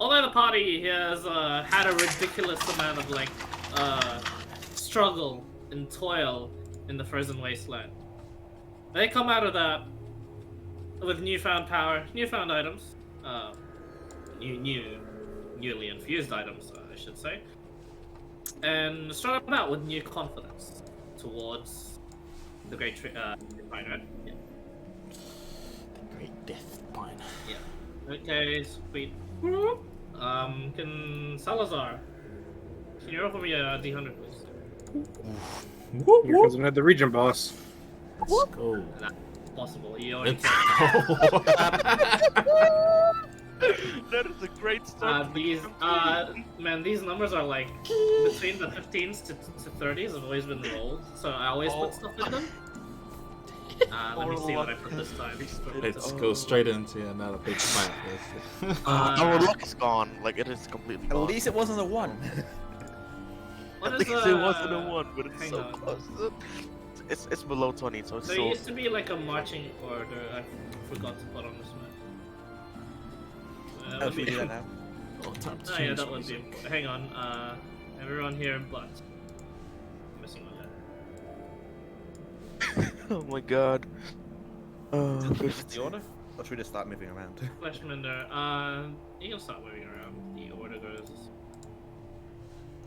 although the party has had a ridiculous amount of like struggle and toil in the frozen wasteland, they come out of that with newfound power, newfound items, newly infused items, I should say, and start about with new confidence towards the Great Pine, right? Yeah. The Great Death Pine. Yeah. Okay, sweet. Can Salazar? Can you roll for me a D100, please? Here comes another region boss. Let's go. That's possible. You already Let's can. go. That is a great start. Man, these numbers are like between the 15s to 30s have always been rolled, so I always put stuff in them. Let me see what I put this time. Let's go straight into another big fight. Our luck is gone. Like, it is completely At gone. least it wasn't a 1. What At is, least it wasn't a 1, but it's hang so on. close. It's below 20, so it's So it still... used to be like a marching order. I forgot to put on this map. How should we do that now? Oh, time to Oh yeah, change that would be. music. Hang on. Everyone here, but I'm missing one. Oh my god. Is the order? Or should we just start moving around? Fleshminder, you can start moving around. The order goes.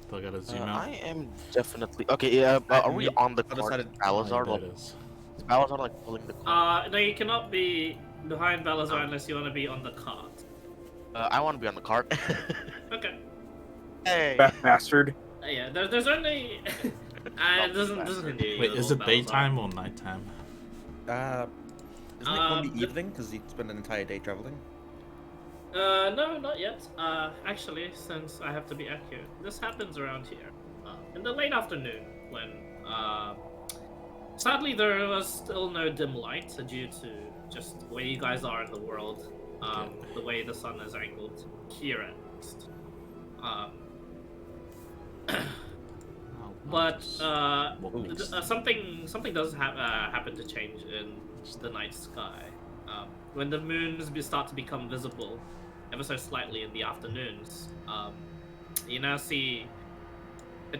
Still gotta zoom out. I am definitely... Okay, yeah, are we on the I cart? decided- Balazar, Oh, like, that is. is Balazar like pulling the cart? No, you cannot be behind Balazar unless you want to be on the cart. I want to be on the cart. Okay. Hey! Bastard. Yeah, there's only. It doesn't hinder Wait, is it Balazar. daytime or nighttime? Isn't it going to be the- evening? Because you spend an entire day traveling? No, not yet. Actually, since I have to be accurate, this happens around here. In the late afternoon, when, sadly there was still no dim light due to just where you guys are in the world, the way the sun is angled here at least. But something does happen to change in the night sky. When the moons start to become visible, ever so slightly in the afternoons, you now see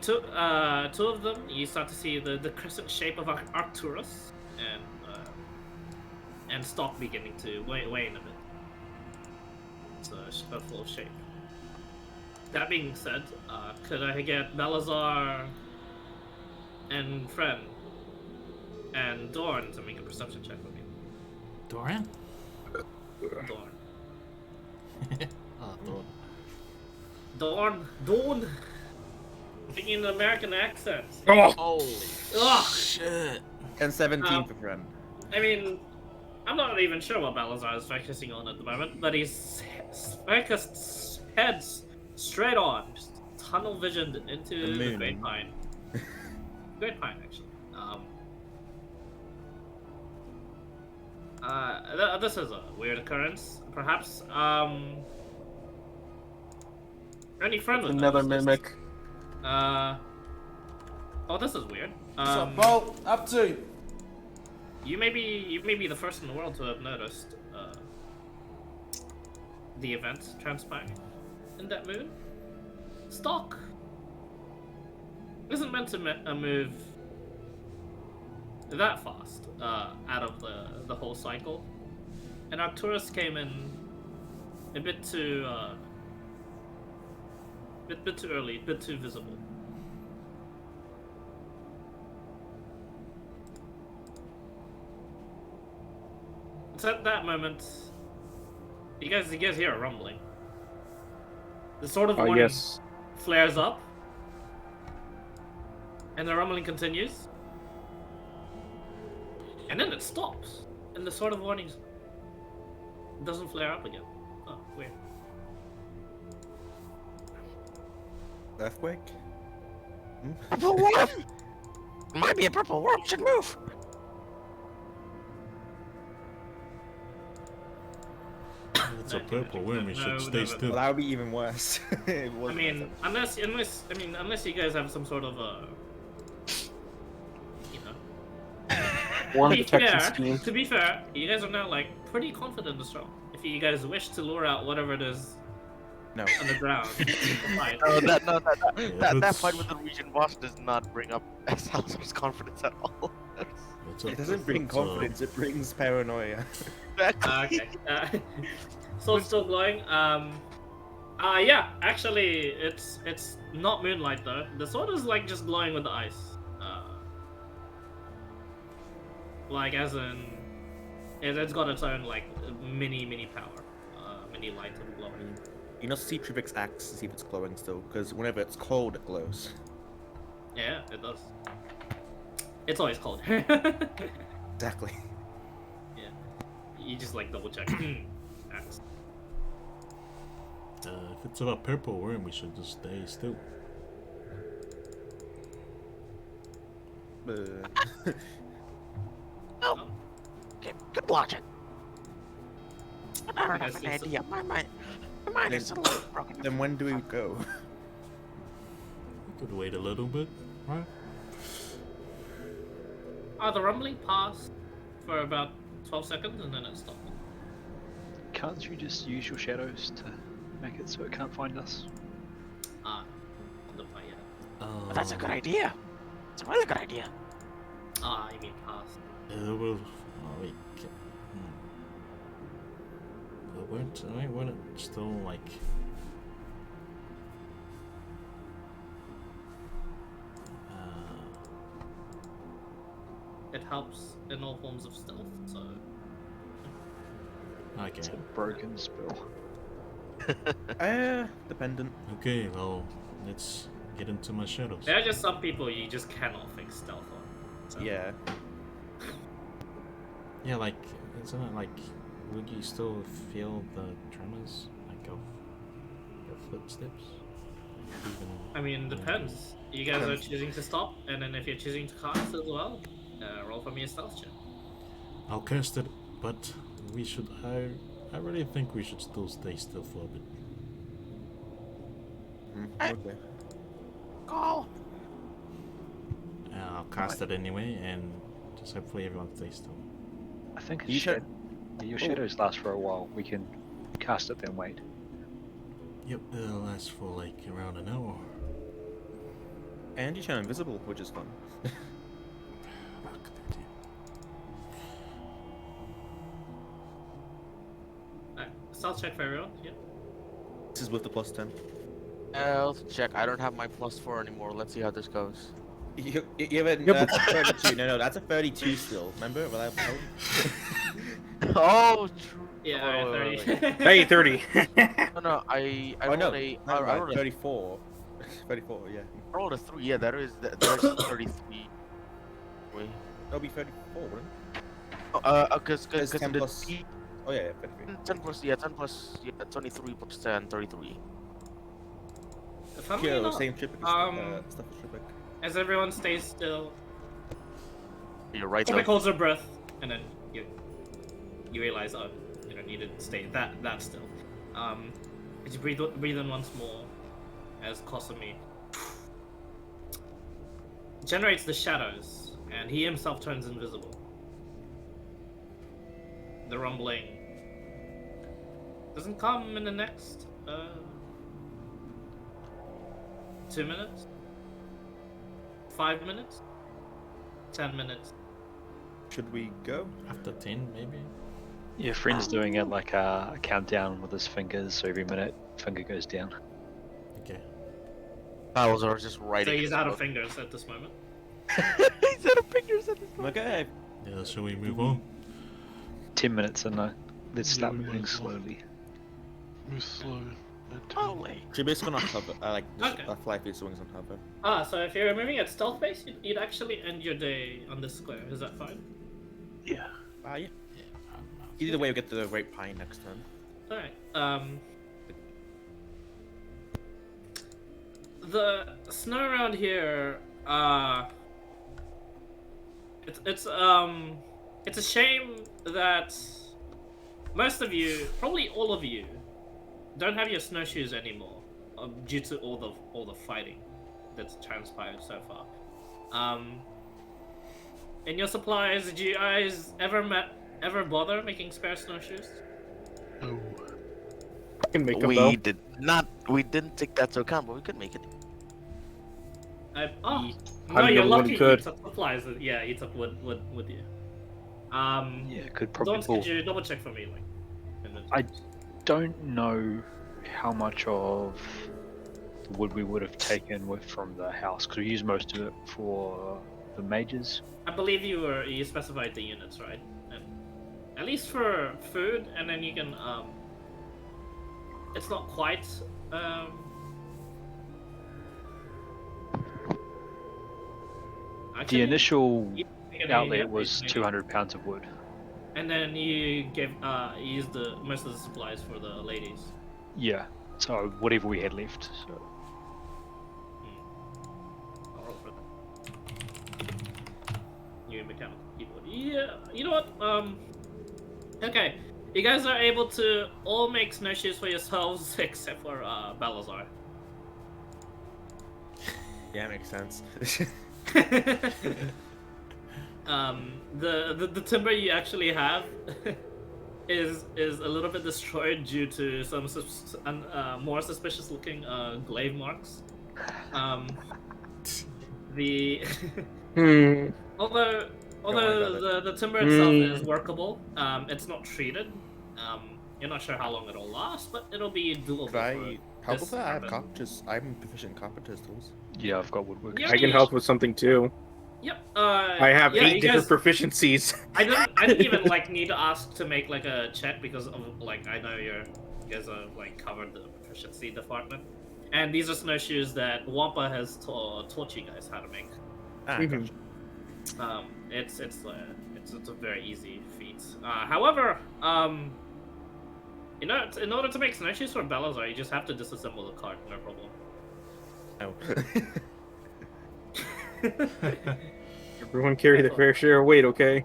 two of them. You start to see the crescent shape of Arcturus and Stock beginning to wane a bit. It's a full shape. That being said, could I get Balazar and Fren and Dorn to make a perception check with me? Dorian? Dorn. Oh, Dorn. Dorn! Speaking an American accent. Holy Ugh! shit. And 17 Um, for friend. I mean, I'm not even sure what Balazar is focusing on at the moment, but he's focused heads straight on, just tunnel visioned into The the moon. Great Pine. Great Pine, actually. This is a weird occurrence. Perhaps, any friend with Another noticed mimic. this. Oh, this is weird. What's up, Bo? Up to? You may be the first in the world to have noticed the event transpiring in that moon. Stock isn't meant to move that fast out of the whole cycle, and Arcturus came in a bit too bit too early, a bit too visible. It's at that moment you guys hear a rumbling. The sort of warning Yes. flares up, and the rumbling continues, and then it stops, and the sort of warning doesn't flare up again. Oh, weird. Earthquake? Purple worm! Might be a purple worm, should move! It's a purple worm, it should stay Well, still. that would be even worse. It I wasn't mean, worth unless you guys have some sort of you know. Worm To be detection fair, scheme. to be fair, you guys are now like pretty confident as well. If you guys wish to lure out whatever it is No. on the ground. Fight. No, that that's- fight with the region boss does not bring up Salazar's confidence at all. It doesn't bring confidence, it brings paranoia. Okay. Sword's still glowing. Yeah. Actually, it's not moonlight though. The sword is like just glowing with the ice. Like as in, it's got its own like mini power, mini light and glowing. You know, see Trivic's axe to see if it's glowing still, because whenever it's cold, it glows. Yeah, it does. It's always cold. Exactly. Yeah. You just like double check. Axe. If it's about purple worm, we should just stay still. Oh, okay, good logic. I don't Yes, have an it's- idea. My mind is a little broken. Then when do we go? We could wait a little bit, right? The rumbling passed for about 12 seconds and then it stopped. Can't you just use your shadows to make it so it can't find us? Not yet. But that's a good idea. It's a really good idea. You mean passed. Well, wait. Weren't it still like? It helps in all forms of stealth, so. Okay. It's a broken spell. Dependent. Okay, well, let's get into my shadows. There are just some people you just cannot fix stealth on. So. Yeah. Yeah, like, isn't it like, would you still feel the tremors, like, of your footsteps? Even, I mean, depends. You guys are choosing to stop, and then if you're choosing to cast as well, roll for me a stealth check. I'll cast it, but we should, I really think we should still stay still for a bit. Okay. Call. I'll cast it anyway, and just hopefully everyone stays still. I think You should- your shadows last for a while. We can cast it then wait. Yep, it'll last for like around an hour. And you turn invisible, which is fun. Fuck that, yeah. Stealth check for everyone, yeah. This is with the +10. Health check. I don't have my +4 anymore. Let's see how this goes. You have a, that's a 32. No, that's a 32 still. Remember? Well, Oh, true. Yeah, Oh, alright, wait, 30. Hey, 30. No, I oh rolled no, a never I mind, rolled a 34. 34, yeah. I rolled a 3. Yeah, that is 33. Wait. That'll be 34, wouldn't it? Cause There's 10 the plus- Oh yeah, 33. 10 plus, yeah, 10 plus, yeah, 23 plus 10, 33. Funnily Yeah, enough, same trip. Stuff is Tripic. as everyone stays still, You're right Tripic there. holds her breath, and then you realize, oh, you don't need to stay that still. As you breathe in once more, as Kosumi generates the shadows, and he himself turns invisible. The rumbling doesn't come in the next 2 minutes, 5 minutes, 10 minutes. Should we go? After 10, maybe? Your friend's doing it like a countdown with his fingers, so every minute finger goes down. Okay. Salazar just So writing. he's out of fingers at this moment. He's out of fingers at this moment. Okay. Yeah, shall we move on? 10 minutes and let's start Yeah, we moving might as well. slowly. Move slow. Holy. Tribic's gonna hover. Okay. Fly through swings on hover. So if you're moving at stealth base, you'd actually end your day on this square. Is that fine? Yeah. Yeah. Yeah. Either way, we get the right pine next turn. Alright. The snow around here, it's a shame that most of you, probably all of you, don't have your snowshoes anymore, due to all the fighting that's transpired so far. In your supplies, did you guys ever bother making spare snowshoes? No. Can make them We though. did not. We didn't take that to account, but we could make it. No, I'm you're the only one lucky. who You could. took supplies. Yeah, you took wood with you. Yeah, could probably. Don't could you double check for me, like. I don't know how much of the wood we would have taken with from the house, because we used most of it for the mages. I believe you specified the units, right? And at least for food, and then you can it's not quite The actually, initial you can- outlay yeah, was you- 200 pounds of wood. and then you you used the most of the supplies for the ladies. Yeah, so whatever we had left. So. I'll roll for that. New mechanical keyboard. Yeah, you know what? Okay, you guys are able to all make snowshoes for yourselves except for Balazar. Yeah, makes sense. The timber you actually have is a little bit destroyed due to some more suspicious looking glaive marks. The Hmm. although worry about the timber itself is workable, it's not treated. You're not sure how long it'll last, but it'll be doable. Could I for help this with that? I have harvest. carpenters. I'm proficient in carpenter's tools. Yeah, I've got woodwork. Yeah. I can help with something too. Yep. I have yeah, 8 you different guys- proficiencies. I didn't even like need to ask to make like a check because of like I know you guys are like covered the proficiency department, and these are snowshoes that Wampa has taught you guys how to make. Ah, Mhm. gotcha. It's a very easy feat. However, you know, in order to make snowshoes for Balazar, you just have to disassemble the cart, no problem. Oh. Everyone carry their fair share of weight, okay?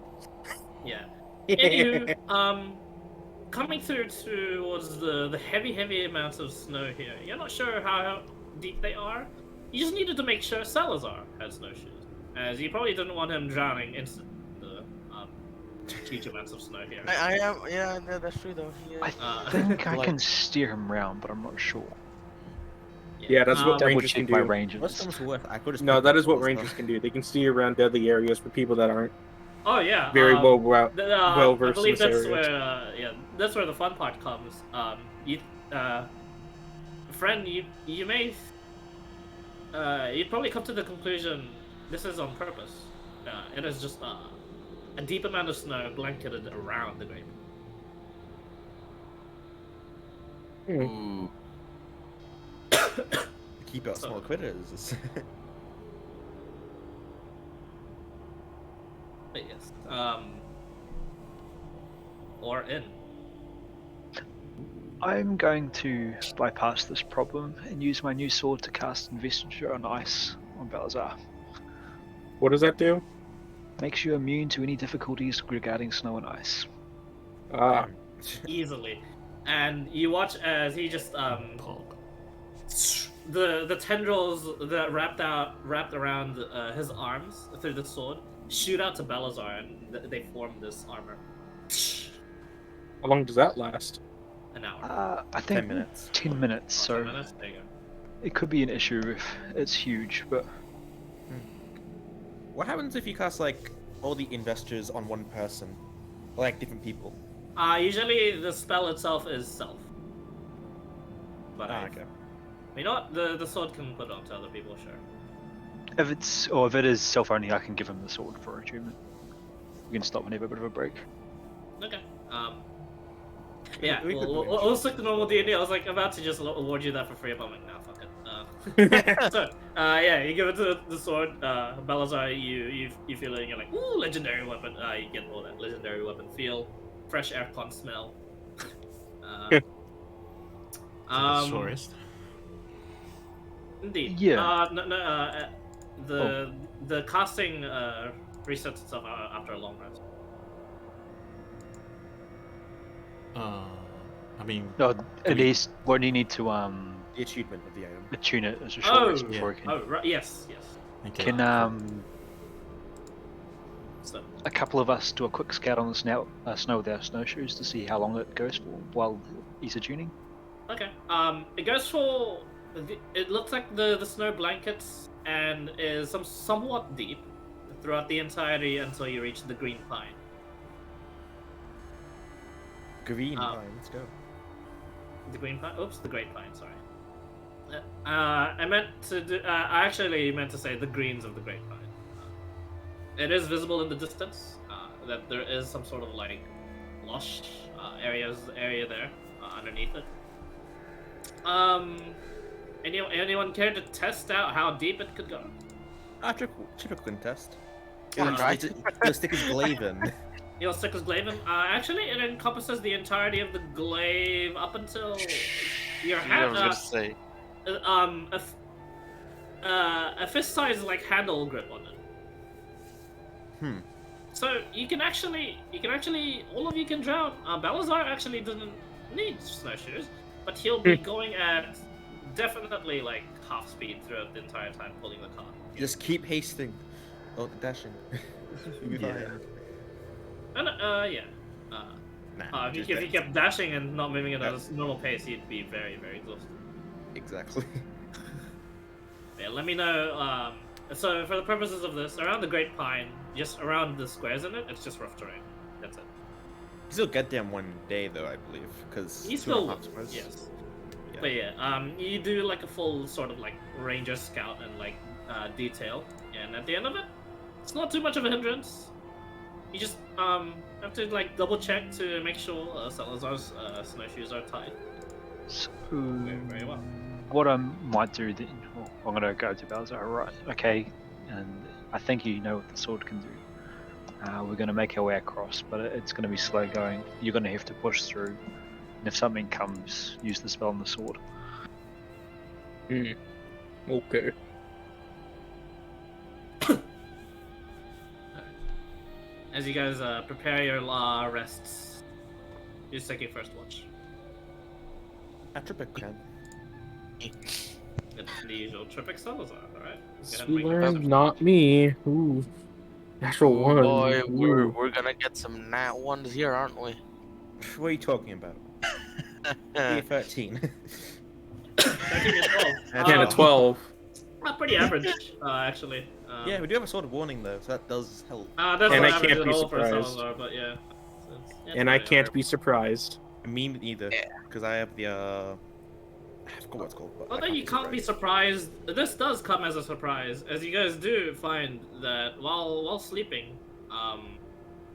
Yeah. Anywho, coming through towards the heavy amounts of snow here, you're not sure how deep they are. You just needed to make sure Salazar had snowshoes, as you probably didn't want him drowning instantly in the huge amounts of snow here. I am. Yeah, that's true though. I Uh, think I like- can steer him round, but I'm not sure. Yeah, that's what Um, Rangers Double can check my do. ranges. What's so much worth? I could just No, pick that up is what tools, Rangers though. can do. They can steer around deadly areas for people that aren't Oh yeah. very well I versed in believe this that's area. where that's where the fun part comes. You friend, you may you'd probably come to the conclusion this is on purpose. It is just a deep amount of snow blanketed around the grape. Ooh. Keep out small critters. But yes. Or in. I'm going to bypass this problem and use my new sword to cast Investiture on Ice on Balazar. What does that do? Makes you immune to any difficulties regarding snow and ice. Ah, Easily. And you watch as he just Pog. the tendrils that wrapped around his arms through the sword shoot out to Balazar and they form this armor. how long does that last? An hour. I think 10 minutes. 10 minutes, so 10 minutes? There you go. it could be an issue if it's huge, but What happens if you cast like all the investors on one person, or like different people? Usually the spell itself is self. But Okay. you know what? The sword can put it onto other people, sure. if it is self-only, I can give him the sword for achievement. We can stop whenever a bit of a break. Okay. Yeah, We could we'll stick to normal D&D. I was like about to just award you that for free, but I'm like, nah, fuck it. So, yeah, you give it to the sword. Balazar, you feel it, and you're like, ooh, legendary weapon. You get all that legendary weapon feel, fresh aircon smell. Sorest. Indeed. Yeah. The casting resets itself after a long rest. I mean, No, at least won't you need to The achievement of the item. attune it as a short rest Oh, before he can. Oh, right. Yes. okay. Can So, a couple of us do a quick scout on the snow with our snowshoes to see how long it goes for while he's attuning? okay. It goes for. It looks like the snow blankets and is somewhat deep throughout the entirety until you reach the green pine. Green Um, pine, let's go. The green pine. Oops, the great pine. Sorry. I meant to do. I actually meant to say the greens of the great pine. It is visible in the distance that there is some sort of like lush area there underneath it. Anyone care to test out how deep it could go? Typical test. Wanna try? You'll stick his glaive in. You'll stick his glaive in. Actually, it encompasses the entirety of the glaive up until your I hand. was gonna say. A fist-sized like handle grip on it. So you can actually, all of you can drown. Balazar actually doesn't need snowshoes, but he'll be going at definitely like half speed throughout the entire time pulling the car. Just keep hasting. Oh, dashing. You'll be fine. And yeah. Nah, If you just kept dashing and not moving at a normal pace, you'd be very, very exhausted. Exactly. Yeah, let me know. So for the purposes of this, around the Great Pine, just around the squares in it, it's just rough terrain. That's it. You still get there in one day, though, I believe, because You still, yes. But yeah, you do like a full sort of like ranger scout and like detail, and at the end of it, it's not too much of a hindrance. You just have to like double check to make sure Salazar's snowshoes are tied. So, Very well. what I might do then, I'm gonna go to Balzar, right? Okay, and I think you know what the sword can do. We're gonna make our way across, but it's gonna be slow going. You're gonna have to push through, and if something comes, use the spell on the sword. Okay. As you guys prepare your rests, who's taking first watch? Tripic can. It's the usual Tripic Salazar, alright? Sweetland, not me. Ooh. Natural one. Boy, Ooh. we're gonna get some nat ones here, aren't we? What are you talking about? Be 13. 13 and 12. 10 to 12. Pretty average, actually. Yeah, we do have a sword of warning, though, so that does help. That's And not I average can't at be all for surprised. Salazar, but yeah. So it's And I pretty can't average. be surprised. Me neither, Yeah. because I have the, I forgot what it's called. But I Although you can't be surprised, this does come as a surprise, as you guys do find that while sleeping,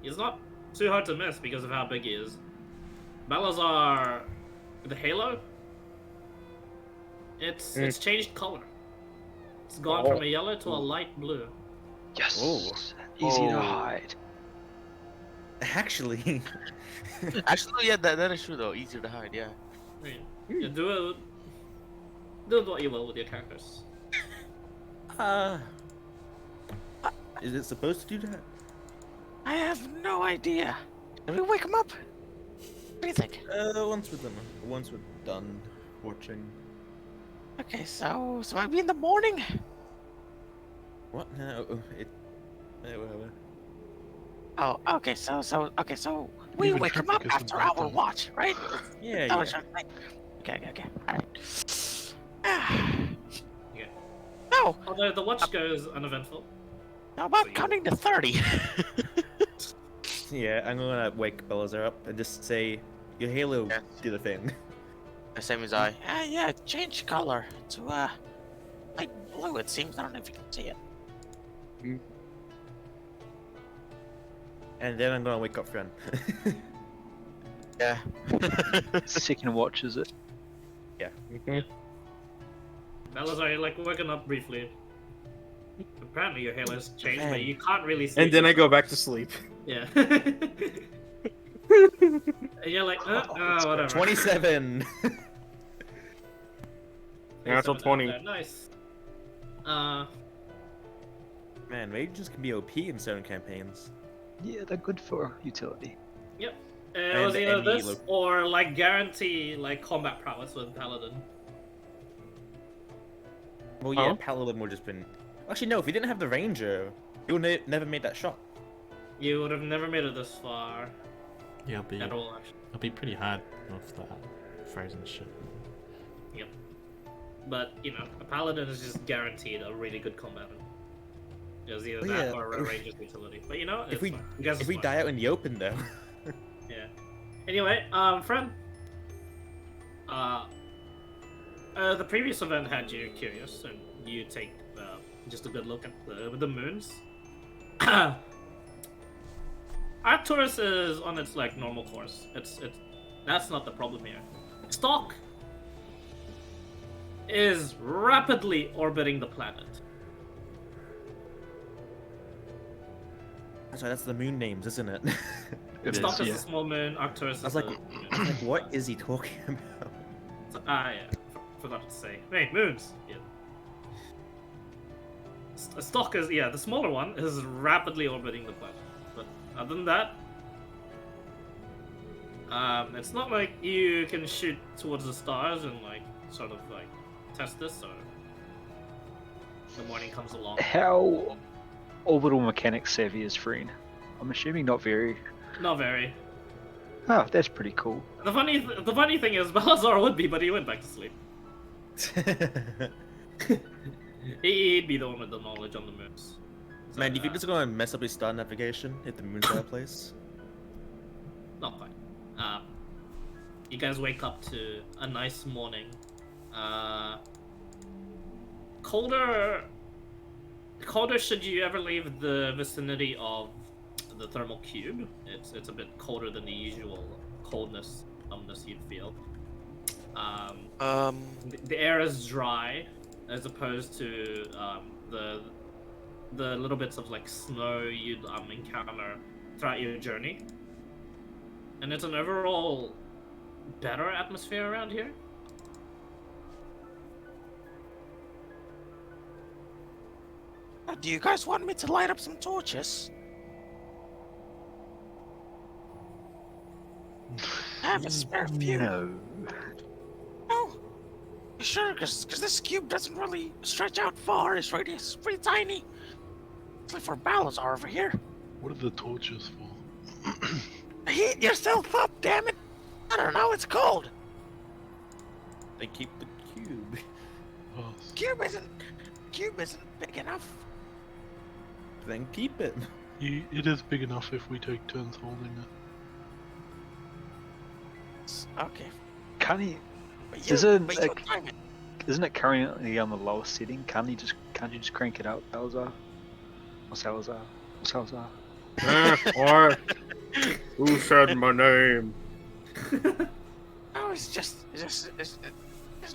he's not too hard to miss because of how big he is. Balazar, the halo, it's changed color. It's gone from a yellow to a light blue. Yes. Oh. Easy to hide. Actually, Actually, yeah, that is true though. Easier to hide, yeah. I mean, you do what you will with your characters. is it supposed to do that? I have no idea. Can we wake him up? What do you think? Once we're done watching. Okay, so maybe in the morning. What? No, whatever. Oh, okay. So we Even wake him up Tripic isn't after that our dumb. watch, right? Yeah, That was yeah. your thing. Okay. All right. Yeah. Oh, Although the watch goes uneventful. how about counting to 30? Yeah, I'm gonna wake Belazar up and just say, your halo Yes. did a thing. The same as I. Yeah, change color to light blue. It seems. I don't know if you can see it. And then I'm gonna wake up Fran. Yeah. Second watch, is it? Yeah. Balazar, you're like waking up briefly. Apparently your halo's changed, but Man. you can't really see And it then I go yourself. back to sleep. Yeah. And you're like, whatever. 27! Natural 20. Nice. Man, mages can be OP in certain campaigns. Yeah, they're good for utility. It was And either any this lo- or like guarantee like combat prowess with Paladin. Well, yeah, Huh? Paladin would just been... Actually, no, if he didn't have the Ranger, he would never made that shot. You would have never made it this far Yeah, at all, actually. it'll be pretty hard with that frozen shit. Yep. But you know, a paladin is just guaranteed a really good combatant. It's either Oh, that yeah. or a ranger's utility. But you know, If we fine. You guys if are we fine. die out in the open though. Yeah. Anyway, friend. The previous event had you curious, and you take just a good look at the moons. Arcturus is on its like normal course. It's that's not the problem here. Stock is rapidly orbiting the planet. Sorry, that's the moon names, isn't it? It Stock is, is a small moon. Arcturus I is was a like, moon. what is he talking about? Yeah. Forgot to say. Hey, moons. Yeah. Stock is the smaller one is rapidly orbiting the planet. But other than that, it's not like you can shoot towards the stars and like sort of like test this, or the morning comes along. How orbital mechanics savvy is Freen? I'm assuming not very. Not very. Oh, that's pretty cool. The funny thing is, Balazar would be, but he went back to sleep. He'd be the one with the knowledge on the moons. So, Man, you think this is gonna mess up his star navigation if the moon's out of place? Not quite. You guys wake up to a nice morning. Colder should you ever leave the vicinity of the thermal cube. It's a bit colder than the usual coldness, numbness you'd feel. The air is dry, as opposed to the little bits of like snow you'd encounter throughout your journey. And it's an overall better atmosphere around here. Do you guys want me to light up some torches? I have a spare few. No. No. You sure? Because this cube doesn't really stretch out far. Its radius is pretty tiny. It's like for Balazar over here. What are the torches for? Heat yourself up, damn it! I don't know. It's cold. They keep the cube. Oh, Cube isn't big enough. Then keep it. it is big enough if we take turns holding it. Okay. Can't he? But Isn't but it- you time it. Isn't it currently on the lowest setting? Can't you just crank it up, Salazar? Or Salazar? Or Salazar? What? Who said my name? No, it's just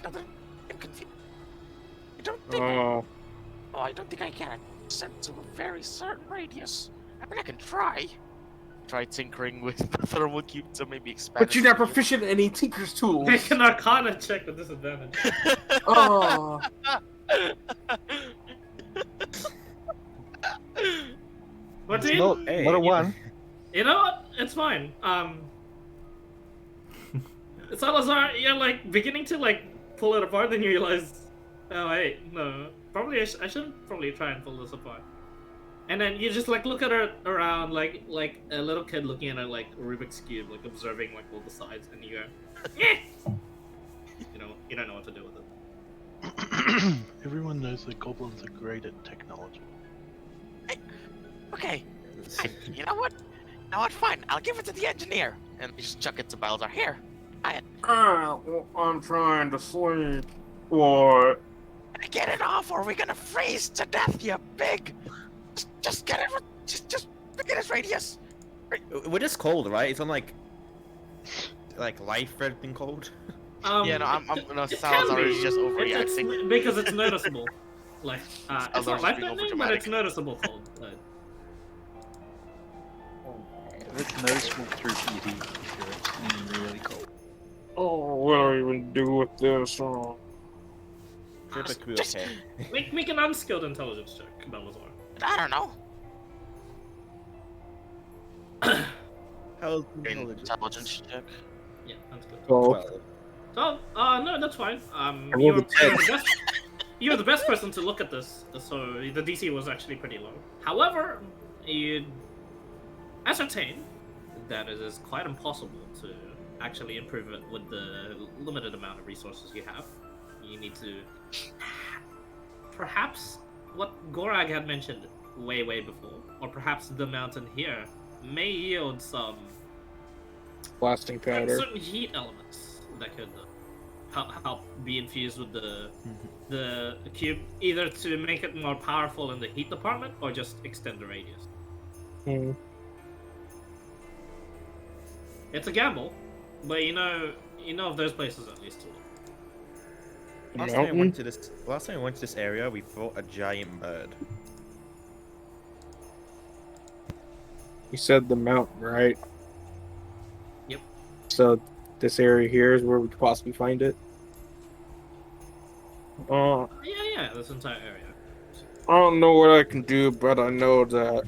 nothing inconvenient. I don't think. Oh, I don't think I can set to a very certain radius. I mean, I can try. Try tinkering with the thermal cube to maybe expand. but you're not its radius. proficient in any Tinker's tools. Make an Arcana check with disadvantage. Oh, What do It's you? not, Hey, not a you- one. You know what? It's fine. Salazar, you're like beginning to like pull it apart, then you realize, oh wait, no, probably I should probably try and pull this apart. And then you just like look at her around like a little kid looking at a like Rubik's cube, like observing like all the sides, and you go, eh! You don't know what to do with it. Everyone knows that goblins are great at technology. Okay. You know what? Fine. I'll give it to the engineer, and you just chuck it to Balazar. Here. well, I'm trying to sleep. What? Get it off, or we're gonna freeze to death. You big. Just get it. Just get his radius. We're just cold, right? It's on like life threatening cold. Yeah, no, I'm no, it Salazar can is be. just It's overreacting. because it's noticeable. Like, it's Salazar's not being life-threatening, but it's overdramatic. noticeable cold. But It's noticeable through heating if you're really cold. Oh, what do I even do with this? Oh. Typically Just- okay. make an unskilled intelligence check, Balazar. I don't know. How's intelligence? Intelligence check. Yeah, unskilled. Oh, 12. So, no, that's fine. rolled a 10. You were the best person to look at this, so the DC was actually pretty low. However, you ascertain that it is quite impossible to actually improve it with the limited amount of resources you have. you need to perhaps what Gorag had mentioned way before, or perhaps the mountain here may yield some Blasting powder. certain heat elements that could help be infused with the cube, either to make it more powerful in the heat department or just extend the radius. Hmm. It's a gamble, but you know of those places at least. Last time I Mountain? went to this area, we fought a giant bird. You said the mountain, right? Yep. So this area here is where we could possibly find it. Yeah, this entire area. I don't know what I can do, but I know that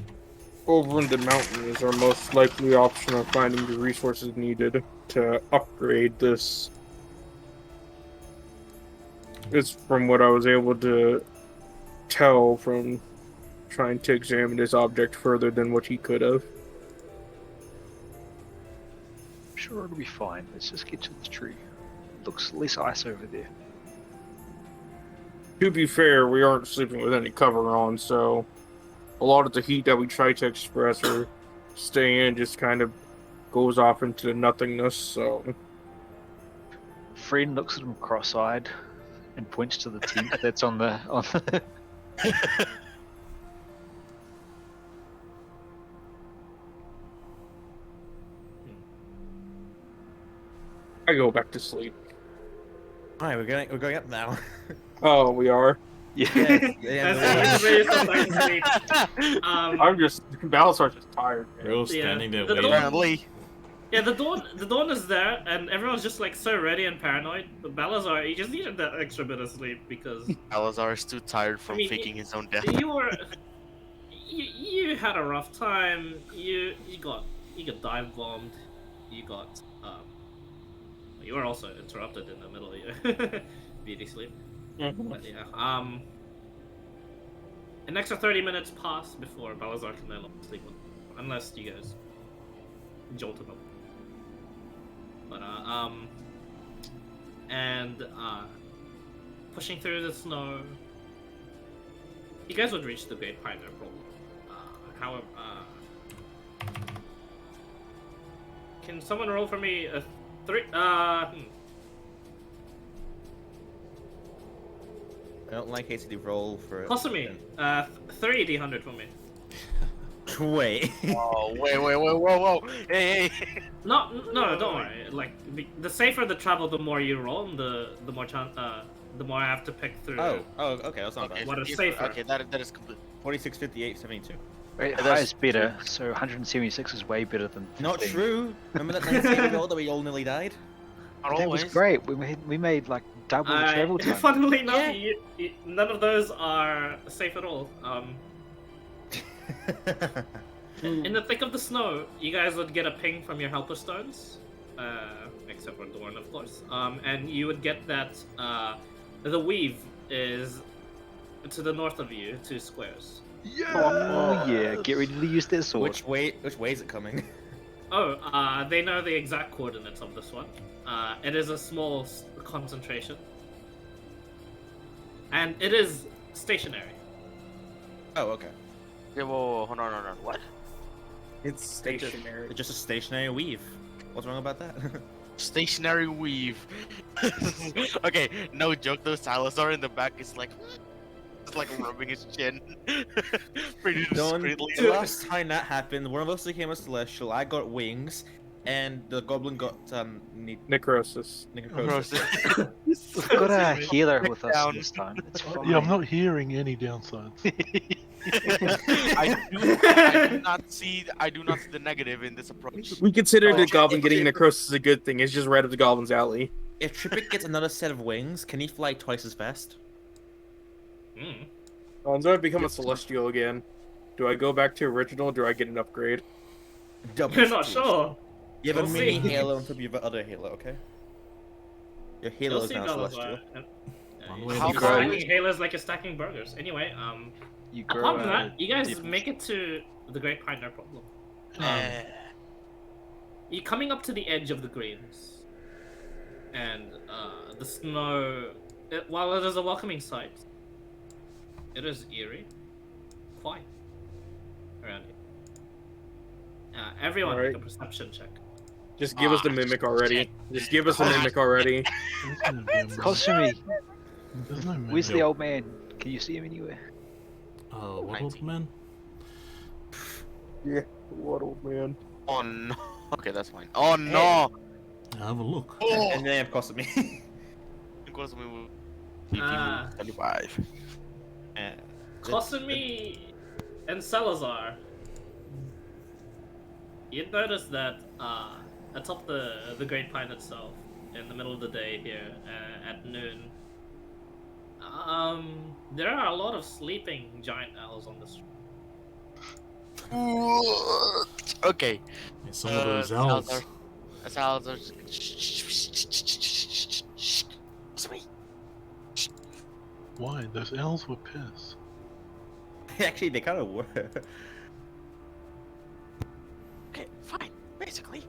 over in the mountains our most likely option of finding the resources needed to upgrade this. It's from what I was able to tell from trying to examine this object further than what he could have. I'm sure it'll be fine. Let's just get to the tree. Looks less ice over there. To be fair, we aren't sleeping with any cover on, so a lot of the heat that we try to express or stay in just kind of goes off into nothingness, so... Friend looks at him cross-eyed and points to the tent that's on the I go back to sleep. Alright, we're going up now. Oh, we are? yeah. That's the way yourself back to sleep. I'm just... Balasar's just tired, man. We're all standing there The waiting. Apparently. Yeah, the dawn is there, and everyone's just like so ready and paranoid. But Balazar, he just needed that extra bit of sleep because Alazar is too tired from I mean, faking his own death. you were you had a rough time. You got dive bombed. You got you were also interrupted in the middle of your beauty sleep. But yeah, an extra 30 minutes pass before Balazar can no longer sleep, unless you guys jolt him up. But pushing through the snow, you guys would reach the Great Pine, no problem. However, can someone roll for me a 3? I don't like it to roll for... Close to me. 3 D100 for me. Wait. Oh, wait, whoa. Hey. No, don't worry. Like the safer the travel, the more you roll, and the more the more I have to pick through. Oh, okay, that's not bad. What is Yes, safer? Okay, that is complete. 46, 58, 72. Wait, that's- highest better, so 176 is way better than 15. Not true. Remember that 19 roll that we all nearly died? Not That was always. great. We made like double the travel time. Funnily enough, Yeah. none of those are safe at all. In the thick of the snow, you guys would get a ping from your helper stones, except for Dorn, of course. And you would get that the weave is to the north of you, 2 squares. Oh yeah, get ready to use that sword. Which way is it coming? Oh, they know the exact coordinates of this one. It is a small concentration, and it is stationary. Oh, okay. Yeah, whoa, hold on. What? It's stationary. It's just a stationary weave. What's wrong about that? Stationary weave. Okay, no joke though. Salazar in the back is like rubbing his chin. Pretty Don, discreetly. the last time that happened, one of us became a celestial. I got wings, and the goblin got Necrosis. necrosis. We've got a healer with us Down. this time. It's fine. Yeah, I'm not hearing any downsides. I do not see the negative in this approach. We consider Oh, the goblin okay. getting necrosis a good thing. It's just right up the goblin's alley. If Trippik gets another set of wings, can he fly twice as fast? So I become a celestial again. Do I go back to original or do I get an upgrade? Double You're not celestial. sure. You have a We'll mini see. halo on top of your other halo, okay? Your halo You'll is see now Balazar. celestial. One way How to far go. away- Stacking halos like you're stacking burgers. Anyway, You grow apart from a that, you guys different- make it to the Great Pine, no problem. Eh. You're coming up to the edge of the greens, and the snow while it is a welcoming sight, it is eerie, quiet around here. Everyone make a Alright. perception check. Just give us the mimic already. Just give us the mimic already. There's no damn Kosumi, There's no where's the mimic. old man? Can you see him anywhere? What old man? Yeah, what old man? Oh no. Okay, that's fine. Oh no. Have a look. Oh. And then of course me. Because we will. Ah. 25. Kosumi and Salazar, you'd notice that atop the Great Pine itself, in the middle of the day here at noon, there are a lot of sleeping giant owls on the street. Okay. Yeah, some of those owls. Salazar. Sweet. Why? Those owls were pissed. Actually, they kind of were. Okay, fine. Basically,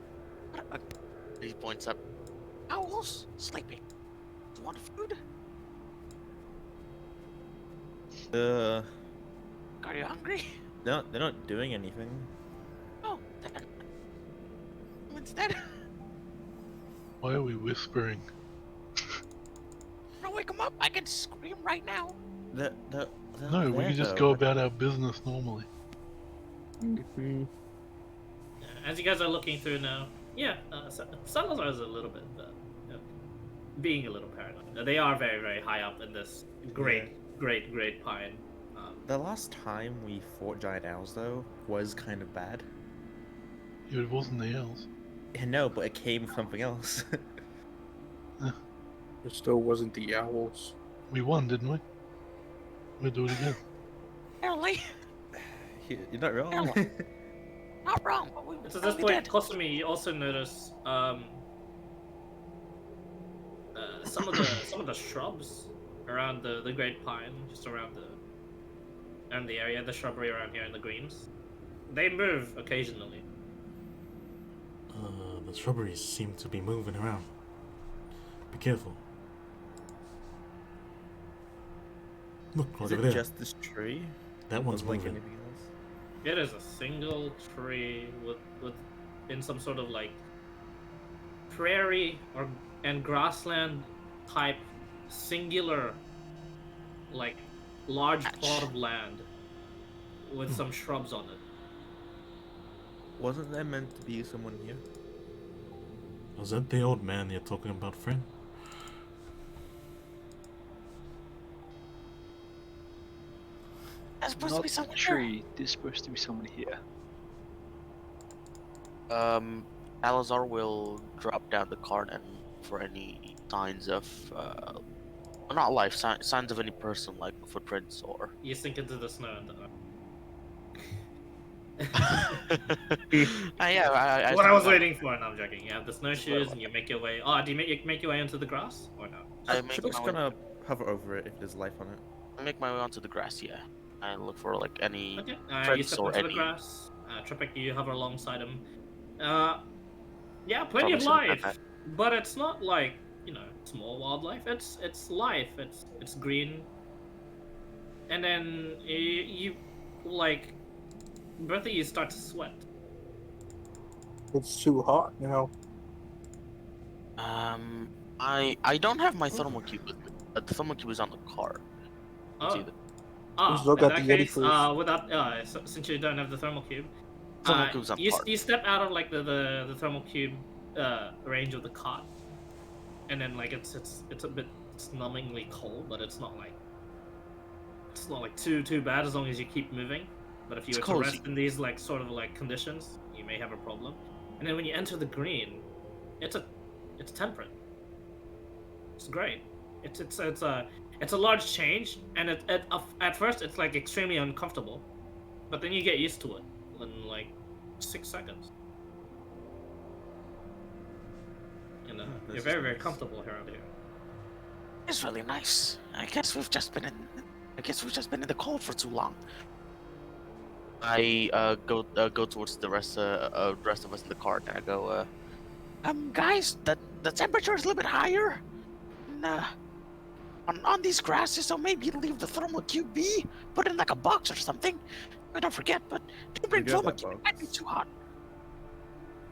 he points up. Owls sleeping. You want food? Uh, Are you hungry? they're not doing anything. Oh, then instead, Why are we whispering? I'll wake him up. I can scream right now. They're No, we there, can just though. go about our business normally. As you guys are looking through now, yeah, Salazar is a little bit being a little paranoid. They are very, very high up in this great pine. The last time we fought giant owls, though, was kind of bad. Yeah, it wasn't the owls. I know, but it came from something else. It still wasn't the owls. We won, didn't we? We'll do it again. Apparently, You're not wrong. not wrong, but we So at this really point, did. Kosumi, you also notice some of the shrubs around the Great Pine, just around the area, the shrubbery around here in the greens. They move occasionally. The shrubberies seem to be moving around. Be careful. Look, Is right over it there. just this tree? That one's Doesn't like moving. anything else? It is a single tree with in some sort of like prairie and grassland type singular like large plot of land with some shrubs on it. Wasn't there meant to be someone here? Was that the old man you're talking about, friend? There's supposed to Not be the someone tree. There's supposed to be someone here. here. Salazar will drop down the cart and for any signs of, not life, signs of any person like footprints or. You sink into the snow and Yeah, I what I was that. waiting for, and I'm joking. You have the snowshoes and you make your way. Oh, do you make your way into the grass or no? I make Tripple's my way- gonna hover over it if there's life on it. I make my way onto the grass, yeah, and look for like any. Okay. You Friends step or into the any- grass. Tripic, you hover alongside him. Yeah, plenty Probably of shouldn't have life, but it's not like small wildlife. It's life. It's green. And then you like, both of you start to sweat. It's too hot now. I don't have my thermal cube with me. The thermal cube is on the car. Oh. See the Just look in at that the Yeti case, first. without since you don't have the thermal cube, thermal cube's on the you car. you step out of like the thermal cube range of the cot, and then like it's a bit numbingly cold, but it's not like too bad as long as you keep moving. But if you It's were to cozy. rest in these like sort of like conditions, you may have a problem. And then when you enter the green, it's temperate. It's great. It's a large change, and at first it's like extremely uncomfortable, but then you get used to it in like 6 seconds. You know, this you're is very, very nice. comfortable around here. It's really nice. I guess we've just been in the cold for too long. I go towards the rest of us in the cart, and I go, guys, the temperature is a little bit higher. And, on these grasses, so maybe leave the thermal cube be. Put it in like a box or something. I don't forget, but don't bring do have thermal that cube. It box. might be too hot.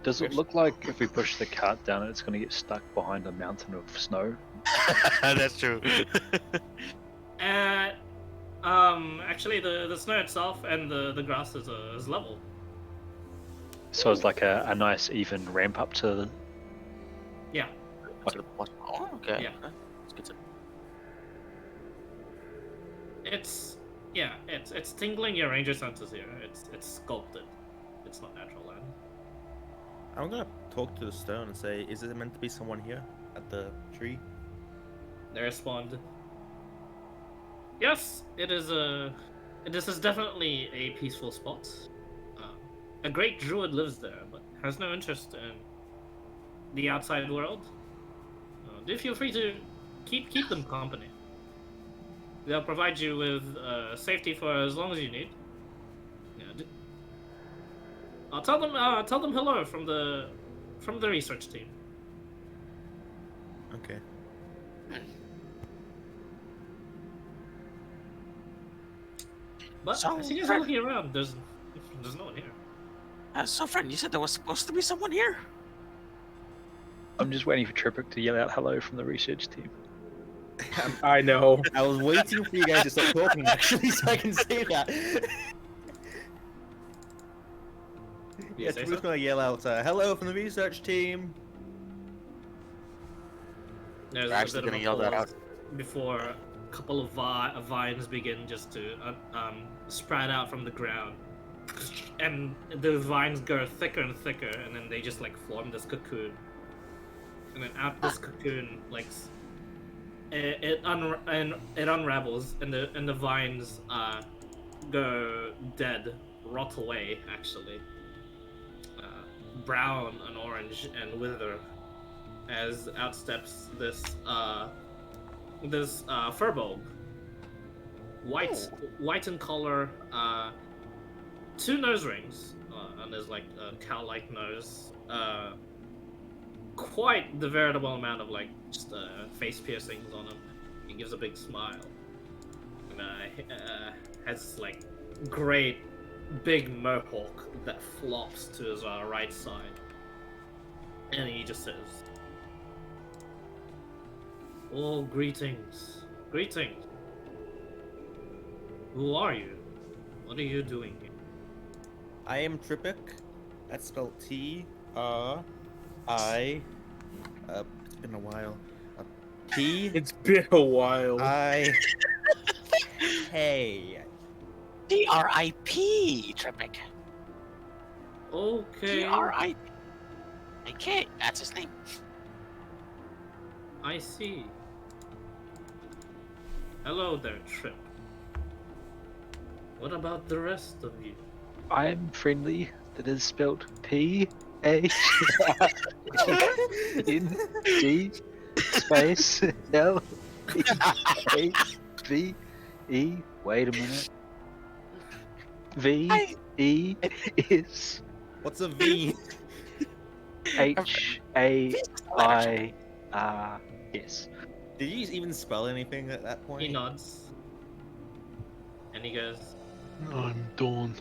Does it look like if we push the cart down, it's going to get stuck behind a mountain of snow? That's true. Actually, the snow itself and the grass is level. So it's like a nice even ramp up to. Yeah. Oh, okay. Yeah. That's good to It's tingling your ranger senses here. It's sculpted. It's not natural land. I'm gonna talk to the stone and say, is it meant to be someone here at the tree? They respond. Yes, it is this is definitely a peaceful spot. A great druid lives there, but has no interest in the outside world. Do feel free to keep them company. They'll provide you with safety for as long as you need. Yeah, I'll tell them hello from the research team. Okay. But So, as you guys are looking around, there's no one here. So, friend, you said there was supposed to be someone here? I'm just waiting for Tripic to yell out hello from the research team. I know. I was waiting for you guys to stop talking actually, so I can say that. You Yeah, say we're so? just gonna yell out, hello from the research team. There's We're actually a bit gonna of yell that applause before a couple of vines begin just to sprout out from the ground, and the vines go thicker and thicker, and then they just like form this cocoon, and then out this cocoon like it unravels, and the vines go dead, rot away actually, brown and orange and wither, as outsteps this furbolg, white in color, 2 nose rings, and there's like a cow-like nose, quite the veritable amount of like just face piercings on him. He gives a big smile, and has like great big mohawk that flops to his right side, and he just says, "Oh, greetings. Greetings. Who are you? What are you doing here?" I am Tripic. That's spelled T-R-I. It's been a while. It's been a while. Hey. D-R-I-P, Tripic. Okay, D-R-I-P. That's his name. I see. Hello there, Trip. What about the rest of you? I am friendly. That is spelled P-A-N-D space L-E-A-V-E. Wait a minute. V-E-S What's a V? H-A-I-R-S. Did you even spell anything at that point? He nods. And he goes, I'm Dawn.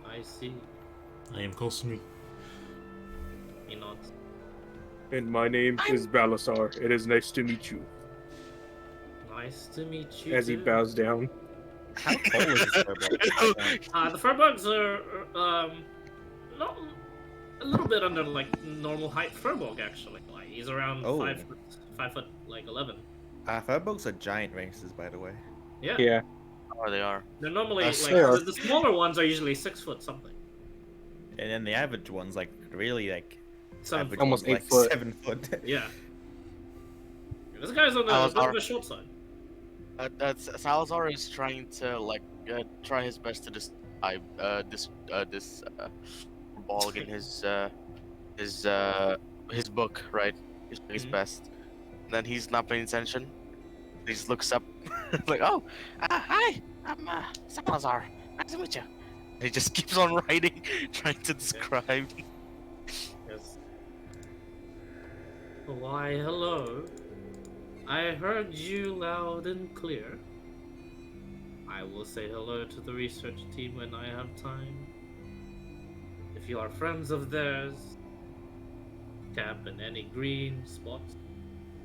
I see. I am Kosumi. He nods. And my name is Balasar. It is nice to meet you. Nice to meet you. As he too. bows down. How tall is this robot? The furbolgs are not a little bit under like normal height furbolg actually. Like he's around Oh. 5 foot like 11. Furbolgs are giant races, by the way. Yeah. Yeah. Oh, they are. They're normally That's like fair. the smaller ones are usually 6 foot something. And then the average ones, like, really, like, 7 average foot. Almost ones, 8 like, foot. 7 foot. Yeah. This guy's on the, I was bit of ar- the short side. Salazar is trying to try his best to describe this ball in his book, right? He's doing his Mhm. best. And then he's not paying attention. He just looks up, like, "Oh, hi, I'm Salazar. Nice to meet you." And he just keeps on writing, trying to describe. Yes. Why, hello. I heard you loud and clear. I will say hello to the research team when I have time. If you are friends of theirs, camp in any green spots.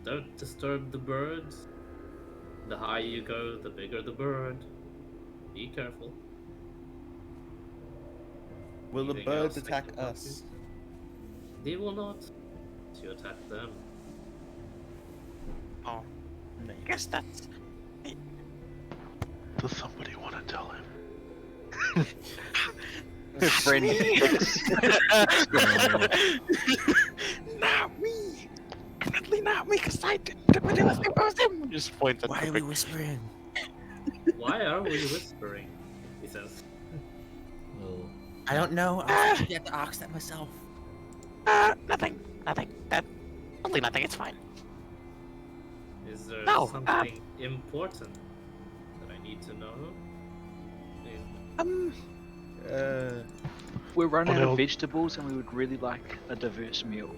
Don't disturb the birds. The higher you go, the bigger the bird. Be careful. Will the Anything birds else I attack can help us? you? They will not. You attack them. Oh, No. I guess that's. Does somebody want to tell him? Friend six. Not me. Definitely not me, because I didn't. It was him. Just point at Why the are we pic- whispering? Why are we whispering? He says. Well, I don't know. I was actually have to ask that myself. Nothing. Nothing. Only nothing. It's fine. Is there No, something important that I need to know? We're running out Well- of vegetables and we would really like a diverse meal.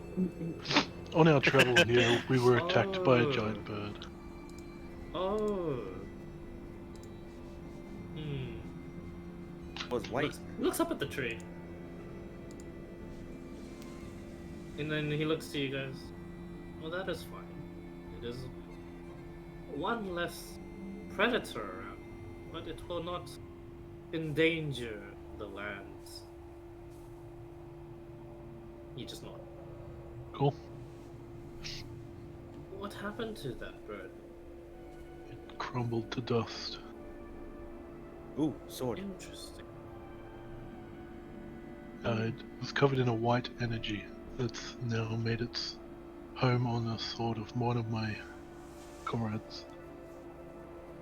On our travel here, we were attacked by a Oh. giant bird. Oh. Was white. Looks up at the tree. And then he looks to you guys. Well, that is fine. It is one less predator around, but it will not endanger the lands. You just nod. Cool. What happened to that bird? It crumbled to dust. Ooh, sword. Interesting. It was covered in a white energy that's now made its home on the sword of one of my comrades.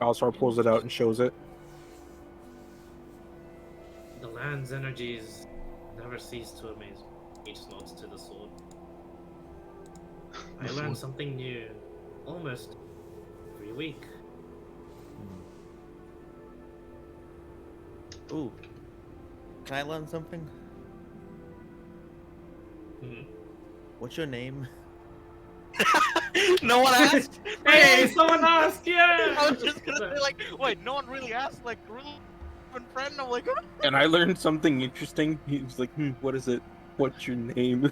Alsar pulls it out and shows it. The land's energies never cease to amaze me. He just nods to the sword. I The learn sword. something new almost every week. Ooh. Can I learn something? What's your name? No one asked. Hey, someone asked! Yeah! I was just gonna say like, wait, no one really asked. Like, really, friend. I'm like, huh? And I learned something interesting. He was like, what is it? What's your name?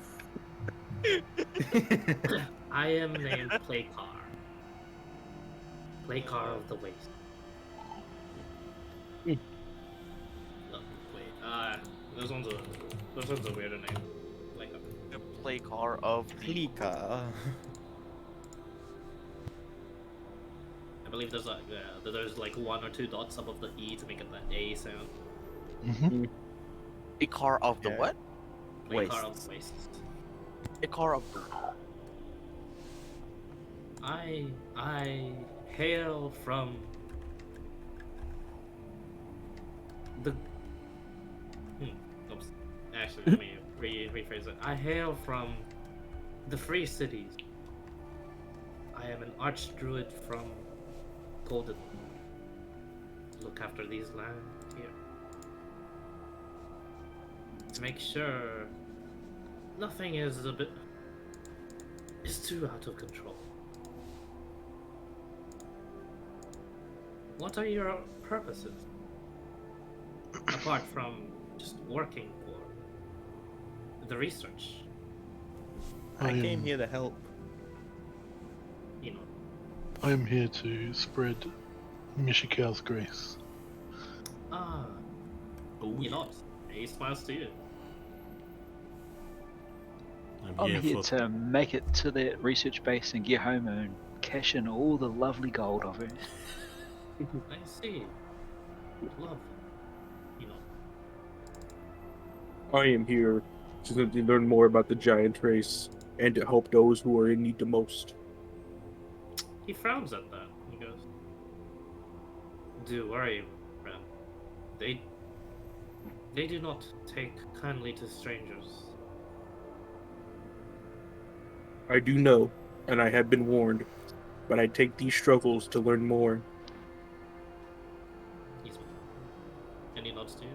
I am named Playkar. Playkar of the Waste. Look, wait, those one's a weirder name. Playkar. The play car of the. Klika. I believe there's like 1 or 2 dots above the E to make it the A sound. Mm-hmm. A car of the Yeah. what? Playkar of the Waste. A car of the. I hail from the. Oops. Actually, let me rephrase it. I hail from the Free Cities. I am an archdruid from Golden. Look after these lands here. To make sure nothing is too out of control. What are your purposes? Apart from just working for the research, I came here to help. you know. I am here to spread Mishikao's grace. Ah, you know, he smiles to you. I'm here to make it to the research base and get home and cash in all the lovely gold of it. I see. Love, you know. I am here to simply learn more about the giant race and to help those who are in need the most. He frowns at that. He goes, "Do worry, friend. They do not take kindly to strangers." I do know, and I have been warned, but I take these struggles to learn more. He's and he nods to you.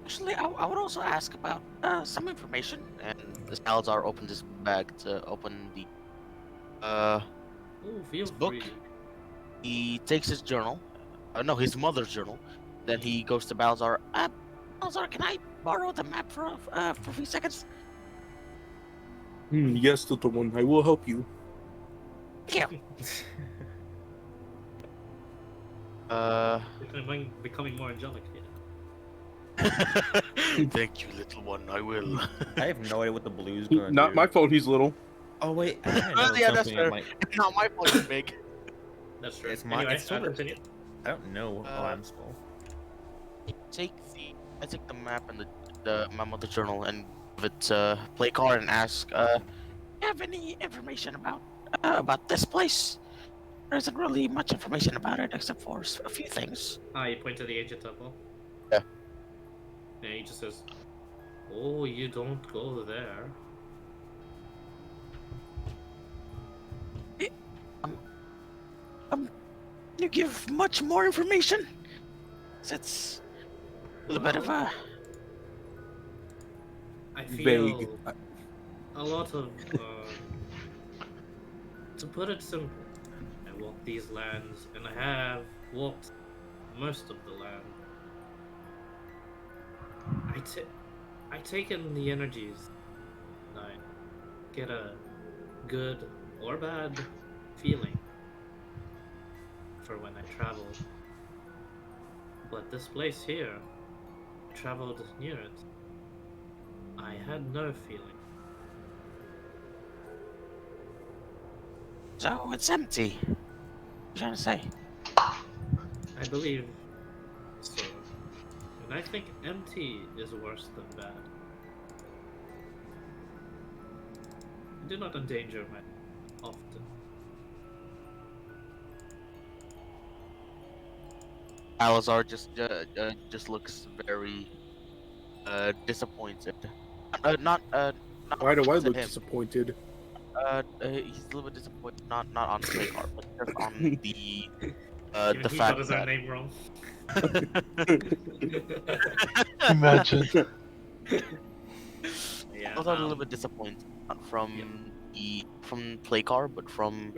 Actually, I would also ask about some information. And the Salazar opened his bag to open the Ooh, feel His book. free. He takes his journal, no, his mother's journal. Then he goes to Balzar. Balzar, can I borrow the map for a few seconds? Yes, little one, I will help you. Thank you. Becoming more angelic here. Thank you, little one. I will. I have no idea what the blue's gonna Not do. my fault. He's little. Oh wait, I didn't know Yeah, that's something. fair. Like, It's not my fault. You're big. That's true. it's my. Anyway, It's sort of. continue. I don't know. Oh, I'm small. I take the map and my mother's journal and give it to play card and ask, you have any information about this place? There isn't really much information about it except for a few things. You point to the ancient temple. Yeah. And he just says, "Oh, you don't go there." You give much more information? It's a little bit of a. I feel Vague. a lot of. To put it simple, I walk these lands, and I have walked most of the land. I take in the energies. I get a good or bad feeling for when I travel. But this place here, traveled near it. I had no feeling. So it's empty. What are you trying to say? I believe so. And I think empty is worse than bad. I do not endanger my often. Alazar just looks very disappointed. Not Why do I at look him. disappointed? He's a little bit disappointed, not on the play card, but just on Even the he fact got his own that name wrong. Imagine. Yeah. I was a little bit disappointed, not from from play card, but from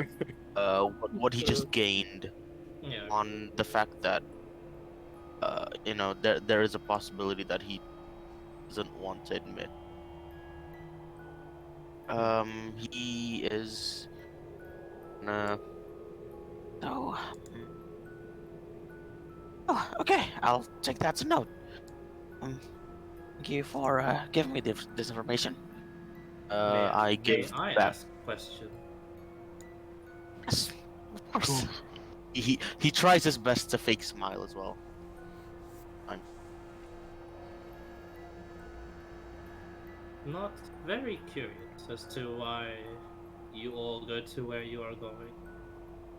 what he just gained Yeah. on the fact that there is a possibility that he doesn't want to admit. He is so. Oh, okay. I'll take that to note. Thank you for giving me this information. I give May I that. ask a question? Yes, of Of course. course. He tries his best to fake smile as well. Not very curious as to why you all go to where you are going.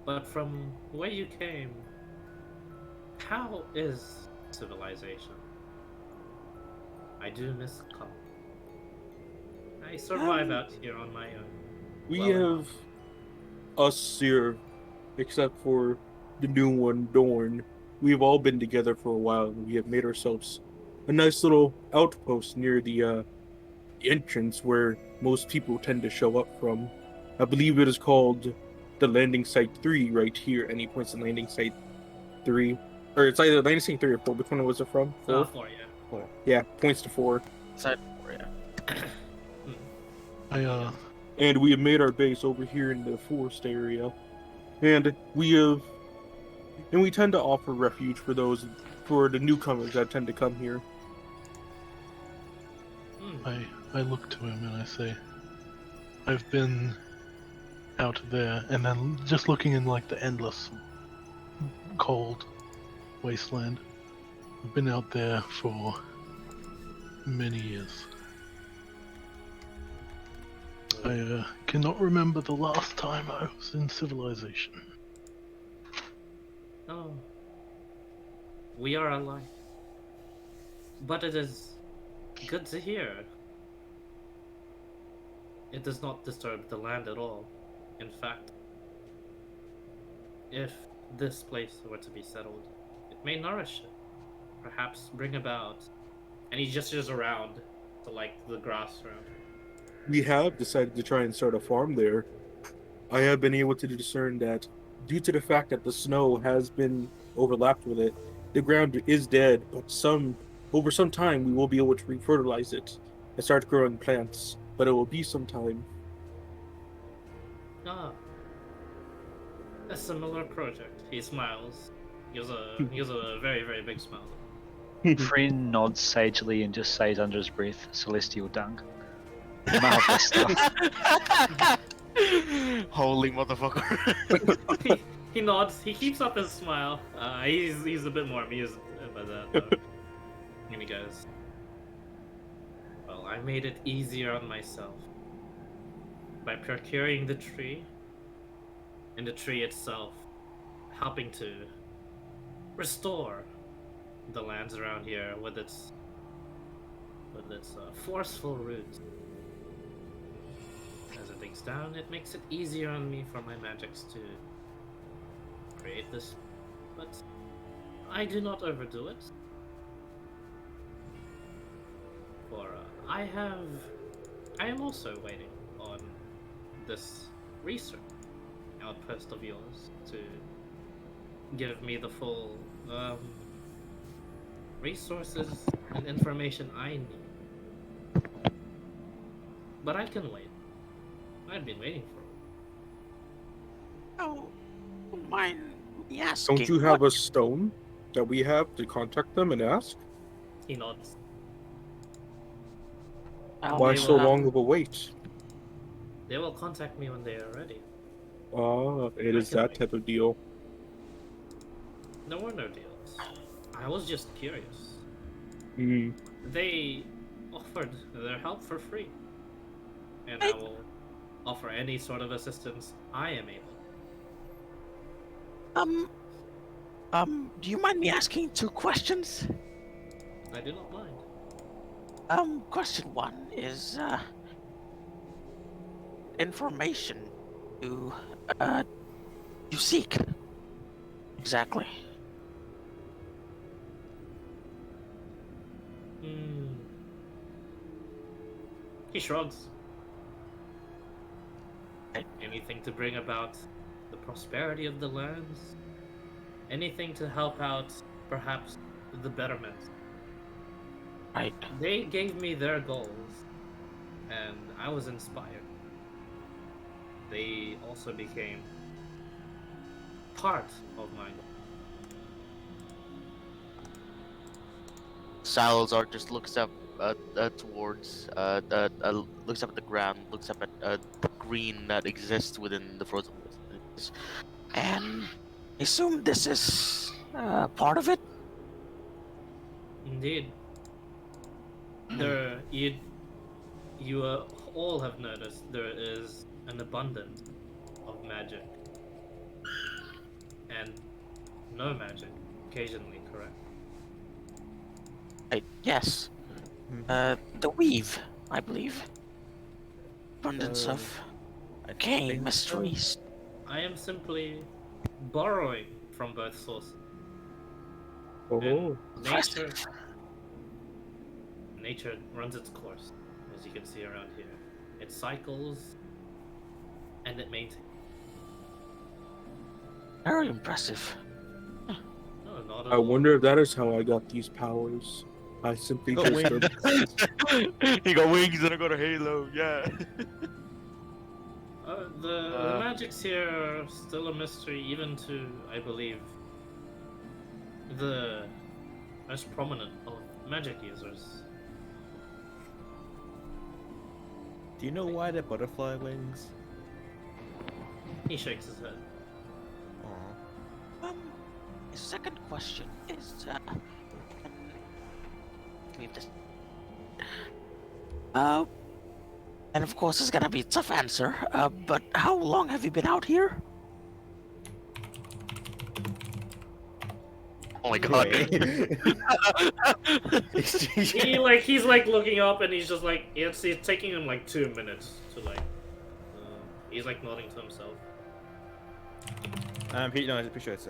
But from where you came, how is civilization? I do miss calm. I survive out here on my own. We Well have us here, except for the new one, Dorn. We've all been together for a while, and we have made ourselves a nice little outpost near the entrance where most people tend to show up from. I believe it is called the Landing Site 3 right here, and he points to Landing Site 3. Or it's either Landing Site 3 or 4. Which one was it from? 4? 4, yeah. 4. Yeah, points to 4. Side four, yeah. And we have made our base over here in the forest area. And we tend to offer refuge for the newcomers that tend to come here. I look to him and I say, I've been out there, and then just looking in like the endless, cold wasteland. I've been out there for many years. I cannot remember the last time I was in civilization. Oh. We are alike. But it is good to hear. It does not disturb the land at all. In fact, if this place were to be settled, it may nourish it. Perhaps bring about. And he gestures around to like the grass around. We have decided to try and start a farm there. I have been able to discern that due to the fact that the snow has been overlapped with it, the ground is dead, but over some time we will be able to refertilize it and start growing plants. But it will be some time. Ah, a similar project. He smiles. He gives a very, very big smile. Friend nods sagely and just says under his breath, "Celestial dung." Marvelous stuff. Holy motherfucker. He nods. He keeps up his smile. He's a bit more amused by that. Though. And he goes, "Well, I made it easier on myself by procuring the tree, and the tree itself helping to restore the lands around here with its forceful roots. As it digs down, it makes it easier on me for my magics to create this, but I do not overdo it. For I am also waiting on this research outpost of yours to give me the full resources and information I need. But I can wait. I've been waiting for it. Oh, don't mind me asking. Don't you have a stone that we have to contact them and ask? He nods. Why so long of a wait? They will contact me when they are ready. Ah, it is that type of deal. There were no deals. I was just curious. Hmm. They offered their help for free. And I will offer any sort of assistance I am able. Do you mind me asking 2 questions? I do not mind. Question 1 is, information you seek. Exactly. He shrugs. Anything to bring about the prosperity of the lands? Anything to help out, perhaps, the betterment? Right. They gave me their goals, and I was inspired. They also became part of my goal. Salazar just looks up towards, looks up at the ground, looks up at the green that exists within the frozen woods. And I assume this is part of it? Indeed. There, you all have noticed there is an abundance of magic. And no magic, occasionally, correct? Yes. The weave, I believe. Abundance of arcane mysteries. I am simply borrowing from both sources. Oh. And nature runs its course, as you can see around here. It cycles and it maintains. Very impressive. No, not at I all. wonder if that is how I got these powers. I simply Got just He got wings and I got a halo, yeah. The magics here are still a mystery, even to, I believe, the most prominent of magic users. Do you know why they're butterfly wings? He shakes his head. Aw. Second question is, leave this. And of course it's gonna be a tough answer, but how long have you been out here? Oh my god. He's like looking up and he's just like, it's taking him like 2 minutes to like, he's like nodding to himself. I'm pretty sure it's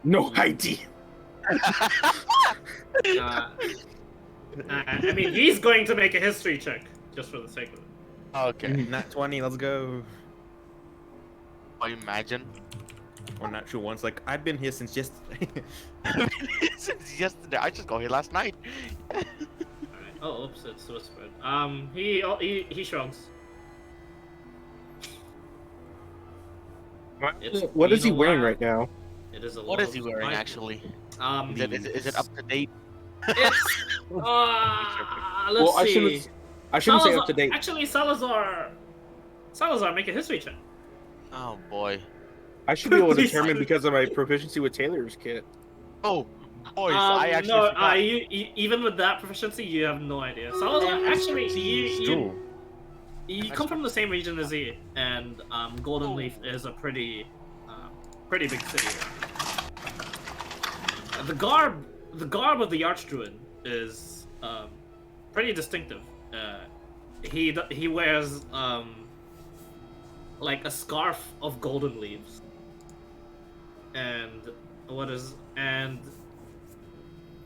no idea. I mean, he's going to make a history check just for the sake of it. Okay. Nat 20, let's go. I imagine. Or natural ones. Like I've been here since yesterday. Since yesterday, I just got here last night. Alright. Oh, oops, it's whispered. He shrugs. It's What is been he a wearing while. right now? It is a What lot is he of wearing time. actually? Um, Is it up to date? it's let's Well, see. I shouldn't say Salazar, up to date. actually, Salazar, make a history check. Oh boy. I should be able to Please. determine because of my proficiency with Taylor's kit. Oh, boys, I actually No, forgot. even with that proficiency, you have no idea. Salazar, actually, you come from the same region as he, and Golden Leaf is a pretty big city. The garb of the Archdruid is pretty distinctive. He wears like a scarf of golden leaves, and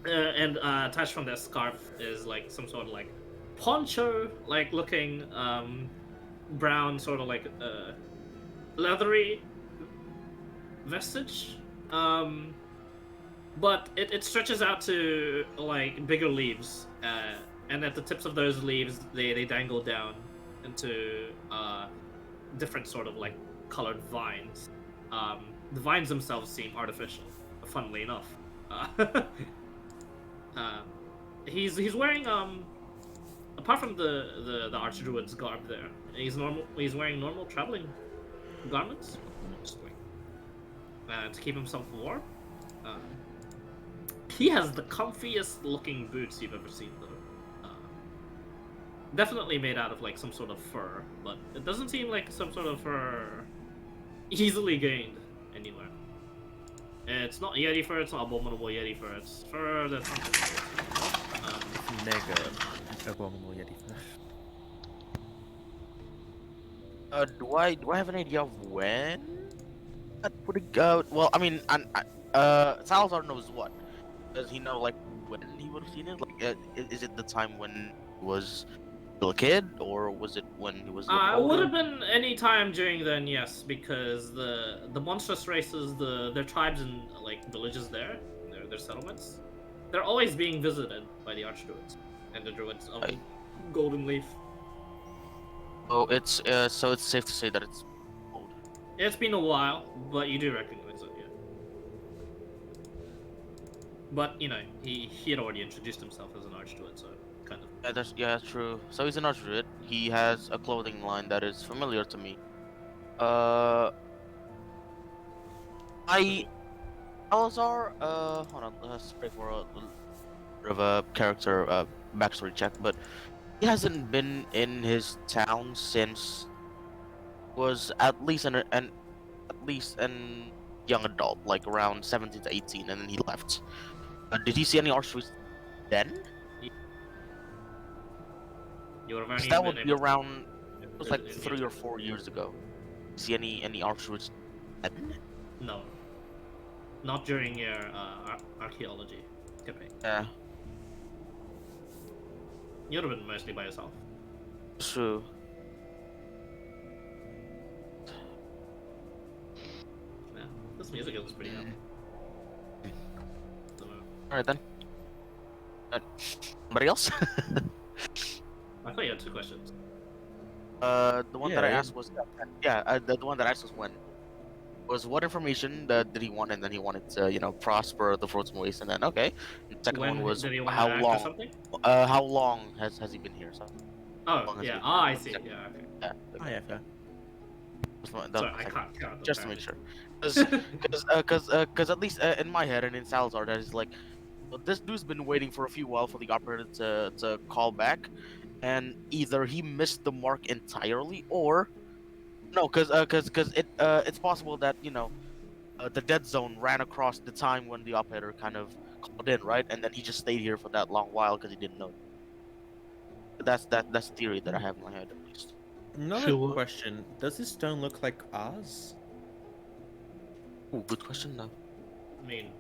attached from that scarf is like some sort of like poncho like looking brown sort of like leathery vestige, but it stretches out to like bigger leaves, and at the tips of those leaves they dangle down into different sort of like colored vines. The vines themselves seem artificial, funnily enough. He's wearing apart from the Archdruid's garb there, he's wearing normal traveling garments to keep himself warm. He has the comfiest looking boots you've ever seen, though. Definitely made out of like some sort of fur, but it doesn't seem like some sort of fur easily gained anywhere. It's not Yeti fur, it's not abominable Yeti fur, it's fur that's Mega abominable Yeti. Do I have an idea of when that would go? Well, I mean, Salazar knows what. Does he know like when he would have seen it? Like, is it the time when he was still a kid, or was it when he was? It would have been any time during then, yes, because the monstrous races, their tribes and like villages there, their settlements, they're always being visited by the Archdruids and the druids of Golden Leaf. Oh, it's so it's safe to say that it's old. It's been a while, but you do recognize it, yeah. But you know, he had already introduced himself as an Archdruid, so kind of. Yeah, that's true. So he's an Archdruid. He has a clothing line that is familiar to me. Salazar, hold on, let's pray for a little bit of a character backstory check, but he hasn't been in his town since was at least an young adult, like around 17 to 18, and then he left. Did he see any Archdruids then? You would have only That been would be able to- around. It was like in 3 or 4 years ago. See any Archdruids then? No. Not during your archaeology campaign. Yeah, You would have been mostly by yourself. true. Yeah, this music is pretty good. Alright then. Somebody else? I thought you had 2 questions. The one that I Yeah. asked was the one that I asked was when. Was what information did he want, and then he wanted to prosper the Frozen Waste, and then okay. And the second When one was did he want how to act or long? something? How long has he been here? So Oh, long has yeah. he been Ah, I here? see. Yeah, okay. Yeah. Oh yeah, fair. Sorry, I can't count. Just to make sure, because at least in my head and in Salazar, that is like, well, this dude's been waiting for a few while for the operator to call back, and either he missed the mark entirely, or no, because it's possible that the dead zone ran across the time when the operator kind of called in, right, and then he just stayed here for that long while because he didn't know. That's the theory that I have in my head at least. Another Sure. question: does this stone look like ours? Ooh, good question though. I mean,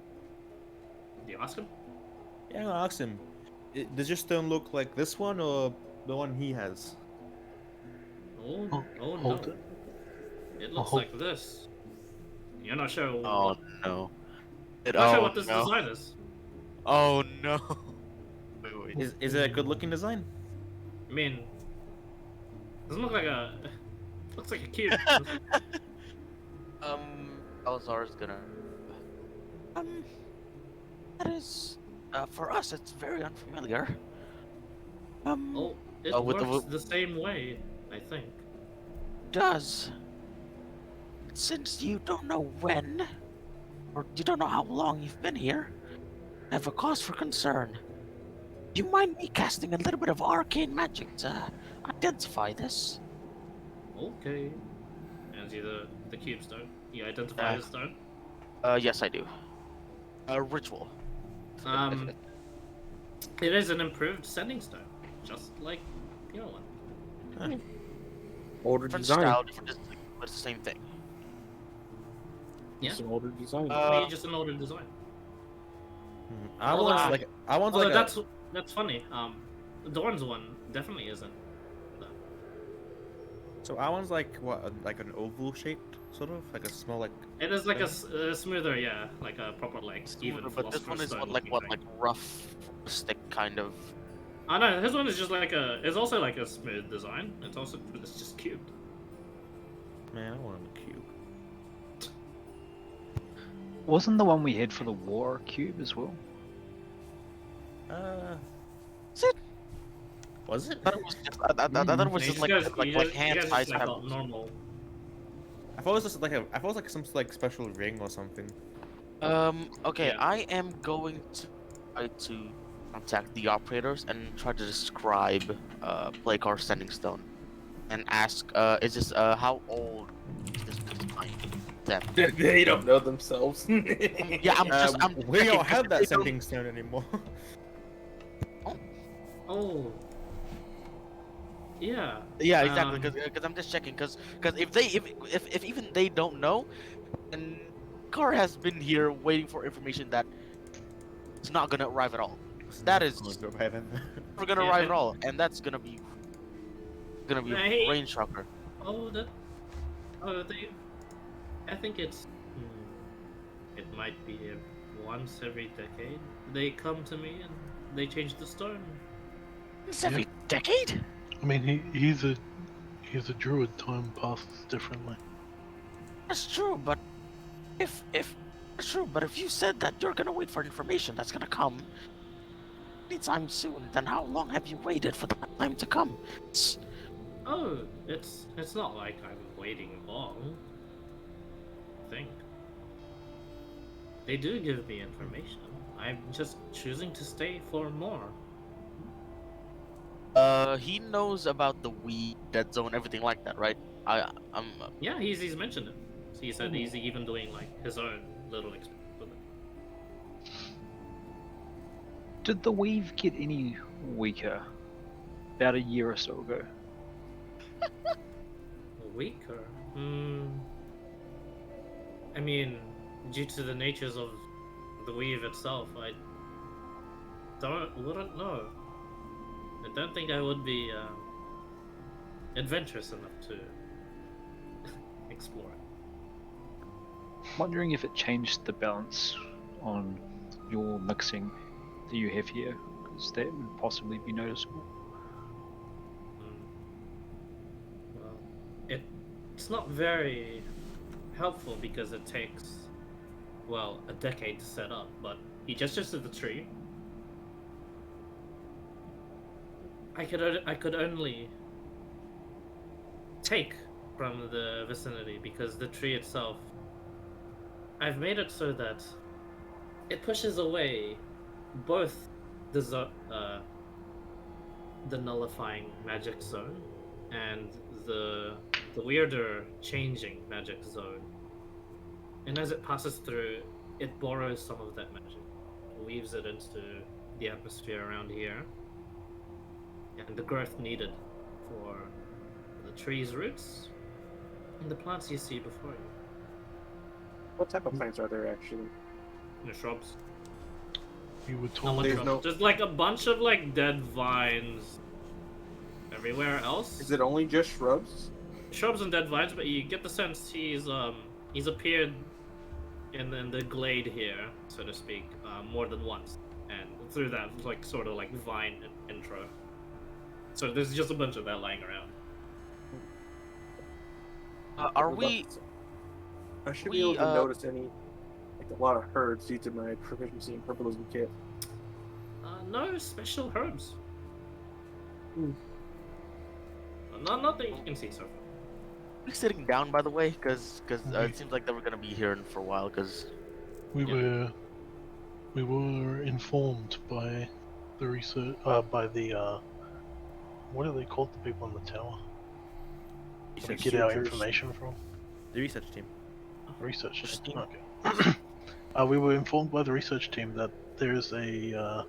do you ask him? Yeah, I'll ask him. Does your stone look like this one or the one he has? Oh, Oh, oh no. hold it. It looks Oh. like this. You're not sure Oh what, no. not sure Oh what this no. design is. Oh no. Wait. Is it a good looking design? I mean, doesn't look like a. Looks like a cube. Alazar's gonna. That is. For us, it's very unfamiliar. Oh, it with the works the same way, I think. Does. Since you don't know when, or you don't know how long you've been here, I have a cause for concern. Do you mind me casting a little bit of arcane magic to identify this? Okay. Hands you the cube stone. You identify the stone. Yes, I do. A ritual. It is an improved sending stone, just like the other one. Older Different design. style, different discipline, but it's the same thing. Yeah. It's an older design. Maybe just an older design. I Although- want like Although like that's funny. Dorn's one definitely isn't. so I one's like what like an oval shaped sort of like a small like It is like a smoother, yeah, like a proper like even. But this one is philosopher's what, stone like rough, stick kind of. I know his one is just like a. It's also like a smooth design. It's just cubed. man. I want a cube. Wasn't the one we had for the war cube as well? Is it? Was it? I thought it was just, I thought it was just like hand size size like pebbles. normal. I thought it was just like I thought it was like some like special ring or something. Okay, Yeah. I am going to try to contact the operators and try to describe Playcar Standing Stone, and ask is this how old is this design? Them. They don't know themselves. Yeah, I'm We checking don't have if that they don't- sending stone anymore. Oh. Yeah. Yeah, exactly. Um, Because I'm just checking. Because if even they don't know, then Car has been here waiting for information that it's not gonna arrive at all. That is we're gonna Yeah, arrive and- at all, and that's gonna be Hey. a brain shocker. Oh, that. Oh, they. I think it's. It might be once every decade. They come to me and they change the stone. It's every decade. I mean, he's a druid. Time passes differently. That's true, but if it's true, but if you said that you're gonna wait for information that's gonna come anytime soon, then how long have you waited for that time to come? Oh, it's not like I'm waiting long. I think. They do give me information. I'm just choosing to stay for more. He knows about the Wii, Dead Zone, everything like that, right? I'm. Yeah, he's mentioned it. So he said he's even doing like his own little experiment with it. Did the weave get any weaker about a year or so ago? Weaker? I mean, due to the natures of the weave itself, I wouldn't know. I don't think I would be adventurous enough to explore it. Wondering if it changed the balance on your mixing that you have here, because that would possibly be noticeable. Well, it's not very helpful because it takes, well, a decade to set up, but he gestures to the tree. I could only take from the vicinity because the tree itself, I've made it so that it pushes away both the nullifying magic zone and the weirder changing magic zone. And as it passes through, it borrows some of that magic, weaves it into the atmosphere around here, and the growth needed for the tree's roots and the plants you see before you. What type of plants are there actually? The shrubs. You were Not told much There's shrubs. no- Just like a bunch of like dead vines everywhere else. Is it only just shrubs? shrubs and dead vines, but you get the sense he's appeared in the glade here, so to speak, more than once, and through that like sort of like vine intro. So there's just a bunch of that lying around. Are we? I should we, be able to uh, notice any, like a lot of herds due to my proficiency in herbalism kit. No special herbs. Hmm. Not that you can see so far. We sitting down, by the way, because it seems like that we're gonna be here for a while. Because We Yeah. were informed by the research by the what are they called, the people in the tower that we get our Researchers. information from? The research team. Research Research team. team. Okay. We were informed by the research team that there's a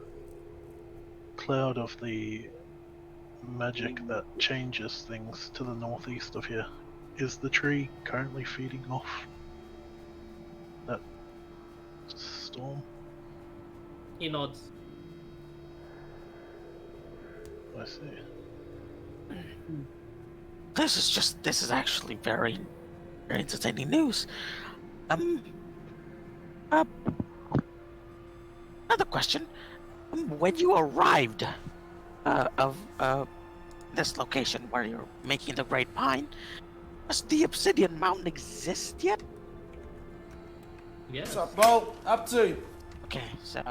cloud of the magic that changes things to the northeast of here. Is the tree currently feeding off that storm? He nods. I see. this is actually very, very entertaining news. Uh, Another question. When you arrived of this location where you're making the Great Pine, does the Obsidian Mountain exist yet? Yes. What's up, Bo? Up to? Okay, so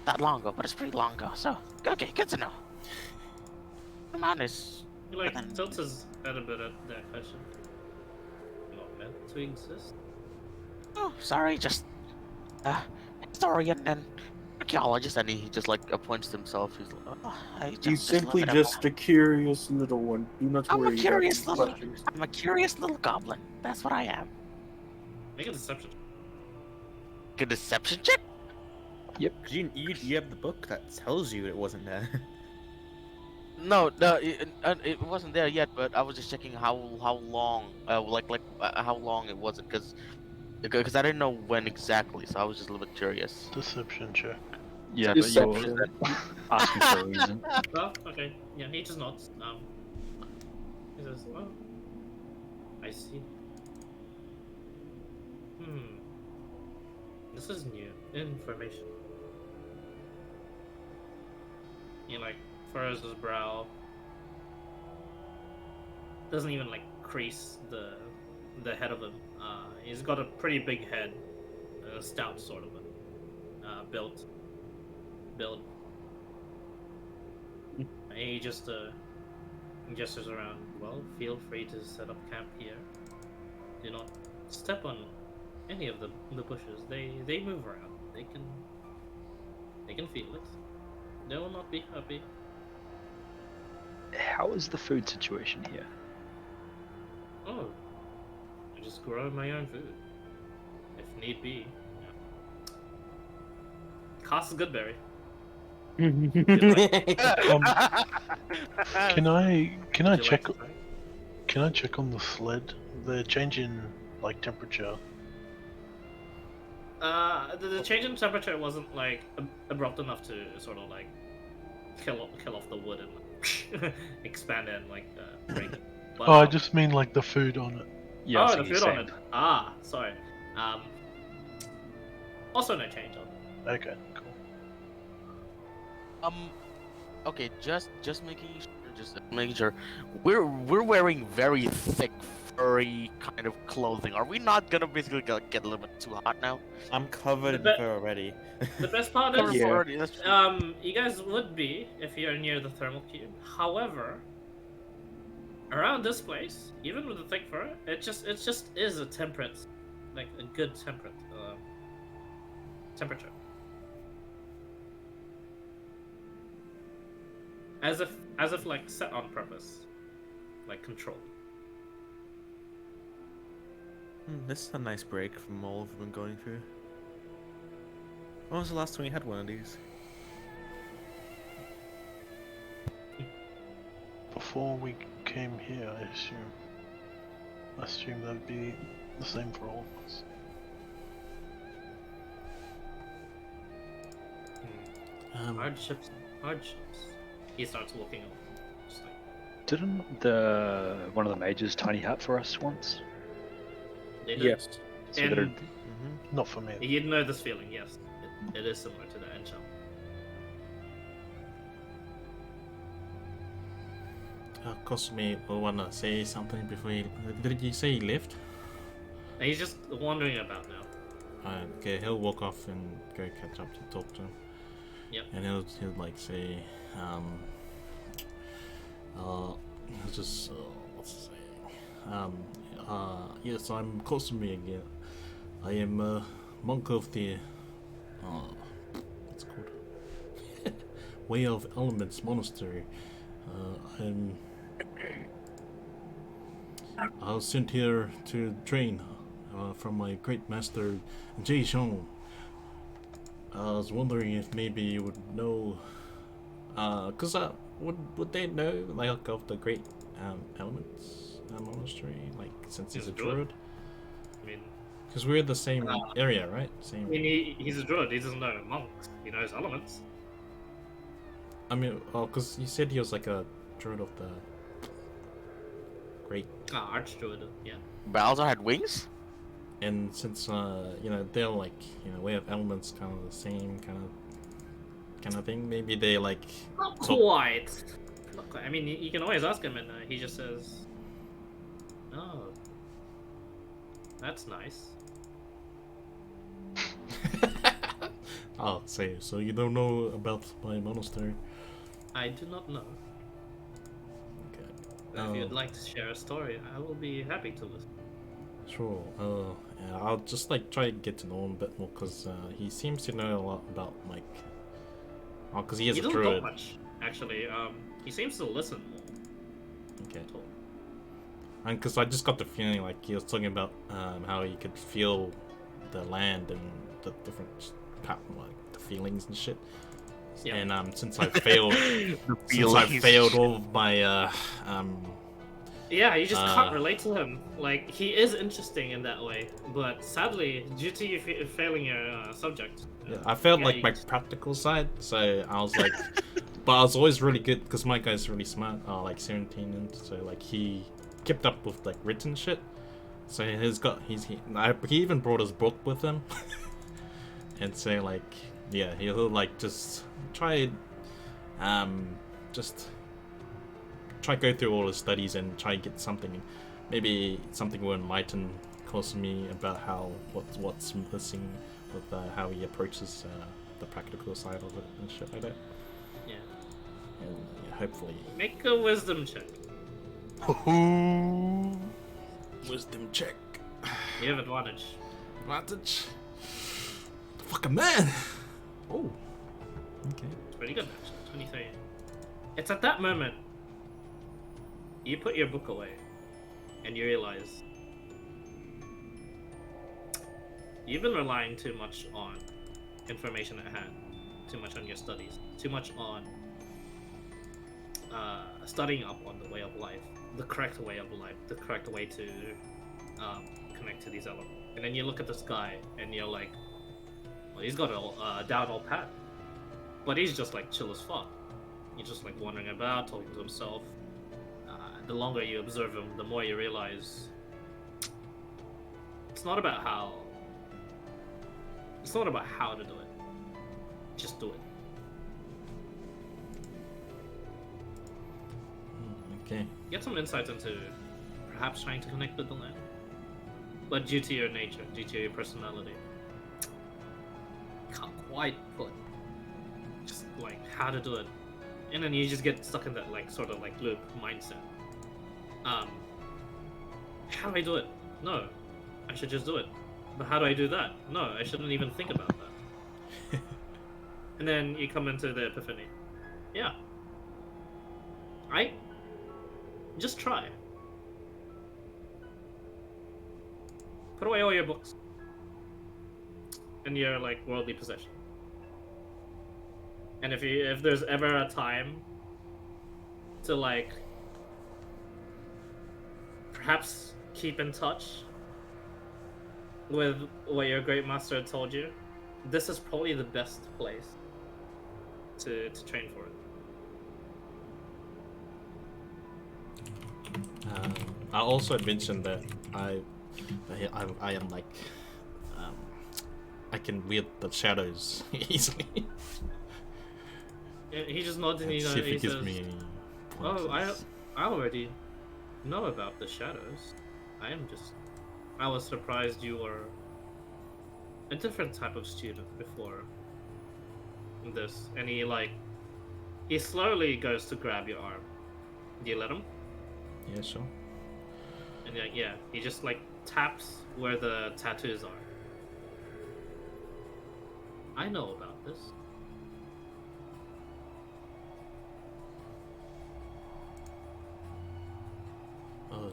not long ago, but it's pretty long ago. So okay, good to know. The mountain is He like within- tilts his head a bit at that question. Not meant to exist. Oh, sorry, just historian and archaeologist, and he just like appoints himself. He's like, oh, He's simply just a curious little one. Do not I'm a worry curious about little- questions. I'm a curious little goblin. That's what I am. Make a deception. Good deception check. 'Cause you have the book that tells you it wasn't there. No, it wasn't there yet. But I was just checking how long, how long it wasn't, because I didn't know when exactly. So I was just a little bit curious. Deception check. Yeah, but you're Deception. asking for a reason. Well, okay. Yeah, he just nods. He says, "Well, I see. This is new information." He like furrows his brow. Doesn't even like crease the head of him. He's got a pretty big head, a stout sort of build. He just gestures around. Well, feel free to set up camp here. Do not step on any of the bushes. They move around. They can feel it. They will not be happy. How is the food situation here? Oh, I just grow my own food, if need be. Yeah. Costs a good berry. Can I Would you like check? to try? Can I check on the sled? The change in like temperature. The change in temperature wasn't like abrupt enough to sort of like kill off the wood and expand it and like break it. But, Oh, I just mean like the food on it. Yeah, oh, that's the what he's food on saying. it. Sorry. Also no change on it. Okay, cool. Okay, just making sure. We're wearing very thick, furry kind of clothing. Are we not gonna basically get a little bit too hot now? I'm covered in The be- fur already. The best part Covered is, Yeah. already, that's true. you guys would be if you're near the thermal cube. However, around this place, even with the thick fur, it just is a temperate, like a good temperate temperature. As if like set on purpose, like controlled. This is a nice break from all we've been going through. When was the last time we had one of these? Before we came here, I assume. I assume that'd be the same for all of us. Hardships. He starts walking over. Just like, Didn't one of the mages tiny hat for us once? They did. Yes. So And they're- Mm-hmm. Not for me. you know this feeling, yes. It is similar to the enchant. Cosme will wanna say something before he. Did you say he left? And he's just wandering about now. Okay, he'll walk off and go catch up to talk to him. Yep. And he'll like say, he'll just what's he saying? Yes, I'm Cosme again. I am a monk of the what's it called? Way of Elements Monastery. I was sent here to train from my great master Jay Shong. I was wondering if maybe you would know, cause would they know like of the great elements monastery, like since he's a druid? I mean, Cause we're the same area, right? I Same. mean he's a druid, he doesn't know monks. He knows elements. I mean, cause you said he was like a druid of the great. Archdruid, yeah. Balzar had wings? And since they're like way of elements, kind of the same kind of thing. Maybe they like Not So- quite. Not quite. I mean, you can always ask him, and he just says, "Oh, that's nice." Oh, so you don't know about my monastery? I do not know. Okay. But if you'd Oh. like to share a story, I will be happy to listen. Sure. Yeah, I'll just like try to get to know him a bit more because he seems to know a lot about like. Oh, because he is He a doesn't talk druid. much, actually. He seems to listen more. Okay. Talk. And because I just got the feeling like he was talking about how he could feel the land and the different like the feelings and shit. Yeah. And since I failed, The since I feelings. failed all of my Yeah, you just can't Uh, relate to him. Like, he is interesting in that way, but sadly, due to you failing your subject, yeah, I failed yeah, like you my just- practical side, so I was like, but I was always really good because my guy's really smart. Like 17, and so like he kept up with like written shit. So he even brought his book with him, and so like yeah, he'll like just try just try go through all his studies and try get something, maybe something will enlighten Cosme about how what's missing with how he approaches the practical side of it and shit like that. yeah. And yeah, hopefully Make a wisdom check. wisdom check. You have advantage. Advantage. The fucking man. Oh. Okay. It's pretty good, actually. 23. It's at that moment you put your book away and you realize you've been relying too much on information at hand, too much on your studies, too much on studying up on the way of life, the correct way of life, the correct way to connect to these elements. And then you look at this guy and you're like, well, he's got a down old pat, but he's just like chill as fuck. He's just like wandering about, talking to himself. The longer you observe him, the more you realize it's not about how to do it. Just do it. Okay. Get some insights into perhaps trying to connect with the land. But due to your nature, due to your personality, you can't quite put just like how to do it. And then you just get stuck in that like sort of like loop mindset. How do I do it? No. I should just do it. But how do I do that? No, I shouldn't even think about that. And then you come into the epiphany. Yeah. Just try. Put away all your books. And your like worldly possession. And if there's ever a time to like perhaps keep in touch with what your great master told you, this is probably the best place to train for it. I also mentioned that I am like, um, I can wield the shadows easily. Yeah, he just nods and And see if he it gives says, me any "Oh, pointers. I already know about the shadows. I was surprised you were a different type of student before this." And he slowly goes to grab your arm. Do you let him? Yeah, sure. And yeah, he just like taps where the tattoos are. I know about this.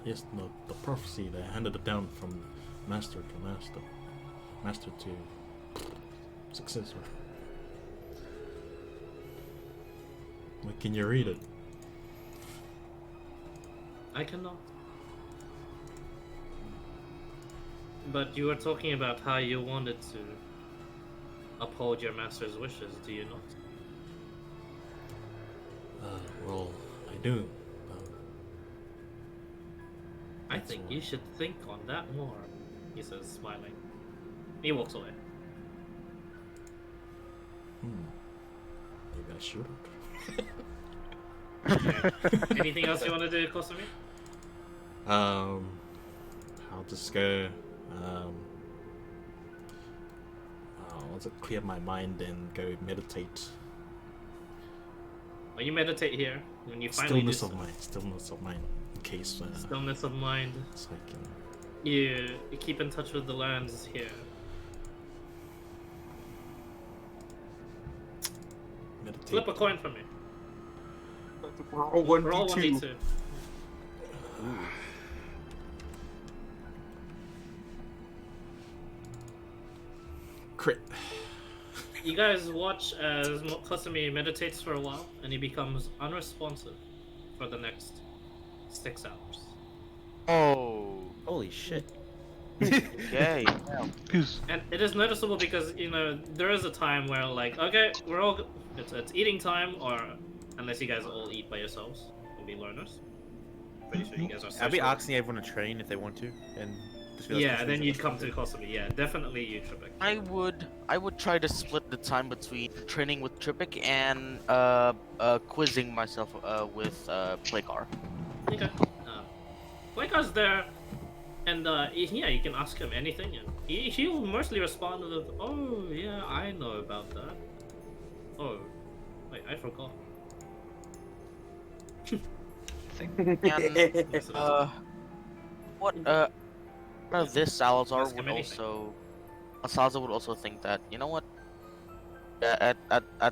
Yes, no, the prophecy they handed it down from master to master, master to successor. Like, can you read it? I cannot. But you were talking about how you wanted to uphold your master's wishes, do you not? Well, I do. I That's think why. you should think on that more, he says, smiling. He walks away. Maybe I shouldn't. Anything else you want to do, Kosumi? I'll just go. I'll just clear my mind and go meditate. When you meditate here, when you finally Stillness do of mind. Stillness of mind. In case. stillness of mind, So I can. you keep in touch with the lands here. Meditate. Flip a coin for me. Roll Roll 1d2. 1d2. Crit. You guys watch as Kosumi meditates for a while, and he becomes unresponsive for the next 6 hours. Oh, Holy shit. okay. Who's And it is noticeable because, there is a time where, like, okay, we're all... It's eating time, or... Unless you guys all eat by yourselves and be learners. Pretty sure you guys are I'll be social. asking everyone to train if they want to, and just be like, Yeah, "This then is you'd us." come to Kosumi. Yeah, definitely you, Tripic. I would try to split the time between training with Tripic and quizzing myself with Playcar. Okay. Playcar's there, and yeah, you can ask him anything, and he'll mostly respond with, "Oh yeah, I know about that. Oh, wait, I forgot." And Yes, it is. what out of this, Salazar Ask him would anything. also think that, you know what? I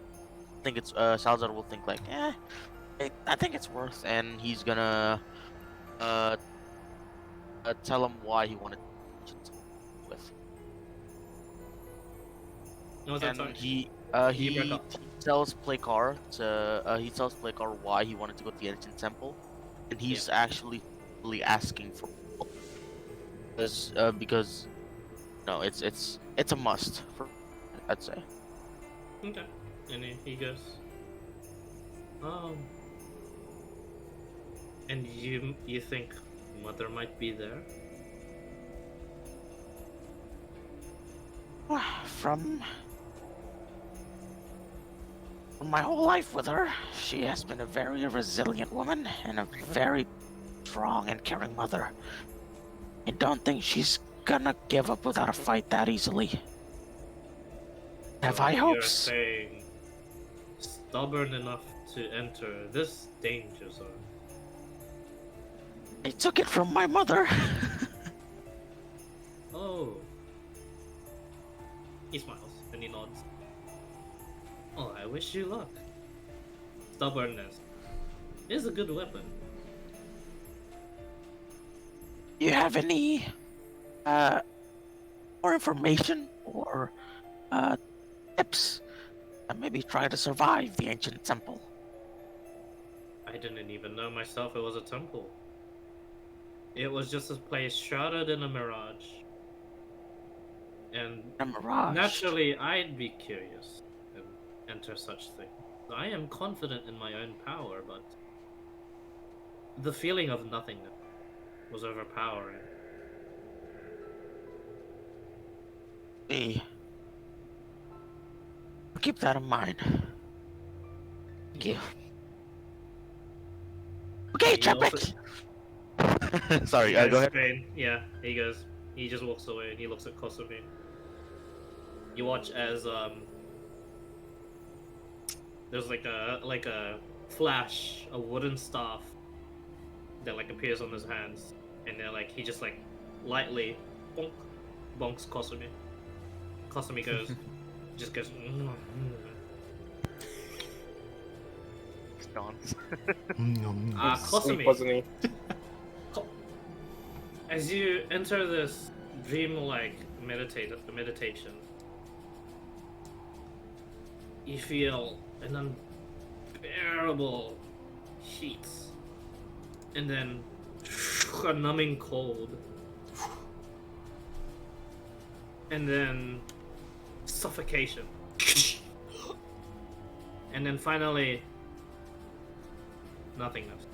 think it's Salazar will think like, I think it's worth, and he's gonna tell him why he wanted to with. What was that, And sorry? he broke up. tells Playcar why he wanted to go to the ancient temple, and he's actually really asking for because no, it's a must for, I'd say. Okay. And he goes, and you think Mother might be there? From my whole life with her, she has been a very resilient woman and a very strong and caring mother. I don't think she's gonna give up without a fight that easily. Have So high You're hopes. saying stubborn enough to enter this danger zone. I took it from my mother. Oh. He smiles and he nods. Oh, I wish you luck. Stubbornness is a good weapon. You have any more information or tips? Maybe try to survive the ancient temple. I didn't even know myself it was a temple. It was just a place shrouded in a mirage. And A mirage. naturally, I'd be curious and enter such things. I am confident in my own power, but the feeling of nothingness was overpowering. Hey, keep that in mind. Thank you. Okay, He also- Chapek. Sorry, You go guys ahead. strain. Yeah, he goes. He just walks away and he looks at Kosume. You watch as there's like a flash, a wooden staff that like appears on his hands, and then like he just like lightly bonk, bonks Kosume. Kosume goes, just goes. It's gone. Sleep, Kosume, wasn't he? as you enter this dream-like meditation, you feel an unbearable heat, and then a numbing cold, and then suffocation, and then finally nothingness.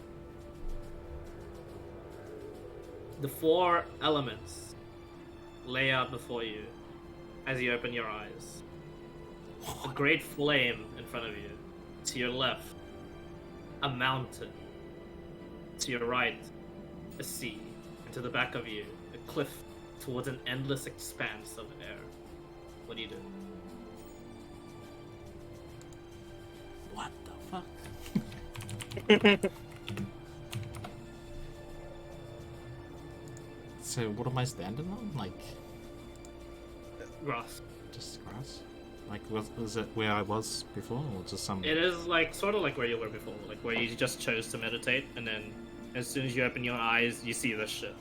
The four elements lay out before you as you open your eyes. A great flame in front of you. To your left, a mountain. To your right, a sea. And to the back of you, a cliff towards an endless expanse of air. What do you do? What the fuck? So what am I standing on? Like Grass. just grass? Like was it where I was before, or just some? It is like sort of like where you were before, like where you just chose to meditate, and then as soon as you open your eyes, you see this shit.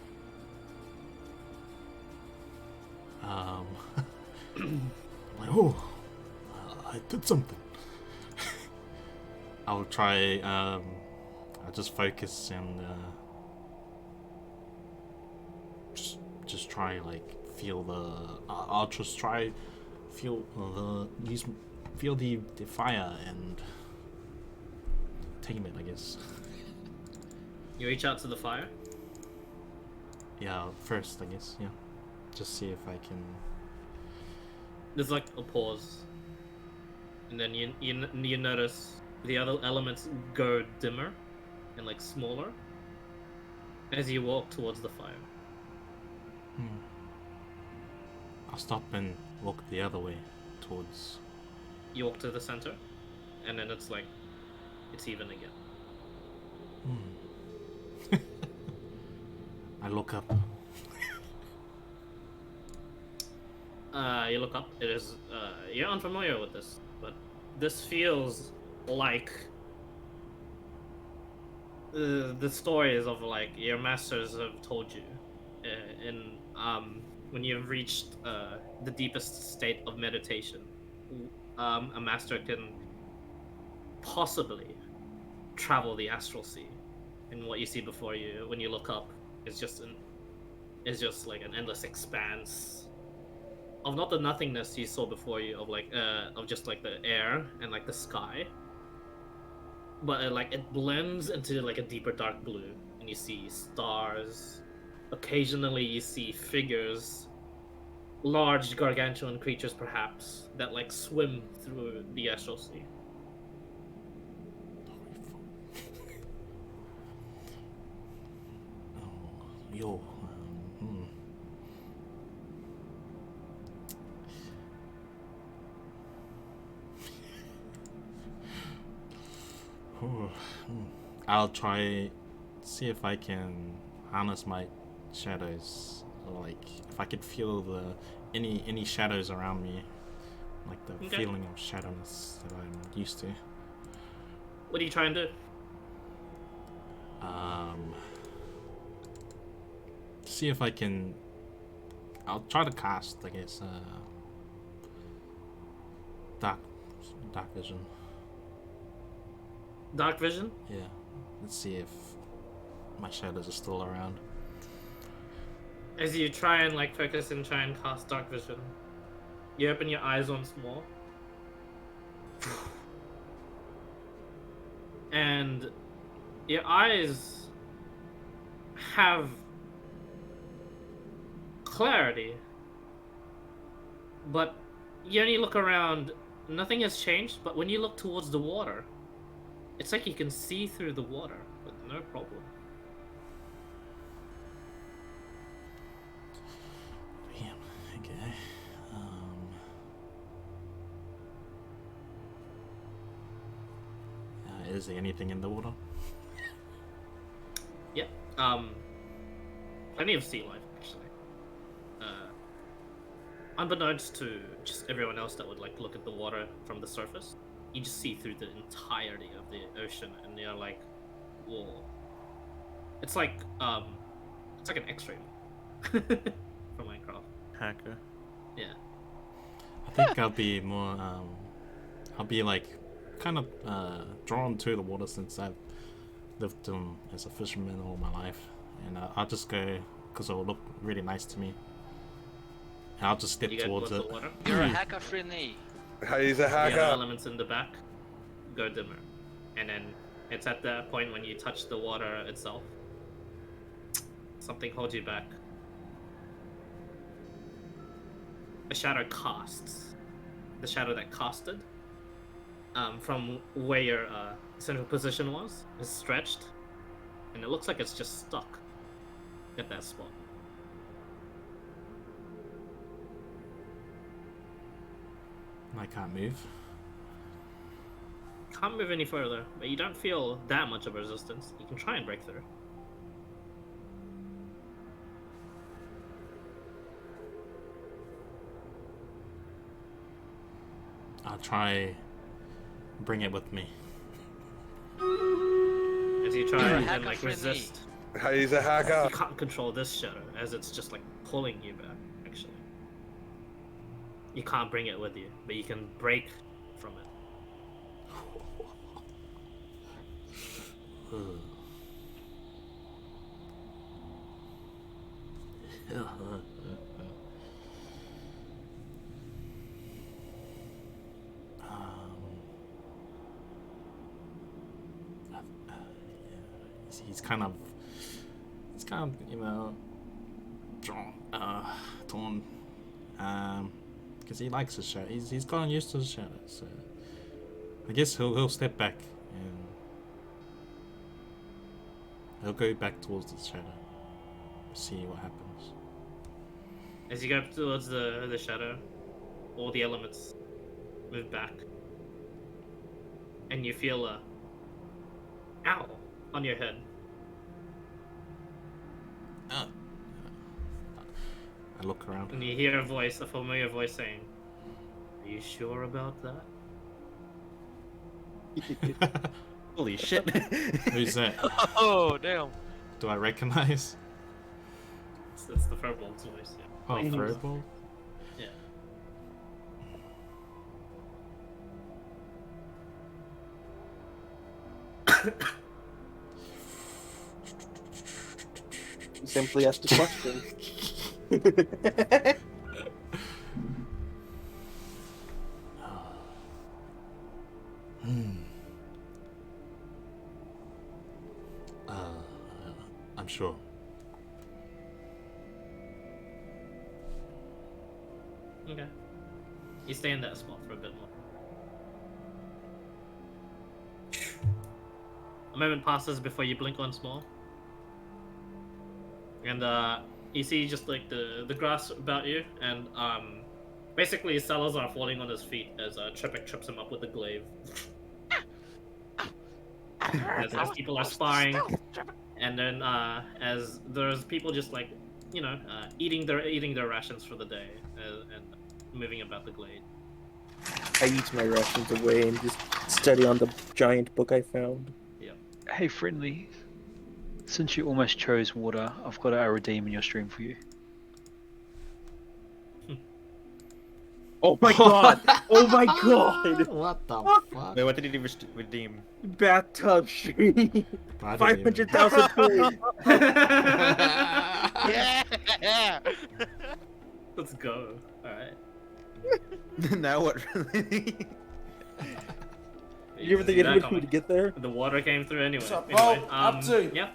Like, oh, I did something. I'll try. I'll just focus and just try like feel the. I'll just try feel feel the fire and tame it, I guess. You reach out to the fire. Yeah, first I guess. Yeah, just see if I can. There's like a pause, and then you notice the other elements go dimmer and like smaller as you walk towards the fire. I'll stop and walk the other way towards. You walk to the center, and then it's like it's even again. I look up. You look up. It is you're unfamiliar with this, but this feels like the stories of like your masters have told you in when you've reached the deepest state of meditation. A master can possibly travel the astral sea, and what you see before you when you look up is just like an endless expanse of not the nothingness you saw before you, of like of just like the air and like the sky, but it blends into like a deeper dark blue, and you see stars. Occasionally you see figures, large gargantuan creatures perhaps, that like swim through the astral sea. Yo. I'll try see if I can harness my shadows, or like if I could feel the any shadows around me, like the Okay. feeling of shadowness that I'm used to. What are you trying to do? See if I can. I'll try to cast, I guess, dark vision. Dark vision? Yeah, let's see if my shadows are still around. As you try and like focus and try and cast dark vision, you open your eyes once more. And your eyes have clarity. But you only look around, nothing has changed, but when you look towards the water, it's like you can see through the water with no problem. Damn. Okay. Is there anything in the water? Yep. Plenty of sea life, actually. Unbeknownst to just everyone else that would like look at the water from the surface, you just see through the entirety of the ocean, and you're like, whoa. It's like an X-ray from Minecraft. Hacker. Yeah. I think I'll be more. I'll be like kind of drawn to the water since I've lived as a fisherman all my life, and I'll just go because it'll look really nice to me. And I'll just step You go towards it. the water. You're a hacker, friendly. He's a The other hacker. elements in the back go dimmer, and then it's at that point when you touch the water itself. Something holds you back. A shadow casts. The shadow that casted from where your central position was is stretched, and it looks like it's just stuck at that spot. I can't move. Can't move any further, but you don't feel that much of a resistance. You can try and break through. I'll try bring it with me. As you try You're a and hacker like friendly. resist, He's a hacker. you can't control this shadow as it's just like pulling you back, actually. You can't bring it with you, but you can break from it. He's kind of, you know, torn, because he likes his shadow. He's gotten used to the shadow, so I guess he'll step back and he'll go back towards the shadow, see what happens. As you go towards the shadow, all the elements move back, and you feel a ow on your head. I look around. And you hear a familiar voice saying, "Are you sure about that?" Holy shit. Who's that? Oh, damn. Do I recognize? It's the Firbolg's voice. Yeah. Oh, Like, Firbolg? Yeah. Simply ask the question. I'm sure. Okay. You stay in that spot for a bit more. A moment passes before you blink once more. And you see just like the grass about you, and basically Salazar falling on his feet as Trippic trips him up with the glaive. as people are sparring, and then as there's people just like, you know, eating their rations for the day and moving about the glade. I eat my rations away and just study on the giant book I found. Hey, friendly. Since you almost chose water, I've got a redeem in your stream for you. Oh my god! Oh my god! What the fuck? Wait, what did he redeem? Bathtub stream! I don't even- 500,000 coins! Yeah. Let's go. Alright. Now what? You ever think anybody would get there? The water came through anyway. What's up, Anyway, Bo? Up to? Yeah.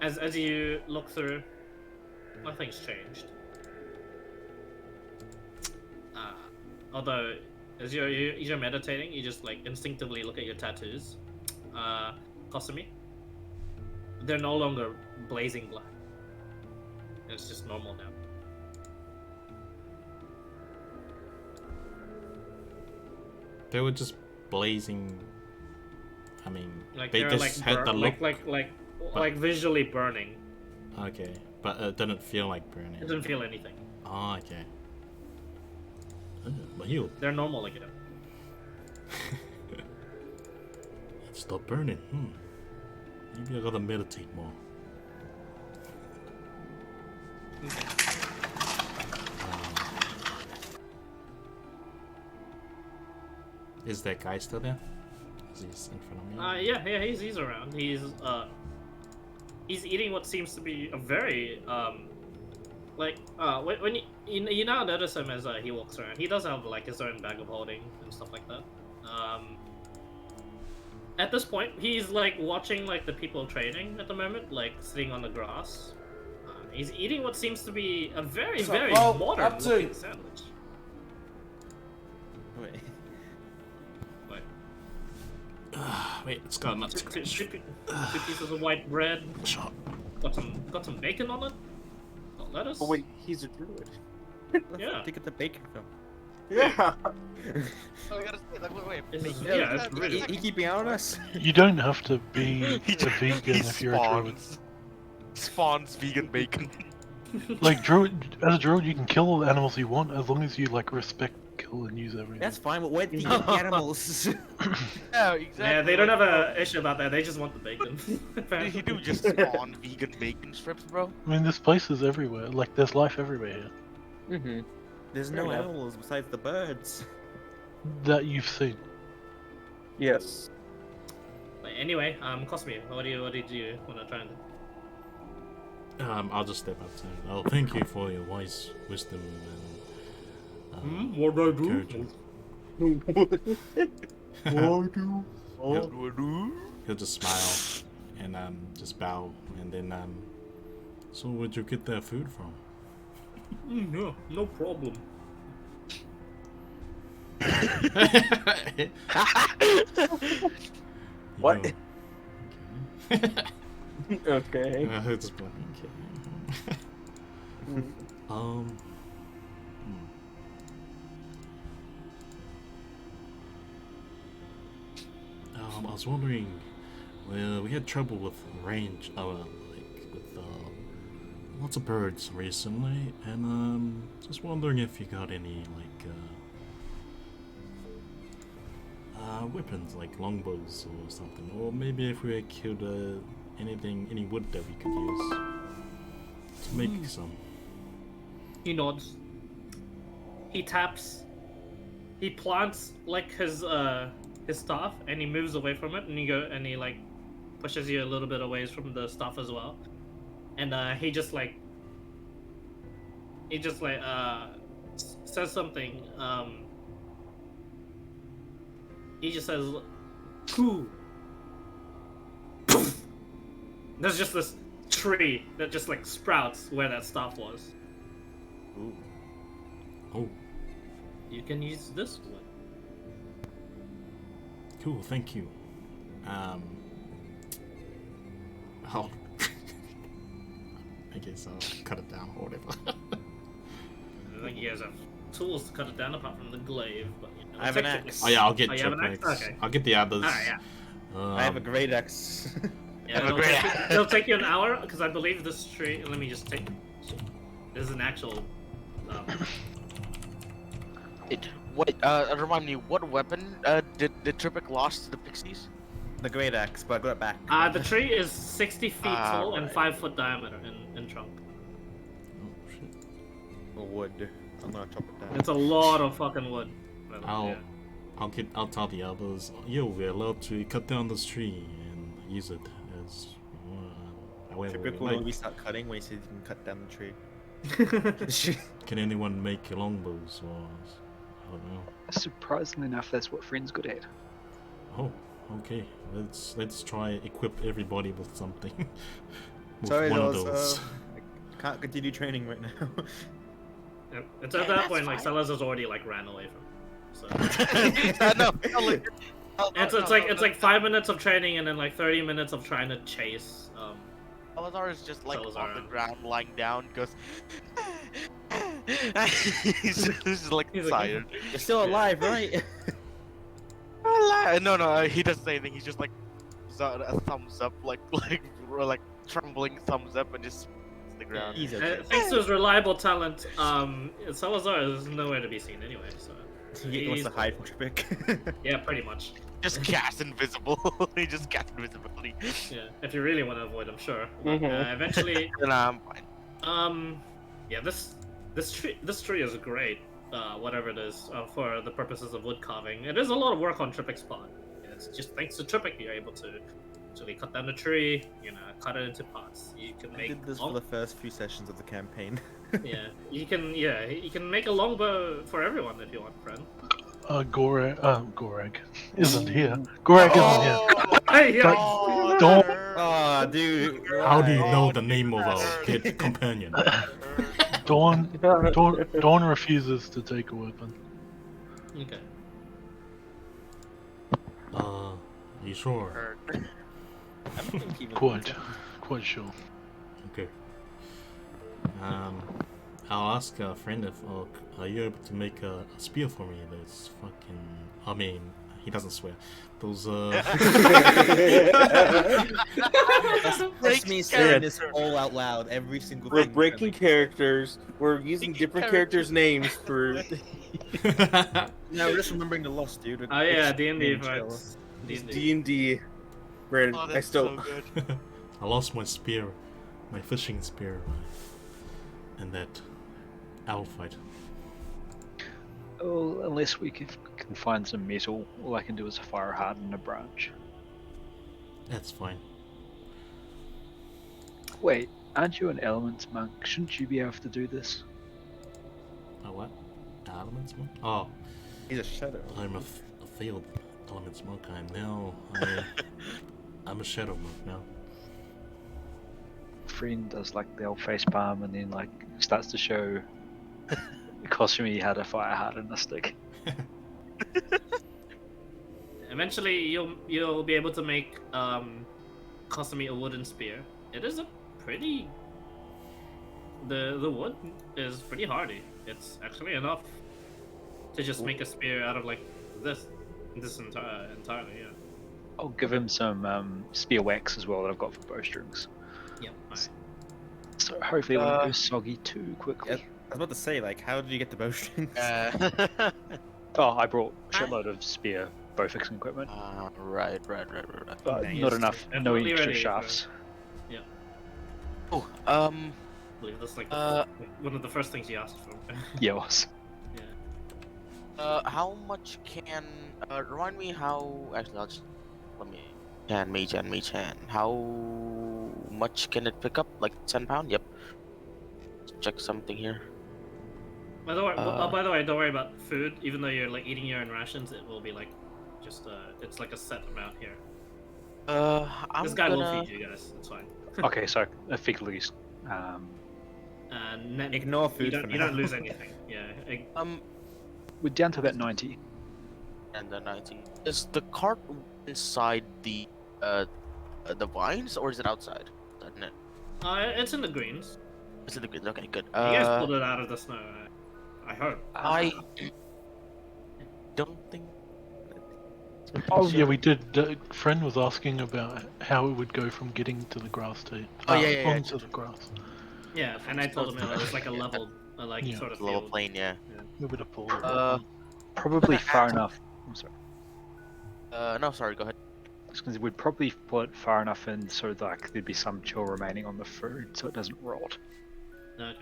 As you look through, nothing's changed. Although, as you're meditating, you just like instinctively look at your tattoos. Kosumi. They're no longer blazing black. It's just normal now. They were just blazing. I mean, Like they they're just like had the look. like visually burning. Okay, but it didn't feel like burning. It didn't feel anything. Oh, okay. But you They're normal again. stop burning. Maybe I gotta meditate more. Is that guy still there? Is he in front of me? Yeah, he's around. He's eating what seems to be a very when you now notice him as he walks around. He does have like his own bag of holding and stuff like that. At this point, he's like watching like the people training at the moment, like sitting on the grass. He's eating what seems to be a very modern looking sandwich. Wait. Wait, it's got nuts. Two pieces of white bread. Shut. Got some bacon on it. Got lettuce. Oh wait, he's a druid. Yeah. Did you get the bacon from? Yeah. Oh, I gotta say, like, wait. Yeah, it's really. He keeping out on us? You don't have to be a He vegan if you're a druid. Spawns vegan bacon. Like druid, as a druid, you can kill all the animals you want as long as you like respect, kill, and use everything. That's fine, but where did he get the animals? Yeah, exactly. Yeah, they don't have a issue about that. They just want the bacon. Did he do just spawn vegan bacon strips, bro? I mean, this place is everywhere. Like, there's life everywhere here Mm-hmm. There's Fair no enough. animals besides the birds. that you've seen. Yes. But anyway, Cosme, what did you want to try and do? I'll just step outside. Oh, thank you for your wise wisdom and What do I He'll just smile and just bow and then so where'd you get that food from? No, no problem. What? Yo, Okay. okay. Just like, okay. I was wondering, well, we had trouble with range, like with lots of birds recently, and just wondering if you got any like weapons like longbows or something, or maybe if we had killed any wood that we could use to make some. He nods. He taps. He plants like his staff, and he moves away from it, and he like pushes you a little bit away from the staff as well, and he just says something. He just says, "Cool." There's just this tree that just like sprouts where that staff was. Ooh. Oh, You can use this one. cool, thank you. Oh. I guess I'll cut it down or whatever. I think you guys have tools to cut it down apart from the glaive, but you know, I have an axe. Oh yeah, I'll get Oh, you have an axe? Chipmix. Okay. I'll get the others. Alright, yeah. I have a great axe. Yeah, it'll take you an hour because I believe this tree. Let me just take. This is an actual. Remind me, what weapon did Tripic lost to the pixies? The great axe, but I got it back. The tree is 60 feet tall and right. 5 foot diameter in trunk. Oh shit. Wood. I'm gonna chop it down. It's a lot of fucking wood. But, I'll yeah. I'll tell the others. Yo, we're allowed to cut down this tree and use it as however we Typical like. when we start cutting when he says you can cut down the tree. Can anyone make longbows or I don't know? Surprisingly enough, that's what Friend's good at. Oh, okay. Let's try equip everybody with something. With Sorry, one of Zoz, those. I can't continue training right now. Yep. It's at that point like Salazar's already like ran away from. So No, look. it's like 5 minutes of training and then like 30 minutes of trying to chase. Salazar is just like Salazar. on the ground, lying down, goes. He's like He's like, tired. You're still alive, right? No, he doesn't say anything. He's just like a thumbs up, like trembling thumbs up, and just to the ground. He's okay. Thanks to his reliable talent, Salazar is nowhere to be seen anyway. So He wants to hide from Tripic. yeah, pretty much. Just cast invisible. He just cast invisibility. Yeah, if you really want to avoid him, sure. Mhm. Eventually, And I'm fine. yeah, this tree is great. Whatever it is, for the purposes of wood carving, it is a lot of work on Tripic's part. It's just thanks to Tripic you're able to actually cut down the tree, cut it into parts. You can I make did this for the first few sessions of the campaign. you can make a longbow for everyone if you want, friend. Gorag isn't here. Gorag isn't here. Yeah. Don't. Oh, dude. How do you know the name of our kid companion? Dawn refuses to take a weapon. Okay. You sure? Quite sure. Okay. I'll ask a friend if are you able to make a spear for me that's fucking. I mean, he doesn't swear. Those That's me saying this all out loud, every single We're thing. breaking characters. We're using different characters' names for. No, we're just remembering the lost, dude. Oh yeah, D&D chill. Voyage. D&D. D&D. Brandon, Oh, I that's still. so good. I lost my spear, my fishing spear, in that owl fight. Oh, unless we can find some metal, all I can do is fire harden a branch. That's fine. Wait, aren't you an elements monk? Shouldn't you be able to do this? A what? Elements monk? Oh, He's a shadow. I'm a failed elements monk. I'm a shadow monk now. Friend does like the old face palm and then like starts to show Koshimi how to fire harden a stick. Eventually, you'll be able to make Kasumi a wooden spear. It is a pretty. The wood is pretty hardy. It's actually enough to just make a spear out of like this entirely. Yeah. I'll give him some spear wax as well that I've got for bowstrings. Yep. Alright. So hopefully it won't go soggy too quickly. Yeah, I was about to say, like, how did you get the bowstrings? Oh, I brought a shitload of spear bow fixing equipment, Right. but Nice. not enough, no Definitely extra ready for- shafts. Oh, I believe that's like one of the first things you asked for. Yeah, it was. Yeah. how much can remind me how? Actually, I'll just let me. Chan. How much can it pick up? Like 10 pound? Yep. Check something here. By the way, don't worry about food. Even though you're like eating your own rations, it will be like just it's like a set amount here. This guy will feed you guys. It's fine. Okay, so effectively, Ignore food You for don't, you now. don't lose anything. Yeah. we're down to about 90. And the 90. Is the cart inside the vines or is it outside? Isn't it? It's in the greens. Is it the green? Okay, good. You guys pulled it out of the snow. I hope. I don't think. Oh yeah, we did. Friend was asking about how it would go from getting to the grass to onto the grass. Yeah, and I told him it was like a level, Yeah. sort of Level field. plane, yeah. A bit of pull. Probably far enough. I'm sorry. No, sorry. Go ahead. I was gonna say, we'd probably put it far enough in so like there'd be some chill remaining on the food, so it doesn't rot. Okay.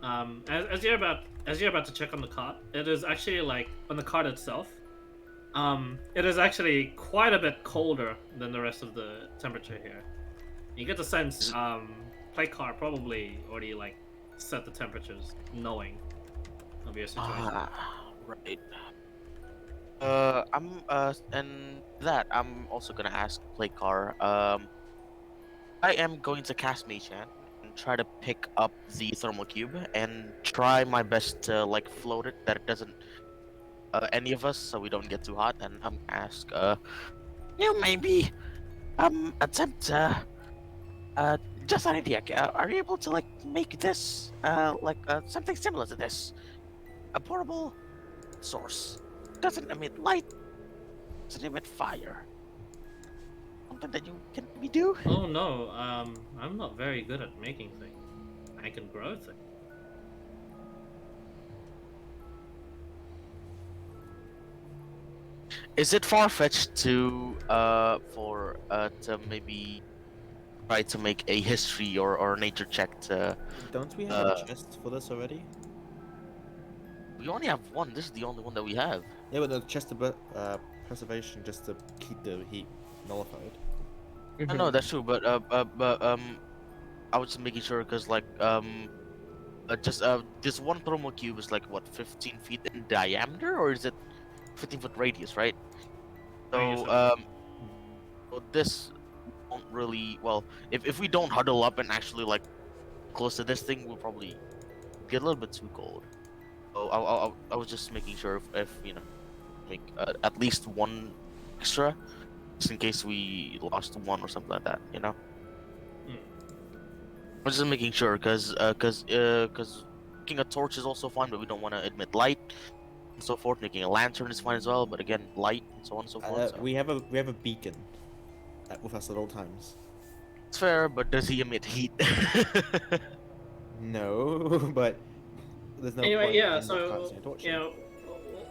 As you're about to check on the cart, it is actually like on the cart itself. It is actually quite a bit colder than the rest of the temperature here. You get the sense, play car probably already like set the temperatures, knowing of your situation. Right. I'm also gonna ask Playcar. I am going to cast Mei-chan and try to pick up the thermal cube and try my best to like float it that it doesn't any of us, so we don't get too hot. And I'm gonna ask, you maybe attempt just an idea. Are you able to like make this something similar to this? A portable source. Doesn't emit light. Doesn't emit fire. Something that you can maybe do? Oh no, I'm not very good at making things. I can grow things. Is it far-fetched to to maybe try to make a history or nature check to? Don't we have a chest for this already? We only have one. This is the only one that we have. Yeah, but the chest of preservation just to keep the heat nullified. No, that's true. But I was just making sure because this one thermal cube is like what 15 feet in diameter, or is it 15-foot radius, right? So so this won't really if we don't huddle up and actually like close to this thing, we'll probably get a little bit too cold. So I was just making sure if you know, make at least one extra, just in case we lost one or something like that, you know. I'm just making sure, cause making a torch is also fine, but we don't want to emit light and so forth. Making a lantern is fine as well, but again, light and so on and so forth. So. We have a beacon with us at all times. It's fair, but does he emit heat? No, but there's no Anyway, point yeah. in not So casting a torch. you know,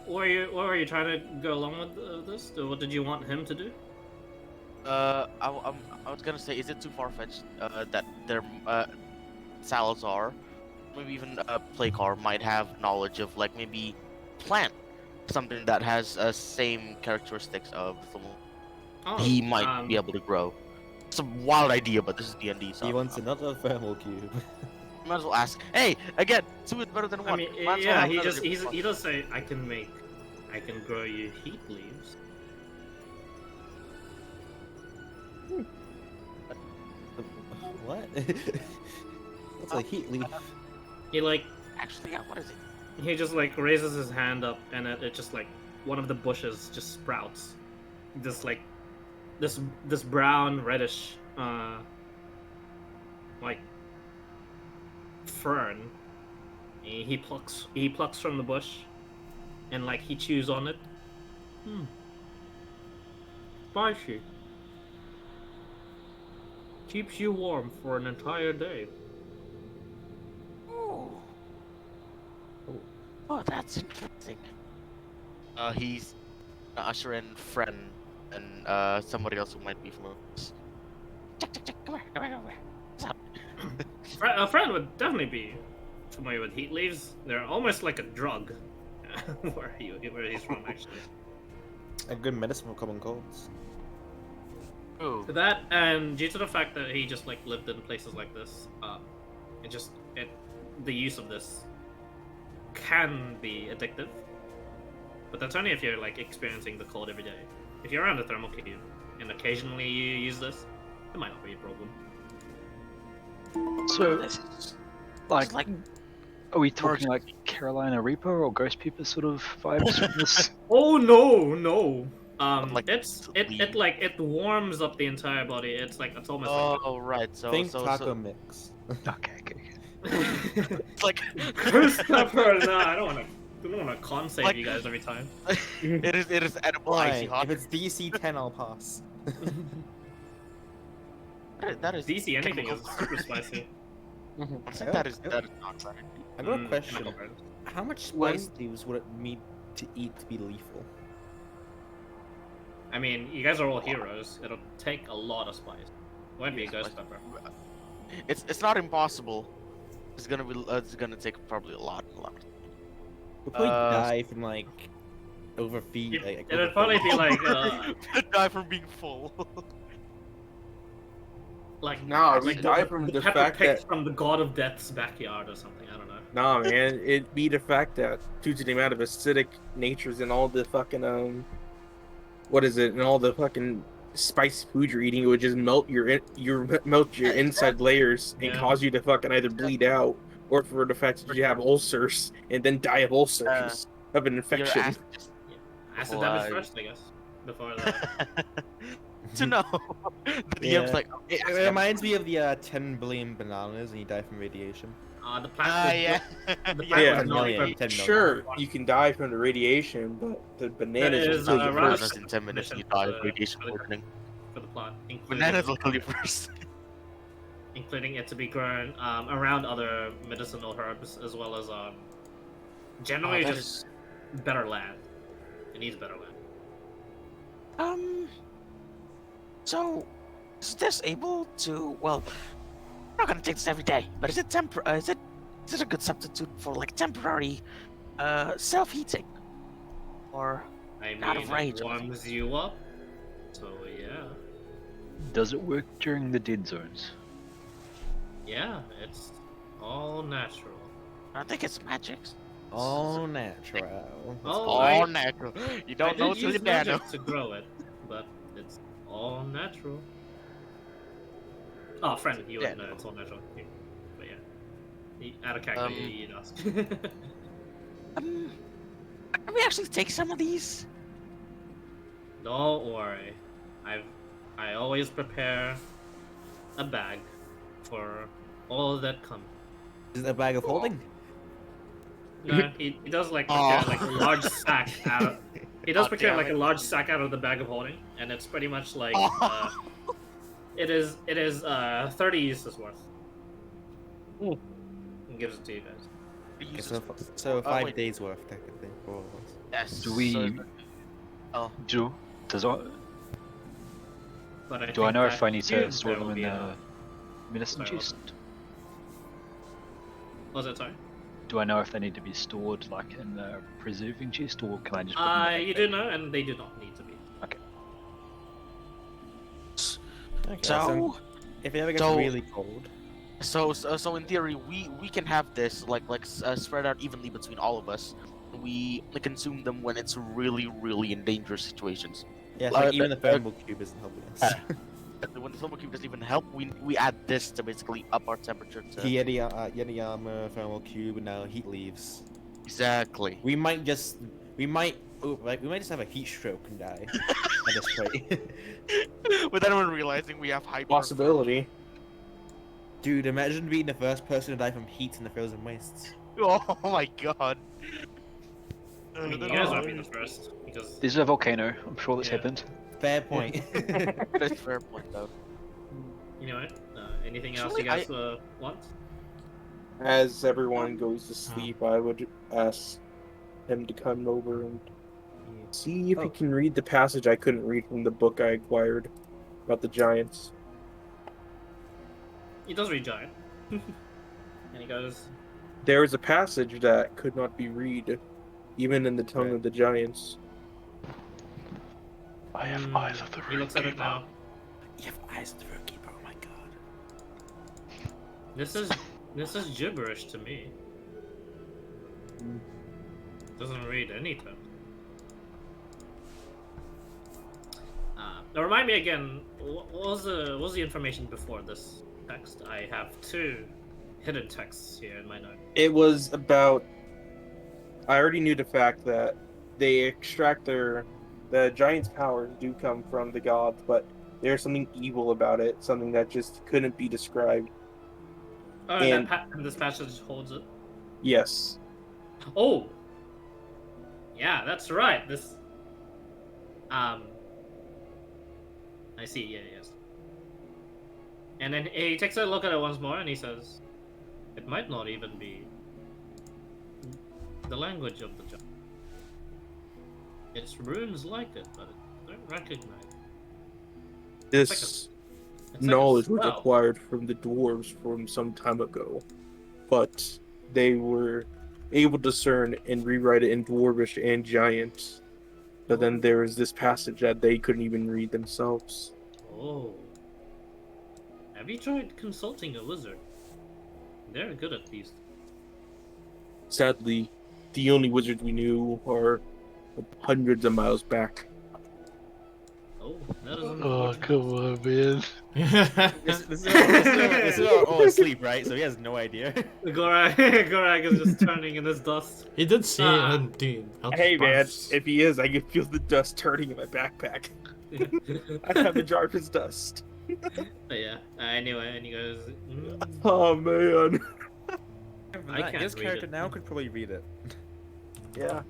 what were you trying to go along with this? Or what did you want him to do? I was gonna say, is it too far-fetched that their Salazar, maybe even Playcar might have knowledge of like maybe plant something that has same characteristics of the he might be able to grow. It's a wild idea, but this is D&D, so He wants another thermal cube. might as well ask. Hey, again, two is better than one. I mean, Might as well yeah. have He another does say I can grow you heat leaves. What? What's a heat leaf? He like Actually, yeah, what is it? he just like raises his hand up and it just like one of the bushes just sprouts. This brown reddish like fern. He plucks from the bush and like he chews on it. Spicy. Keeps you warm for an entire day. Oh, that's interesting. He's usher in friend and somebody else who might be familiar. Check, come here. What's up? A friend would definitely be familiar with heat leaves. They're almost like a drug. where he's from, actually. A good medicine for common colds. Oh, That, and due to the fact that he just like lived in places like this, the use of this can be addictive. But that's only if you're like experiencing the cold every day. If you're around a thermal cube and occasionally you use this, it might not be a problem. So, this is like, are we talking like Carolina Reaper or Ghost Peeper sort of vibes from this? Oh no. Like, It warms up the entire body. It's almost like oh right. So Think so taco mix. Okay. it's like Ghost pepper. No, I don't want to con save Like- you guys every time. it is edible icy Fine. hot. If it's DC 10, I'll pass. That is DC anything chemical. is super spicy. Honestly, that is not right. I got a question. chemical burns. How much spice leaves would it need to eat to be lethal? I mean, you guys are all heroes. It'll take a lot of spice. It won't be a ghost pepper. It's not impossible. It's gonna take probably a lot. We'll probably Uh, die from like overfeed. It'll probably be like Die from being full. Nah, we like die from the pepper fact picked that from the god of death's backyard or something. I don't know. nah, man, it'd be the fact that due to the amount of acidic natures and all the fucking what is it, and all the fucking spicy food you're eating, it would just melt your inside layers and Yeah. cause you to fucking either bleed out or for the fact that you have ulcers and then die of ulcers of an infection. Acid Well, damage first, I guess. Before the. to know. The DM's like, It acid damage. reminds me of the 10 billion bananas and you die from radiation. The plant. Ah, yeah. The Yeah, plant yeah, was not million, for 10 million. Sure, you can die from the radiation, but the bananas is, will kill you around first. Bananas in 10 minutes and you for die the- of radiation for the- poisoning. for the plant, Bananas will kill you first. including it to be grown around other medicinal herbs as well as generally that just better land. It needs better land. So, is this able to? Well, I'm not gonna take this every day, but is it is it a good substitute for like temporary, self-heating, or I out mean, of range it warms you up. So yeah, Does it work during the dead zones? yeah, it's all natural. I don't think it's magic. All natural. Oh, All natural. You I don't know did till use you nano. magic to grow it, but it's all natural. Oh, friend, you would know it's all natural. But yeah, out of character, you'd ask. Can we actually take some of these? Don't worry, I always prepare a bag for all that come. Is it a bag of holding? No, he does like prepare like a large sack out. Of, he does prepare damn like it. a large sack out of the bag of holding, and it's pretty much like it is 30 uses worth. Mm. And gives it to you guys. Okay, so 5 wait. days worth, technically, for all of us. Yes. Do we? Does I But I do I think know that if I need to cube store there them will in be the medicine Sorry, chest? Was it sorry? Do I know if they need to be stored like in the preserving chest, or can I just? Put them in the You backpack? do know, and they do not need to be. Okay, So, if it ever gets so- really cold, so in theory, we can have this spread out evenly between all of us. We consume them when it's really in dangerous situations. yeah, it's Uh, like even the uh, thermal cube isn't helping us. When the thermal cube doesn't even help, we add this to basically up our temperature to Yeti armor, thermal cube, and now heat leaves. exactly. We might just have a heat stroke and die at this rate. Without anyone realizing we have hyper. Possibility. Dude, imagine being the first person to die from heat in the frozen wastes. Oh my god. I mean, you guys won't be the first because There's a volcano. I'm sure that's Yeah. happened. Fair point. That's a fair point though. you know what? Anything else Actually, you guys want? As everyone goes to sleep, I would ask him to come over and see if he can read the passage I couldn't read from the book I acquired about the giants. He does read giant, and he goes, There is a passage that could not be read, even in the tongue of the giants. I have eyes of the He looks at it Rootkeeper. now. You have eyes of the Rootkeeper, oh my god. This is gibberish to me. Doesn't read anything. Now remind me again. What was the information before this text? I have 2 hidden texts here in my note. It was about. I already knew the fact that they extract the giants' powers do come from the gods, but there's something evil about it, something that just couldn't be described. Oh, And- and this passage holds it. Yes. Oh, yeah, that's right. This, I see. Yeah, yes. And then he takes a look at it once more, and he says, "It might not even be the language of the giant. It's runes like it, but I don't recognize. This It's like knowledge a was spell. acquired from the dwarves from some time ago, but they were able to discern and rewrite it in dwarvish and giant. But then there was this passage that they couldn't even read themselves. Oh. Have you tried consulting a wizard? They're good at these. Sadly, the only wizards we knew are hundreds of miles back. Oh, that is Oh, unfortunate. come on, man. This is all asleep, right? So he has no idea. Gorak is just turning in his dust. He did see it Ah. and dude, Hey man, if he is, I can feel the dust turning in my backpack. I have a jar of his dust. But yeah. Anyway, and you guys. Oh man. I can't His read character it. now could probably read it. Yeah.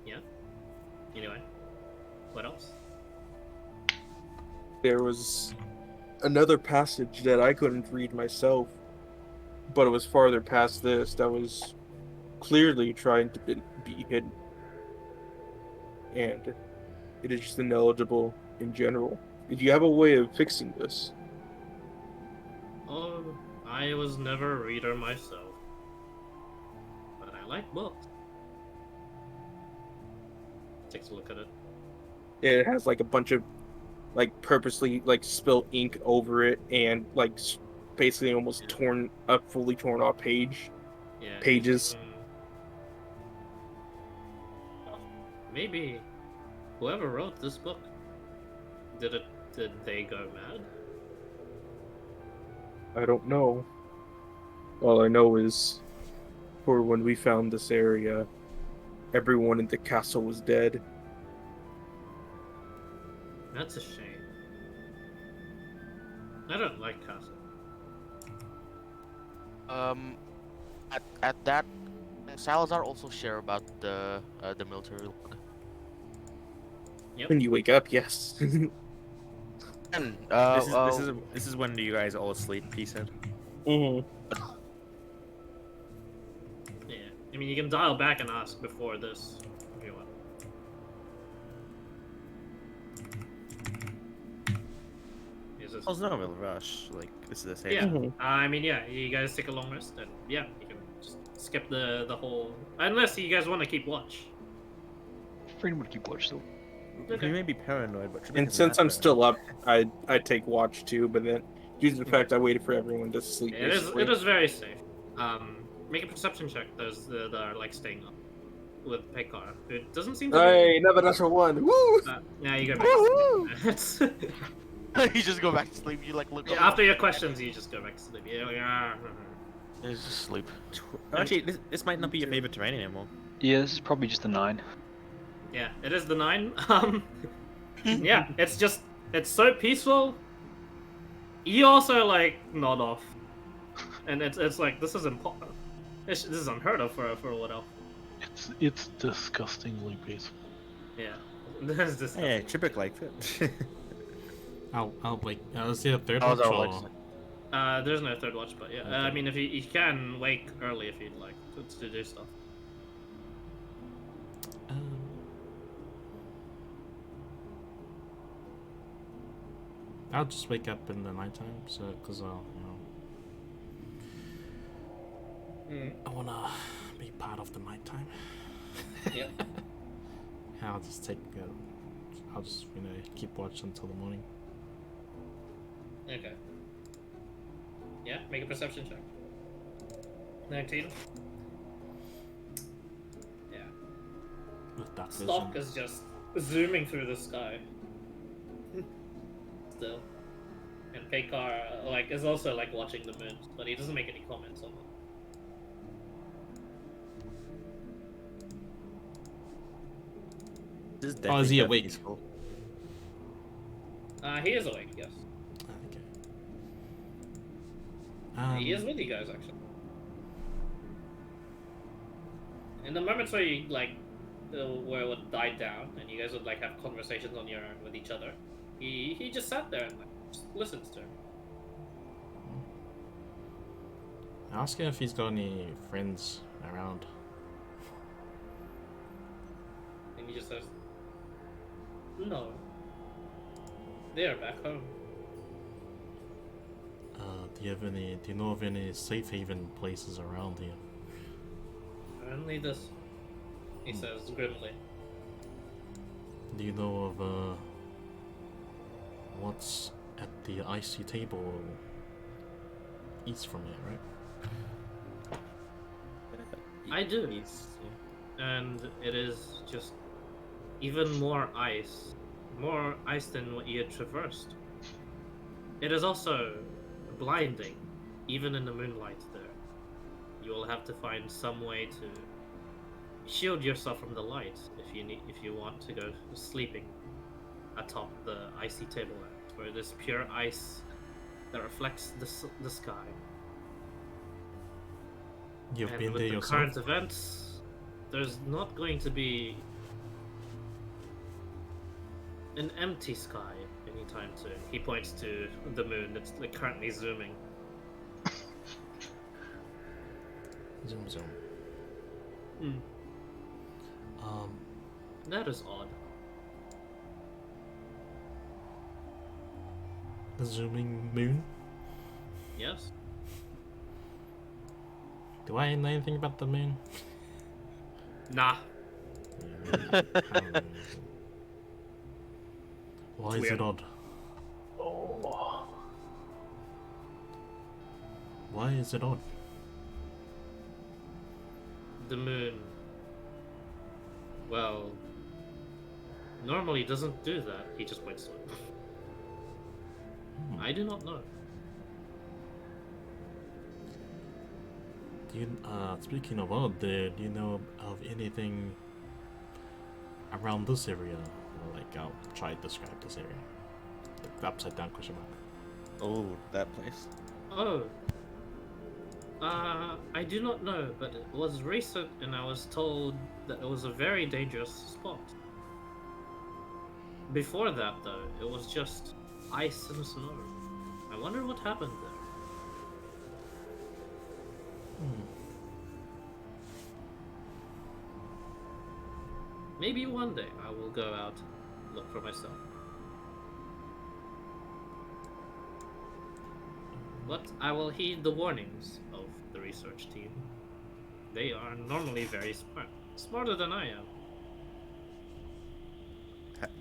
Yeah. Anyway, what else? There was another passage that I couldn't read myself, but it was farther past this that was clearly trying to be hidden. And it is just ineligible in general. Did you have a way of fixing this? Oh, I was never a reader myself, but I like books. Takes a look at it. It has like a bunch of like purposely like spilled ink over it and like basically almost a fully torn off Yeah. pages. Maybe whoever wrote this book did they go mad? I don't know. All I know is for when we found this area, everyone in the castle was dead. That's a shame. I don't like castle. At that, Salazar also share about the military log. When you wake up, yes. And This is when you guys all asleep. He said. Mhm. Yeah. I mean, you can dial back and ask before this if you want. Is this... Oh, no real rush. Like this is the same. Yeah. Mhm. I mean, yeah. You guys take a long rest, and yeah, you can just skip the whole. Unless you guys want to keep watch. Freedom would keep watch still. Okay. We may be paranoid, but And since I'm still up, I take watch too. But then, due to the fact I waited for everyone to sleep, It is. basically. It is very safe. Make a perception check. Those that are like staying up with Pekar. It doesn't seem to. Hey, another natural one! Woo! Yeah, you go back to sleep. you just go back to sleep. You like look. Yeah, up. after your questions, you just go back to sleep. Yeah, like, You just sleep. Actually, this might not be your favorite terrain anymore. Yeah, this is probably just a 9. yeah, it is the 9. Yeah, it's so peaceful. You also like nod off, and it's like this is this is unheard of for what else. It's disgustingly peaceful. Yeah, this is just. Yeah, Tripic liked it. I'll wait. Let's see the third How's one. our or- legs? There's no third watch, but yeah, Okay. I mean, if you can wake early if you'd like to do stuff. I'll just wake up in the nighttime, so because I'll, I wanna be part of the nighttime. Yep. I'll just I'll just keep watch until the morning. Okay. Yeah, make a perception check. 19. Yeah. With dark vision. Stock is just zooming through the sky. Still. And Pekar like is also like watching the moon, but he doesn't make any comments on it. This is Oh, is he definitely awake? peaceful. He is awake, yes. Okay. He is with you guys actually. In the moments where you like where it would die down and you guys would like have conversations on your own with each other, he just sat there and like just listens to him. Ask him if he's got any friends around. And he just says, "No. They're back home." Do you know of any safe haven places around here? Only this, he says grimly. Do you know of what's at the icy table east from here, right? I do. and it is just even more ice than what you had traversed. It is also blinding, even in the moonlight there. You will have to find some way to shield yourself from the light if you want to go sleeping atop the icy tableland, where it is pure ice that reflects the sky. You've And been with there the yourself? current events, there's not going to be an empty sky anytime soon. He points to the moon that's like currently zooming. Zoom, zoom. Hmm. Um, That is odd. the zooming moon? Yes? Do I know anything about the moon? Nah. Why It's is weird. it odd? Oh. Why is it odd? The moon. Well, normally doesn't do that. He just points to it. I do not know. Do you, speaking of odd, do you know of anything around this area? Or like, I'll try to describe this area. The upside down question mark. Oh, that place. Oh. I do not know, but it was recent and I was told that it was a very dangerous spot. Before that, though, it was just ice and snow. I wonder what happened there. Maybe one day I will go out, look for myself. But I will heed the warnings of the research team. They are normally very smart. Smarter than I am.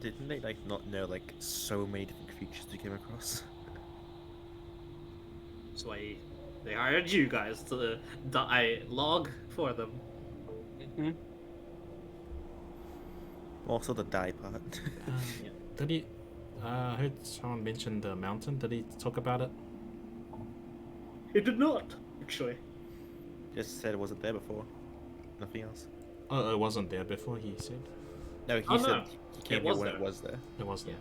Didn't they like not know like so many different creatures we came across? That's why they hired you guys to log for them. Hmm. Also the die part. Did he? I heard someone mention the mountain. Did he talk about it? He did not, actually. Just said it wasn't there before. Nothing else. Oh, it wasn't there before. He said No, he Oh, said no. he came It here was when there. it was there. it was there.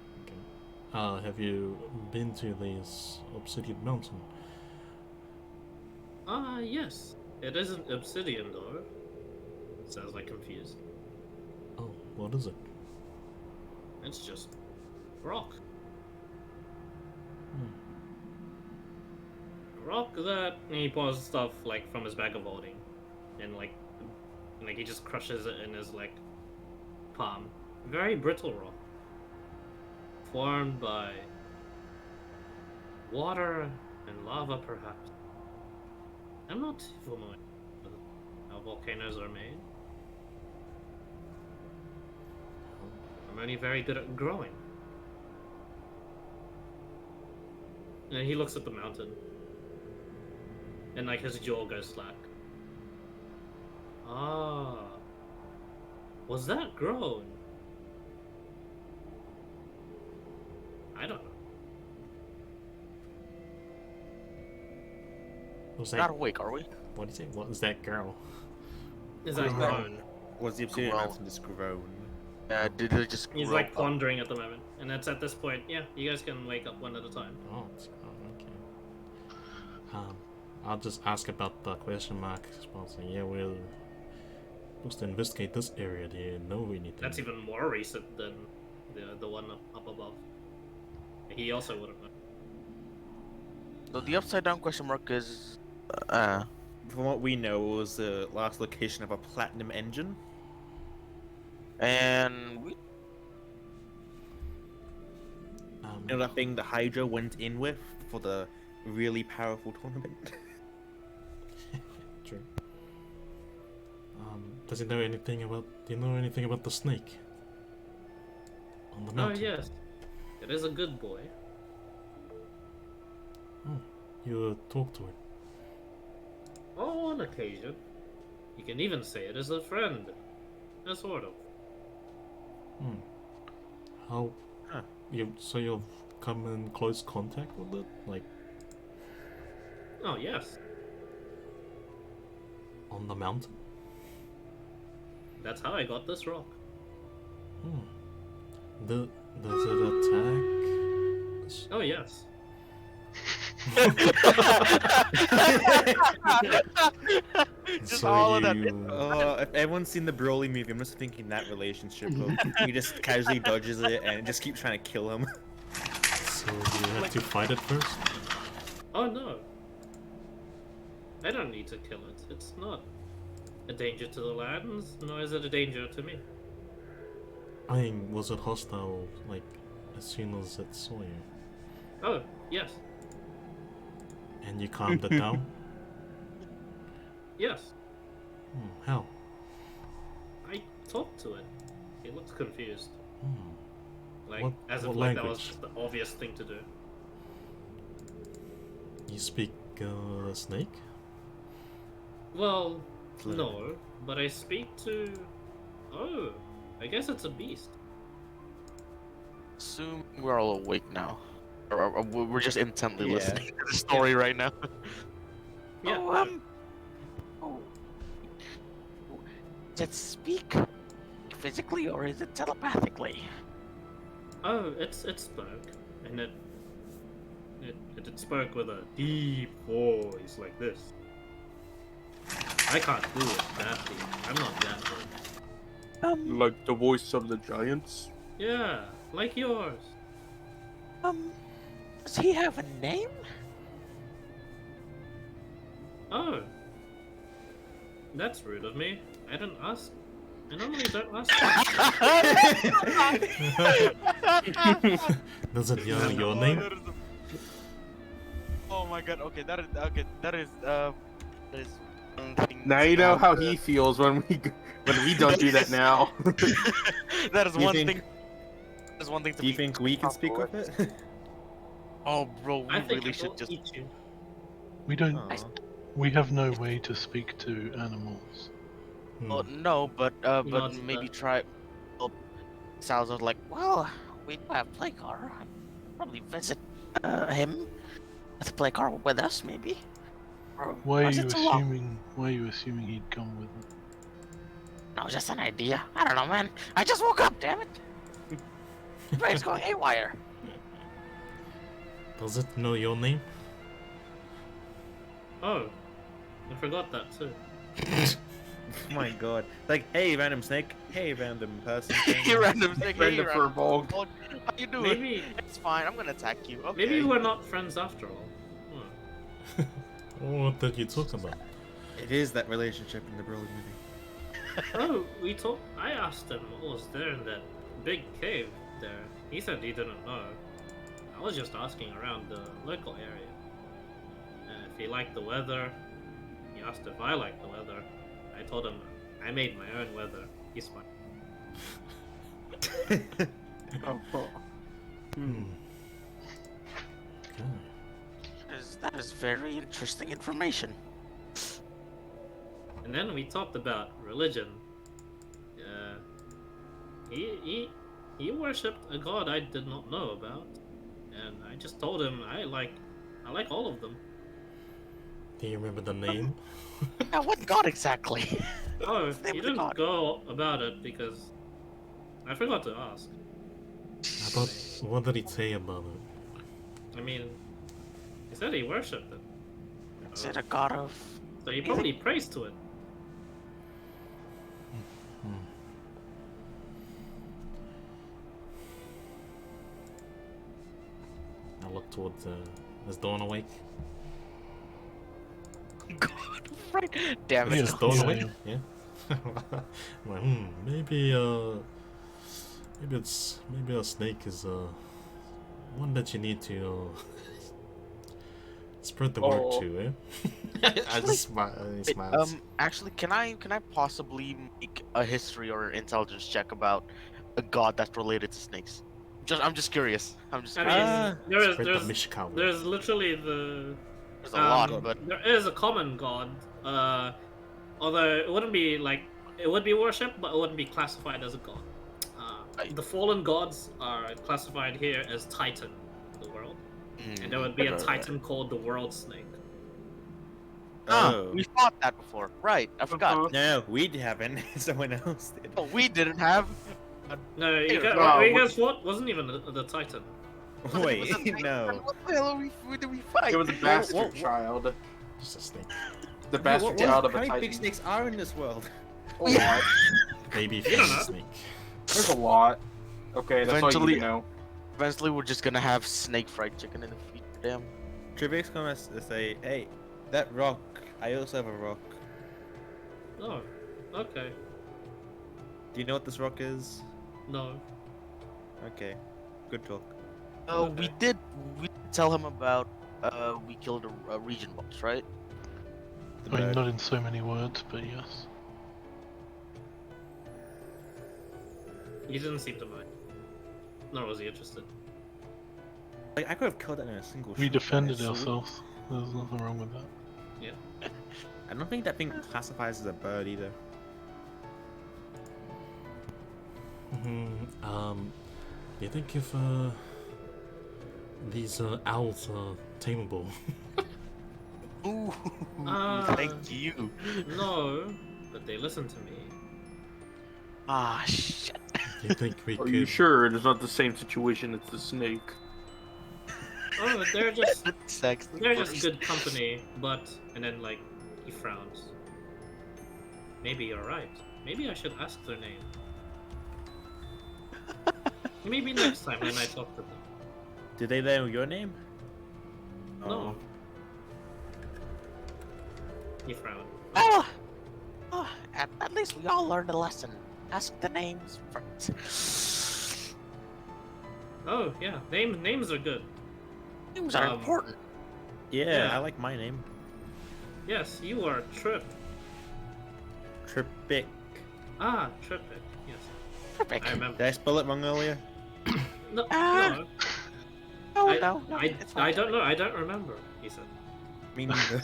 Okay. Have you been to this obsidian mountain? Yes. It isn't obsidian, though. Sounds like confused. Oh, what is it? It's just rock. Rock that he pours stuff like from his bag of holding, and like he just crushes it in his like palm. Very brittle rock, formed by water and lava, perhaps. I'm not familiar with how volcanoes are made. I'm only very good at growing. And he looks at the mountain. And like his jaw goes slack. Ah. Was that grown? I don't know. Was We're that? not awake, are we? What did he say? What was that girl? Is that grown? Was the obsidian Grown. mountain just grown? Did it just He's grow like up? pondering at the moment. And it's at this point, yeah, you guys can wake up one at a time. Oh, okay. I'll just ask about the question mark. Saying, yeah, we're supposed to investigate this area. Do you know anything? That's even more recent than the one up above. He also wouldn't know. So the upside down question mark is From what we know, it was the last location of a platinum engine. and we You know that thing the Hydra went in with for the really powerful tournament? True. Does he know anything about? Do you know anything about the snake on the Oh mountain? yes. It is a good boy. Oh, you talk to it. Oh, on occasion. You can even say it is a friend. Sort of. Hmm. How? Huh. So you've come in close contact with it, like Oh yes, on the mountain? that's how I got this rock. Hmm. Does it attack? Oh yes. Just So all of that. you- If everyone's seen the Broly movie, I'm just thinking that relationship of he just casually dodges it and just keeps trying to kill him. So you have to fight it first? Oh no. I don't need to kill it. It's not a danger to the lands, nor is it a danger to me. I mean, was it hostile, like, as soon as it saw you? Oh, yes. And you calmed it down? Yes. How? I talked to it. It looks confused. Like, What- as if what like that was language? just the obvious thing to do. You speak, snake? Well, Fluid. no, but I speak to... Oh, I guess it's a beast. Assume we're all awake now. Or we're just intently Yeah. listening to the story right now. Yeah. Oh, does it speak physically or is it telepathically? Oh, it spoke, and it spoke with a deep voice like this. I can't do it that deep. I'm not that good. Like the voice of the giants. Yeah, like yours. Does he have a name? Oh, that's rude of me. I didn't ask. I normally don't ask. Does it yell your name? Oh my god, okay, that is one thing Now you know how he feels when we don't do that now. that is Do you one think- thing. That is one thing to Do you be think we can speak with comfortable it? Oh bro, we I think really it will should just eat you. We don't. Aw. We have no way to speak to animals. well, no, but Nods maybe that. try well, Salazar's like, well, we do have Playcar. Probably visit him with Playcar with us maybe. Or Why are was you it too long? assuming? Why are you assuming he'd come with it? No, just an idea. I don't know, man. I just woke up, damn it. Brain's going haywire. Does it know your name? Oh, I forgot that too. Oh my god. Like, hey, random snake. Hey, random person. Hey, random thing. Hey, Random random. furball. How you doing? Maybe, It's fine. I'm gonna attack you. Okay. maybe we're not friends after all. Hmm. What did you talk about? It is that relationship in the Broly movie. Oh, we talked. I asked him what was there in that big cave there. He said he didn't know. I was just asking around the local area. If he liked the weather, he asked if I liked the weather. I told him I made my own weather. He's fine. Oh, Hmm. Okay. That is very interesting information. And then we talked about religion. He worshipped a god I did not know about, and I just told him I like all of them. Do you remember the name? Now, what god exactly? Oh, His name he was a didn't god. go about it because I forgot to ask. About what did he say about it? I mean, he said he worshipped it, Is it a god of? so he probably prays to it. I look towards is Dawn awake? God, right? Damn Yeah. it. Is Dawn Yeah, awake? Yeah. Well, maybe maybe a snake is one that you need to spread the word Oh. to, eh? I just Wait, smiles. actually, can I possibly make a history or intelligence check about a god that's related to snakes? I'm just curious. I'm just I curious. mean, Spread the Mishkawa. there's literally the There's a lot, but there is a common god. Although it wouldn't be like it would be worshipped, but it wouldn't be classified as a god. The fallen gods are classified here as Titan, the world, and there would be a Titan called the World Snake. Oh. We fought that before. Right, I forgot. No, we haven't. Someone else did. Oh, we didn't have. No, you Hey, guys fought wasn't even the Titan. Wait, no. What the hell did we fight? It was a bastard child. Just a snake. The bastard child of a How many titan. big snakes are in this world? A lot. Baby You don't know. fish snake. There's a lot. Okay, that's all Eventually- you know. Eventually, we're just gonna have snake fried chicken in the future. Damn. Trivix gonna say, hey, that rock. I also have a rock. Oh, okay. Do you know what this rock is? No. Okay, good talk. Oh, Okay. we did tell him about we killed a region boss, right? The I mean, bird. not in so many words, but yes. He didn't seem to mind. Nor was he interested. Like, I could have killed that in a single shot. We but defended it's so- ourselves. There's nothing wrong with that. I don't think that thing classifies as a bird either. Do you think if these owls are tameable? Ooh, Ah. thank you. No, but they listen to me. Ah, shit. Do you think we Are could? you sure it's not the same situation as the snake? Oh, they're just Sex. they're just good company, but and then like he frowns. Maybe you're right. Maybe I should ask their name. Maybe next time when I talk to them. Did they know your name? No. He frowned. Oh, at least we all learned a lesson. Ask the names first. Oh yeah, names are good. Names are Um, important. Yeah, Yeah. I like my name. Yes, you are Trip. Tripic. Ah, Tripic. Yes, Perfect. I remember. Did I spell it wrong earlier? No, Ah. no, No, I- no, it's fine. I don't know. I don't remember. He said. Me neither.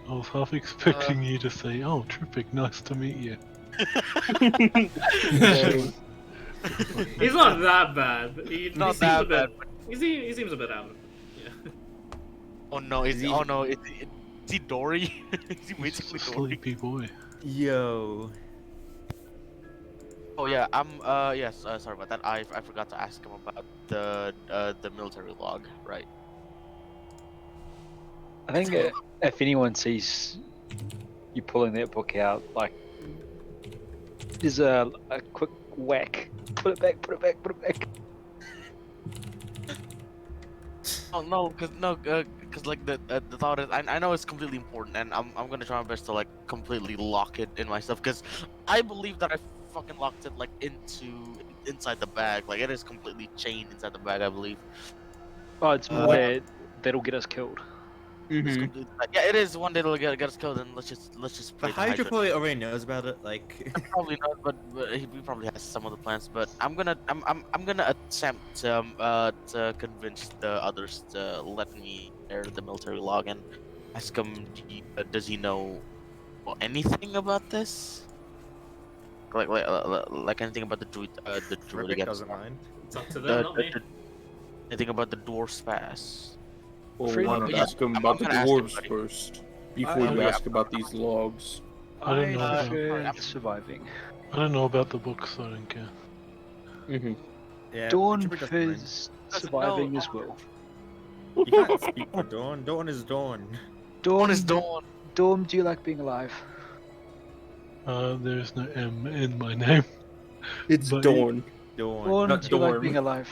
I was half expecting you to say, "Oh, Tripic, nice to meet you." He's not that bad. He Not seems that a bit, bad. He seems a bit out of it. Yeah. Oh no, is Is he? he- Oh no, is he Dory? Is he He's basically a Dory? sleepy boy. Yo. Oh yeah, yes. Sorry about that. I forgot to ask him about the military log. Right. I think if anyone sees you pulling that book out, like, there's a quick whack. Put it back, put it back, put it back. Oh no, cause like the thought is, I know it's completely important, and I'm gonna try my best to like completely lock it in my stuff, cause I believe that I fucking locked it like inside the bag, like it is completely chained inside the bag, I believe. Oh, it's more that that'll get us killed. It's completely, yeah, it is one day it'll get us killed, and let's just The play Hydra probably already knows about it, like... Probably not, but he probably has some other plans. But I'm gonna attempt to convince the others to let me air the military log and ask him, does he know anything about this? Like anything about the druid? The druid Tripic again. doesn't mind. It's up to them, not me. Anything about the dwarf's pass? Well, Free- why not Yeah, ask him I'm about the gonna ask him, dwarves buddy. first before you yeah. ask about these logs? I don't know about- prefer surviving. I don't know about the books, so I don't care. Mm-hmm. Yeah, Dawn Tripic doesn't mind. prefers surviving know. as well. You can't speak for Dawn. Dawn is Dawn. Dawn is dawn. Dawn, do you like being alive? There is no M in my name. It's But- Dawn. Dawn. Dawn, not do you like Dorm. being alive?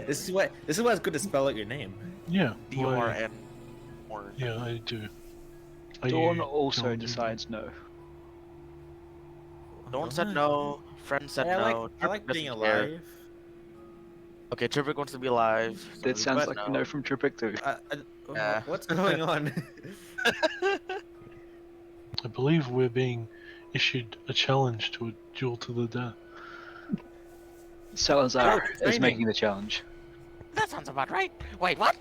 This is why it's good to spell out your name. Yeah. DRN. why- Yeah, I do. Are Dawn you also Dawn? decides no. Dawn said no. Friend said I no. like Tripic being doesn't care. alive. Okay, Tripic wants to be alive. so That we sounds both like know. a no from Tripic too. Yeah. What's going on? I believe we're being issued a challenge to a duel to the death. Salazar is training. making the challenge. That sounds about right. Wait, what?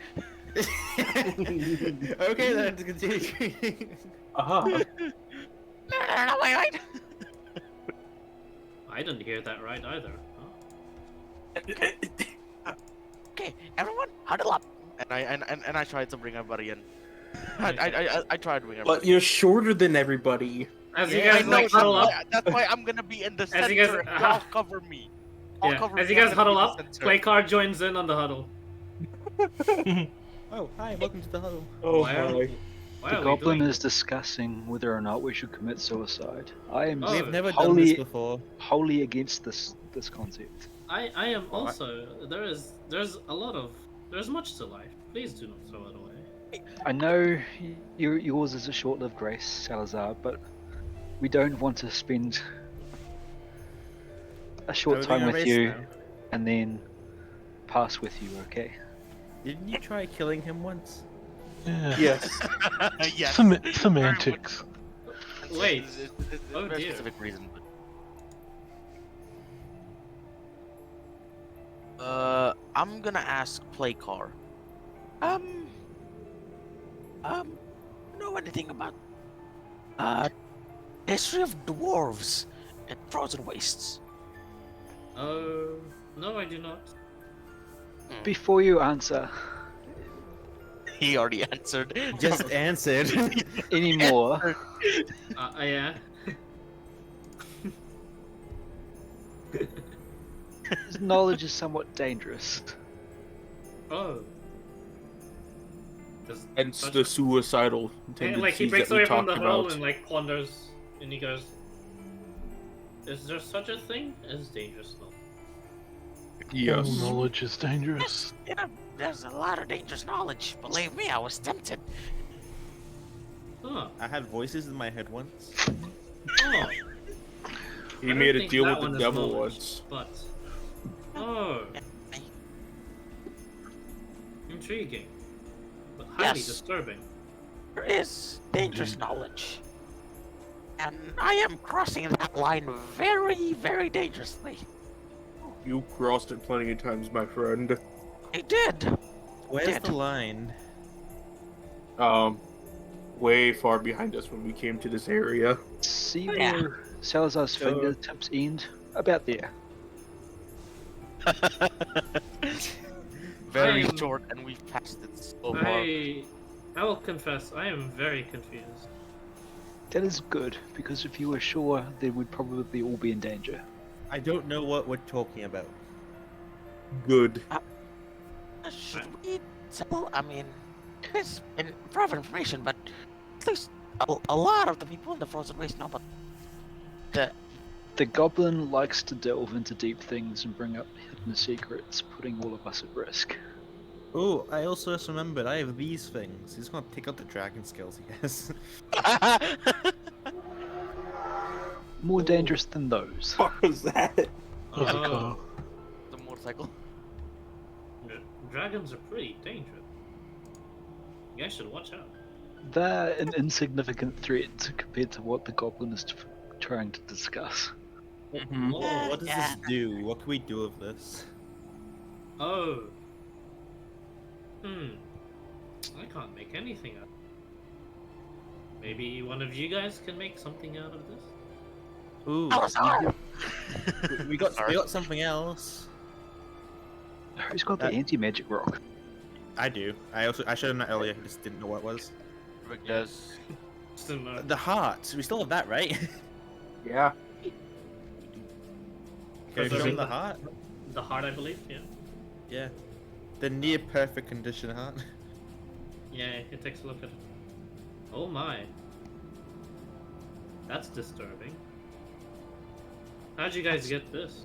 Okay then, to continue training. Aha. No, wait. I didn't hear that right either. Huh? Okay, everyone, huddle up. And I tried to bring everybody in. I tried to bring everybody. But you're shorter than everybody. As you I guys know, like huddle up, that's why I'm gonna be in the As you guys- center. Y'all cover me. I'll yeah. cover As me, you I'm guys gonna be huddle in the up, center. play card joins in on the huddle. Oh, hi, welcome to the huddle. Oh Why are- my. Why The are we goblin doing is discussing whether or not we should commit suicide. I am Oh, We've never done this before. wholly against this concept. I am Well, also. There's a lot of. There's much to life. Please do not throw it away. I know yours is a short-lived grace, Salazar, but we don't want to spend a short Are we doing time a with race you now? and then pass with you, okay? Didn't you try killing him once? Yeah. Yes. Yes. Semantics. Wait. It's Oh, a very dear. specific reason. But... I'm gonna ask Playcar. Know anything about history of dwarves and frozen wastes? No, I do not. Before you answer He already answered. Just answered. anymore, Yeah. this knowledge is somewhat dangerous. Oh. Does Hence such- the suicidal Yeah, tendencies like he breaks that we away from talked the huddle about. and like ponders, and he goes, "Is there such a thing as dangerous knowledge?" Yes. All knowledge is dangerous. Yeah, there's a lot of dangerous knowledge. Believe me, I was tempted. Huh. I had voices in my head once. Oh. He I don't made a think deal that with one the is devil knowledge, once. But. Oh. Intriguing. But highly Yes. disturbing. There is dangerous knowledge. And I am crossing that line very, very dangerously. You crossed it plenty of times, my friend. I did. Where's Dead. the line? Way far behind us when we came to this area. See Yeah. where Salazar's fingertips end? About there. Very I am- short, and we've passed it so far. I will confess, I am very confused. That is good, because if you were sure, then we'd probably all be in danger. I don't know what we're talking about. Good. Should we tell? I mean, it's in private information, but at least a lot of the people in the frozen waste know about the. The goblin likes to delve into deep things and bring up hidden secrets, putting all of us at risk. Oh, I also just remembered I have these things. He's gonna take out the dragon skills, I guess. More dangerous than those. What was that? Was a Oh, car. the motorcycle. dragons are pretty dangerous. You guys should watch out. They're an insignificant threat compared to what the goblin is trying to discuss. Mhm. Oh, what does Yeah. this do? What can we do with this? Oh. I can't make anything out. Maybe one of you guys can make something out of this? Ooh, Salazar! we got something else. Who's got the That- anti-magic rock? I do. I should have known earlier. I just didn't know what it was. Rick does. Just don't know. The heart. We still have that, right? Yeah. Can we Preserving show them the the- heart? The heart, I believe, yeah. Yeah. The near perfect condition heart. Yeah, it takes a look at it. Oh my. That's disturbing. How'd you guys get this?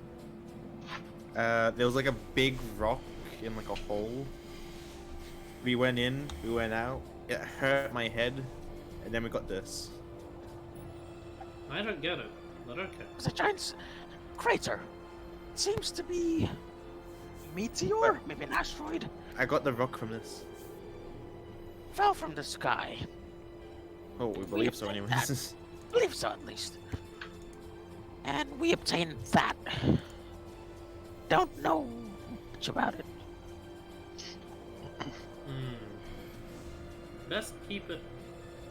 There was like a big rock in like a hole. We went in, we went out. It hurt my head, and then we got this. I don't get it, but okay. It's a giant crater. It seems to be meteor, maybe an asteroid, I got the rock from this. fell from the sky. Oh, we believe so, anyways. Believe so, at least. And we obtained that. Don't know much about it. Best keep it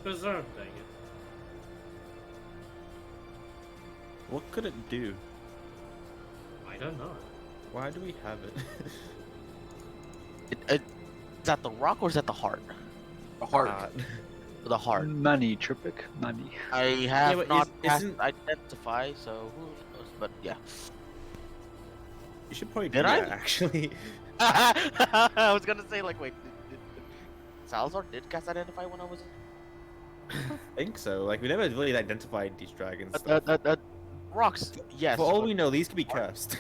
preserved, I guess. What could it do? I don't know. Why do we have it? Is that the rock or is that the heart? A heart. The heart. Money, Tripic, money. I have but not cast isn't- identify, so who knows? But yeah. You should probably Did do I? that, actually. I was gonna say like, wait, Salazar did cast identify when I was. I think so. Like, we never really identified these dragons. Rocks, yes. For all but- we know, these could be cursed.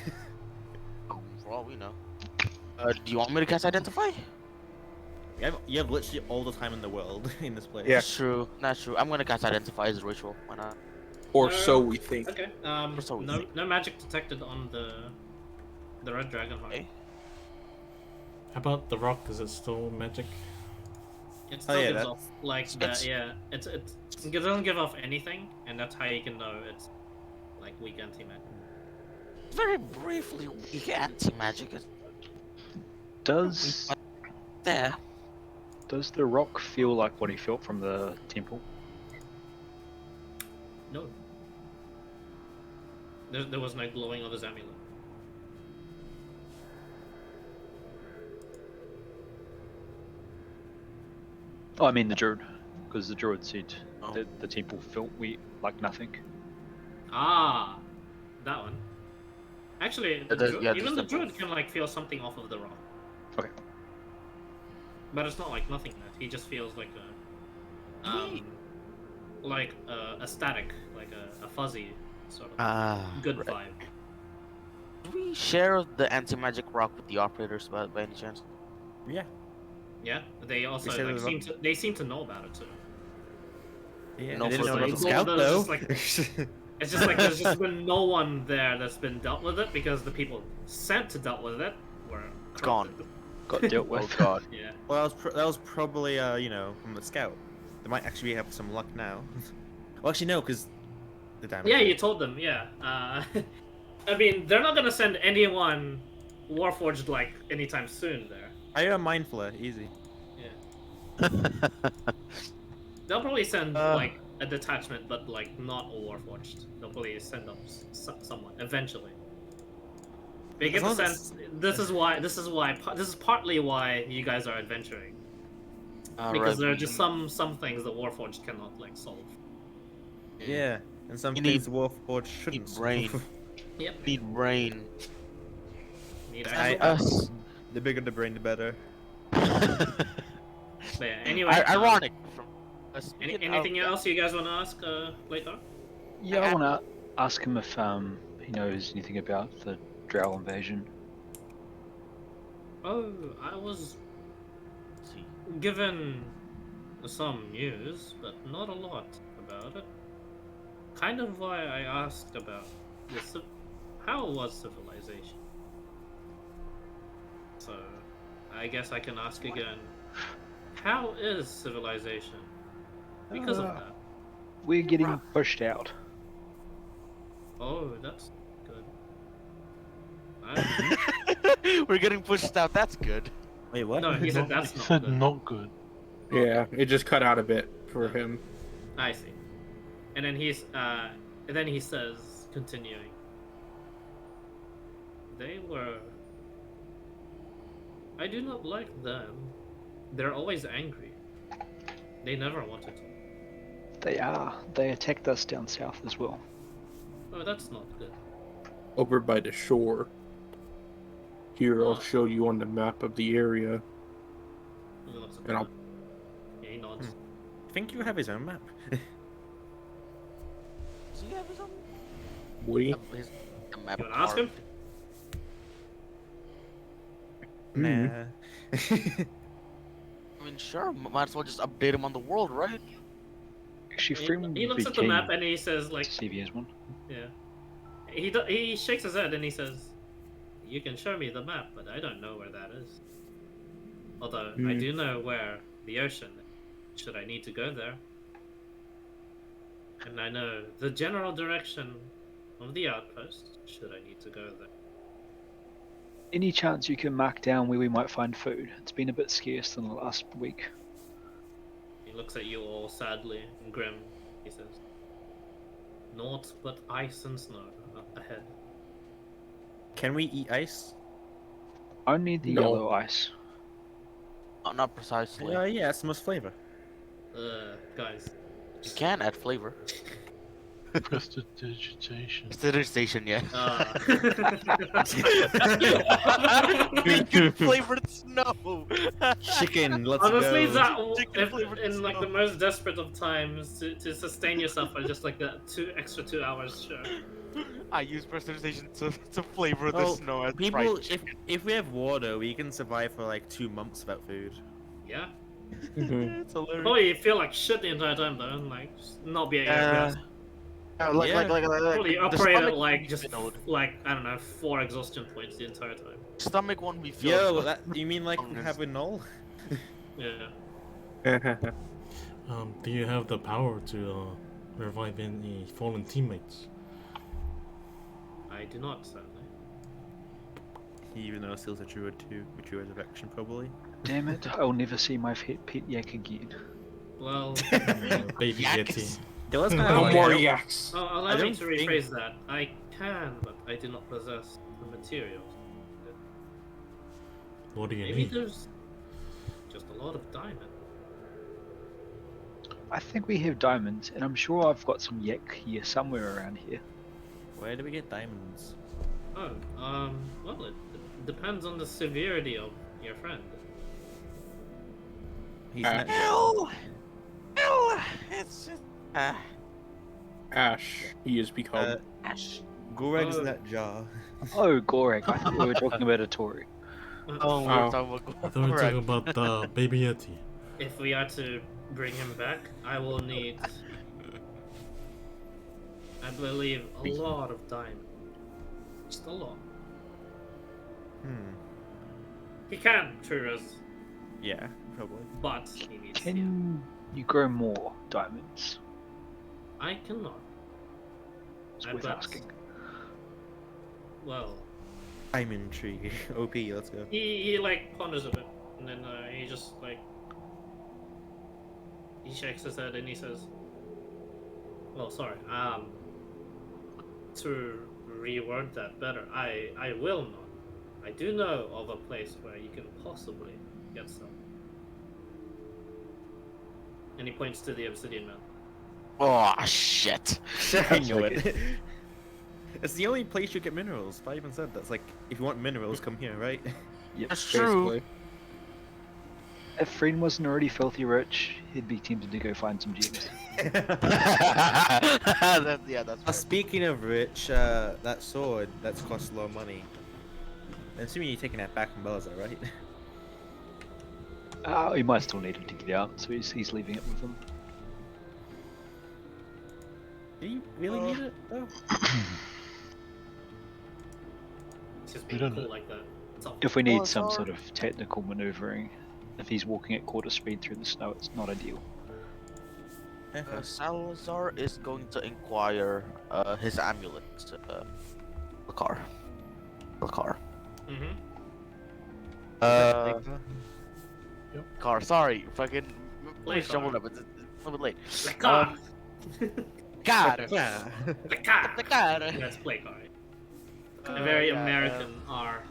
For all we know. Do you want me to cast identify? you have literally all the time in the world in this place. Yeah. That's true. That's true. I'm gonna cast identify as a ritual. Why not? Or No. so we think. Okay. So we No, think. no magic detected on the red dragon heart. Okay. How about the rock? Is it still magic? It still yeah, gives that's- off like it's- yeah. It doesn't give off anything, and that's how you can know it's like weak anti-magic. Very briefly, weak anti-magic is Does there. does the rock feel like what he felt from the temple? No. There was no glowing of his amulet. Oh, I mean the druid, because the druid said Oh. that the temple felt like nothing. Ah, that one. Actually, the there's- druid, yeah, even there's the that druid can like feel something off of the rock. Okay. But it's not like nothingness. He just feels like a static, like a fuzzy sort of good right. vibe. Do we share the anti-magic rock with the operators by any chance? Yeah. Yeah, they also say like, there's they seem to know about it too. Yeah, No they didn't know further about the notice. scout, There's though. just, It's just like there's just been no one there that's been dealt with it because the people sent to dealt with it were Gone. corrupted. Got dealt Oh with. god. Yeah. Well, that was probably, from the scout. They might actually have some luck now. Well, actually, no, because the damage. Yeah, you told them. Yeah. I mean, they're not gonna send anyone Warforged like anytime soon. There. I am mindful, easy. Yeah. They'll probably send Uh. like a detachment, but like not a Warforged. They'll probably send up someone eventually. They get the long as sense. This is partly why you guys are adventuring. Because there are just some things that Warforged cannot like solve. Yeah, and some You things need- Wolfforge shouldn't. brain. Yep. Need brain. Need I- actual- Us. The bigger the brain, the better. But yeah, anyway. Ironic. Anything else you guys want to ask later? Yeah, I want to ask him if he knows anything about the Drow invasion. Oh, I was given some news, but not a lot about it. Kind of why I asked about how was civilization. So, I guess I can ask again. How is civilization? Because of that. We're getting pushed out. Oh, that's good. I, We're getting pushed out. That's good. Wait, what? no, he said that's He not said good. not good. Yeah, it just cut out a bit for him. I see. And then he says, continuing. They were. I do not like them. They're always angry. They never wanted to. They are. They attacked us down south as well. Oh, that's not good. Over by the shore. Here, I'll show you on the map of the area. He looks at And I'll- that. Yeah, he nods. I think you have his own map. Does he have his own? Woody? The map You wanna ask him? Mhm. Nah. I mean, sure. Might as well just update him on the world, right? Actually, He, Freeman he would looks be at the keen map and he says, like, to see if he has one. yeah. He shakes his head and he says, "You can show me the map, but I don't know where that is. Although I Hmm. do know where the ocean is, should I need to go there. And I know the general direction of the outpost, should I need to go there. Any chance you can mark down where we might find food? It's been a bit scarce in the last week. He looks at you all sadly and grim. He says, "Naught but ice and snow up ahead." Can we eat ice? Only the No. yellow ice. Not precisely. Yeah, it's the most flavor. Guys. You can add flavor. Prestidigitation. Station, yeah. Chicken. Flavored snow. Chicken, let's Honestly, go. that Chicken if, flavored in like the snow. most desperate of times to sustain yourself for just like the 2 hours, sure. I use prestidigitation to flavor the Oh, snow and People, fried if we have water, we can survive for like 2 months without food. Yeah. It's hilarious. Probably feel like shit the entire time though, and like just not be able to rest. Like, Yeah. Probably the operate stomach at like won't just be filled. like I don't know 4 exhaustion points the entire time. Stomach won't be filled. Yo, but- that you mean like we Bonus. have with Null? Yeah. Do you have the power to revive any fallen teammates? I do not sadly. Even though Seal's a druid too, which you resurrection probably. Damn it! I'll never see my pet yak again. Well, Baby Yak Yeti. is- Yeah, let's No like, more I don't- yaks. allow I me don't to think- rephrase that. I can, but I do not possess the materials. What do you Maybe need? there's just a lot of diamond. I think we have diamonds, and I'm sure I've got some yak here somewhere around here. Where do we get diamonds? Oh, well, it depends on the severity of your friend. He's Uh, not. Hell, it's just Ash, he has become. Ash. Goreg's Oh. that jar. Oh, Gorek! I thought we were talking about a Tory. Oh, Oh. we're talking about I thought we were talking about Baby Yeti. If we are to bring him back, I will need, I believe, a lot of diamond. Just a lot. He can, Truras, Yeah, probably. but he needs. Can you grow more diamonds? I cannot. It's I worth bet. asking. Well, Diamond tree. OP, let's go. he like ponders a bit, and then he just like he shakes his head and he says, "Well, sorry. To reword that better, I will not. I do know of a place where you can possibly get some." And he points to the obsidian man. Oh shit! I knew it. It's the only place you get minerals. I even said that's like, if you want minerals, come here, right? Yep. That's true. Basically. If Friend wasn't already filthy rich, he'd be tempted to go find some gems. That's fair. Speaking of rich, that sword that's cost a lot of money. I'm assuming you're taking that back from Belza, right? He might still need it to get out, so he's leaving it with him. Do you really need it though? It's just We being don't cool know. like that. It's up. If we need Oh, some sorry. sort of technical maneuvering, if he's walking at quarter speed through the snow, it's not ideal. Salazar is going to inquire his amulet. Lakar. Mm-hmm. Car. Sorry, fucking. Play Jumbled car. up. It's a little bit late. Like car. God. Yeah. Like car. The car. That's play car. A very yeah, American R.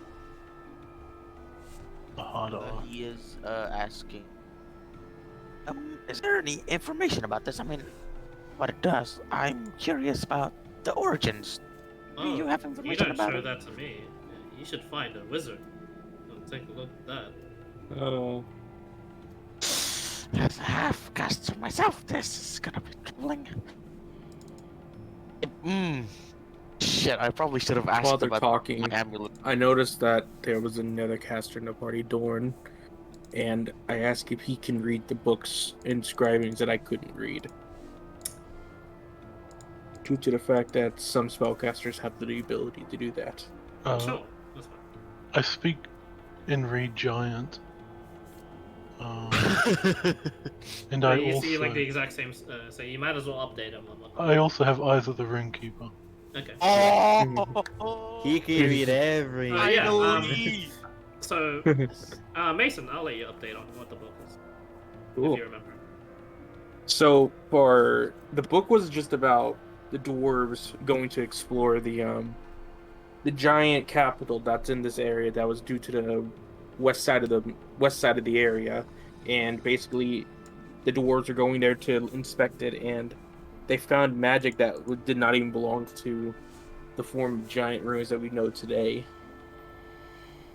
A hard R. He is asking. Is there any information about this? I mean, what it does. I'm curious about the origins. Do you have You information don't about show it? that to me. You should find a wizard. And take a look at that. As a half-caster myself, this is gonna be troubling. Shit, I probably should have asked While they're about talking, my amulet. I noticed that there was another caster in the party, Dorn, and I asked if he can read the book's inscribings that I couldn't read. Due to the fact that some spellcasters have the ability to do that. Sure. That's fine. I speak in Reed Giant. And I you also see like the exact same. So you might as well update him. On what- I also have Eyes of the Runekeeper. Okay. Oh! He can read every. Yeah, Finally! So, Mason, I'll let you update on what the book is, Cool. if you remember. So for the book was just about the dwarves going to explore the the giant capital that's in this area that was due to the west side of the area, and basically the dwarves are going there to inspect it, and they found magic that did not even belong to the form of giant ruins that we know today.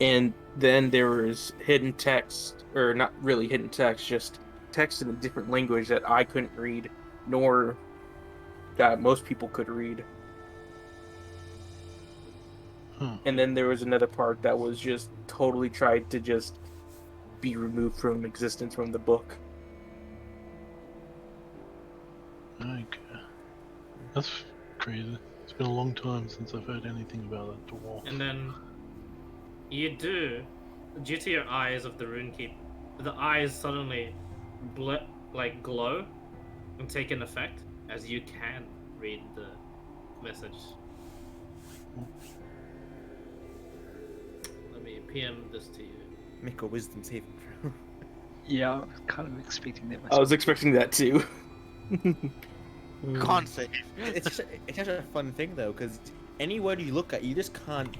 And then there was hidden text, or not really hidden text, just text in a different language that I couldn't read, nor that most people could read. And then there was another part that was just totally tried to just be removed from existence from the book. Okay. That's crazy. It's been a long time since I've heard anything about a dwarf. And then you do, due to your eyes of the runekeep, the eyes suddenly glow and take an effect as you can read the message. Let me PM this to you. Make a wisdom saving throw. Yeah, I was kind of expecting that I myself. was expecting that too. Con save. It's such a fun thing though, because any word you look at, you just can't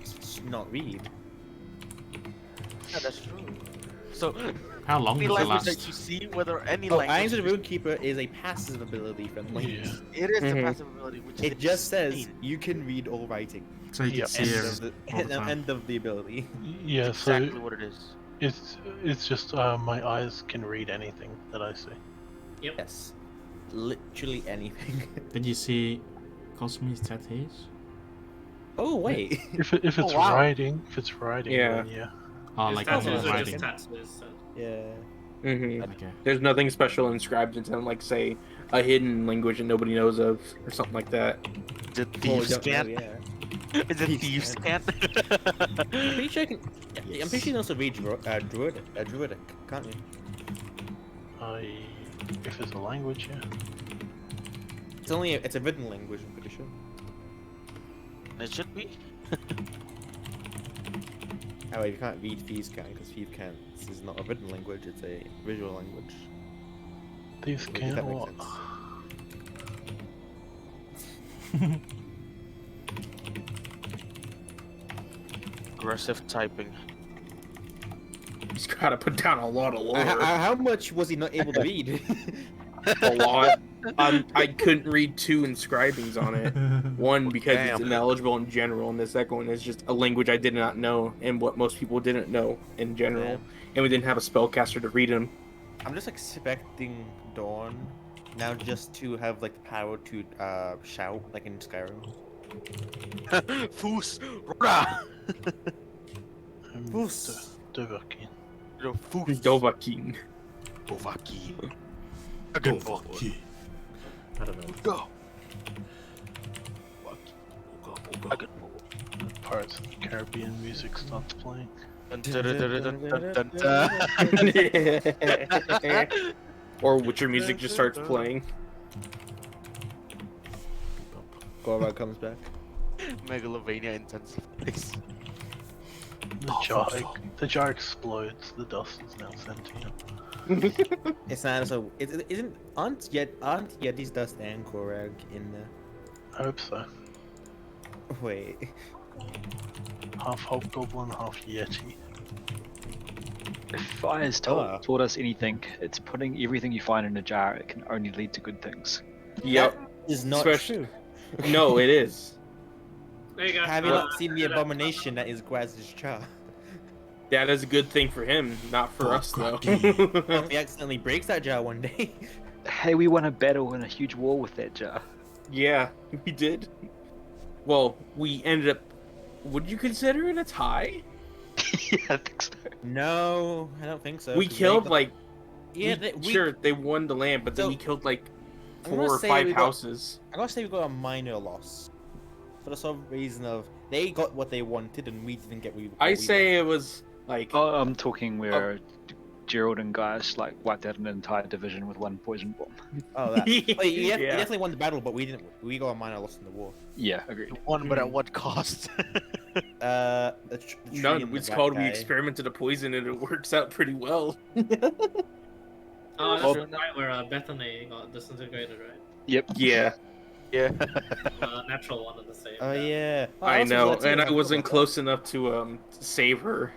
not read. Yeah, that's true. So, How long any does it language last? that you see, whether any Oh, language, Eyes of the Runekeeper is a passive ability from Yeah. it is Mhm. the passive ability, which It is just says insane. you can read all writing. So you Yeah. can see End it of the, all the time. end of the ability. Yeah, Exactly so what it is. it's just my eyes can read anything that I see. Yep. Yes. Literally anything. Did you see Cosme's tattoos? Oh wait. If it's wow. writing, Yeah. then yeah. Oh, His like tattoos on are just writing. tattoos. So. Yeah. hmm Okay. There's nothing special inscribed into them, like say a hidden language that nobody knows of, or something like that. Is it Well, we thieves' don't know, cant? yeah. Is it Thieves' thieves' cant. cant? I'm pretty sure I can. I'm pretty sure you can also read druidic, can't you? If it's a language, yeah. It's a written language. I'm pretty sure. It should be. Oh, you can't read Thieves' Cant because Thieves' Cant is not a written language; it's a visual language. These Maybe can't that makes what? sense. Aggressive typing. He's got to put down a lot of lore. How much was he not able to read? A lot. I couldn't read 2 inscribings on it. One because it's Damn. ineligible in general, and the second one is just a language I did not know and what most people didn't know in general. Damn. And we didn't have a spellcaster to read them. I'm just expecting Dawn now just to have like the power to shout like in Skyrim. Foos! Rora! Foos. Dovahkiin. You know, Foos. Dovahkiin. Dovahkiin. Dovahkiin. I don't know. Go! Pirates of the Caribbean music starts playing. Dun, dun, dun, dun, dun, dun, dun. Or Witcher music just starts playing. Gorba comes back. Megalovania intensifies. The jar explodes. The dust is now sentient. It's not so. Aren't Yeti's dust and Gorag in there? I hope so. Wait. Half hobgoblin, half yeti. If fire has taught us anything, it's putting everything you find in a jar. It can only lead to good things. Yep. Is not Especially- true. No, it is. There you go. Have you not seen the abomination that is Gwaz's jar? That is a good thing for him, not for us though. Well, if he accidentally breaks that jar one day. Hey, we won a battle in a huge war with that jar. Yeah, we did. Well, we ended up. Would you consider it a tie? Yeah, I think so. No, I don't think so. We 'cause killed they- like. Yeah, Sure, they won the land, but then So, we killed like I'm 4 gonna or say 5 we got- houses. I'm gonna say we got a minor loss. For the sole reason of they got what they wanted and we didn't get what I we say it was like. Oh, I'm talking where Gerald and guys like wiped out an entire division with one poison bomb. Oh, that. Oh, you Yeah. definitely won the battle, but we didn't. We got a minor loss in the war. Yeah, agreed. One, but at what cost? The tree None. and It's the called black we guy. experimented a poison and it works out pretty well. Oh, that's the night where Bethany got disintegrated, right? Yep. Yeah. Yeah. Natural one in the same. Oh yeah. Oh, I was know, there too, and I forgot wasn't about that. close enough to save her.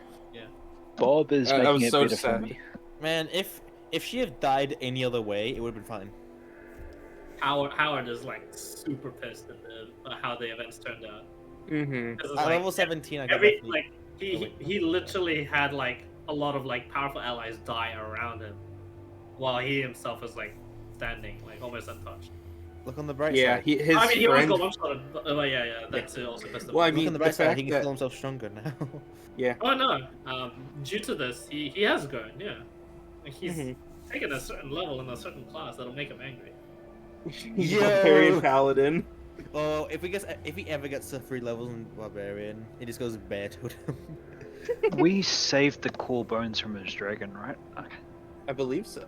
Bob is I making was it so better for sad. me. Man, if she had died any other way, it would have been fine. Howard is like super pissed at how the events turned out. Mm-hmm. 'Cause it's At like, level 17, I got every definitely. like he literally had like a lot of like powerful allies die around him, while he himself was like standing like almost untouched. Look on the bright Yeah, side. his I mean, he almost friend. got one-shotted, but yeah, that's also pissed him Well, I off. Look mean, on the the bright side. He fact can feel that himself stronger now. yeah, Oh no! Due to this, he has grown. Yeah, like, he's Mhm. taken a certain level in a certain class that'll make him angry. he's Yo! Barbarian Paladin. Oh, if he ever gets to 3 levels in Barbarian, he just goes bear totem. We saved the core bones from his dragon, right? Okay. I believe so.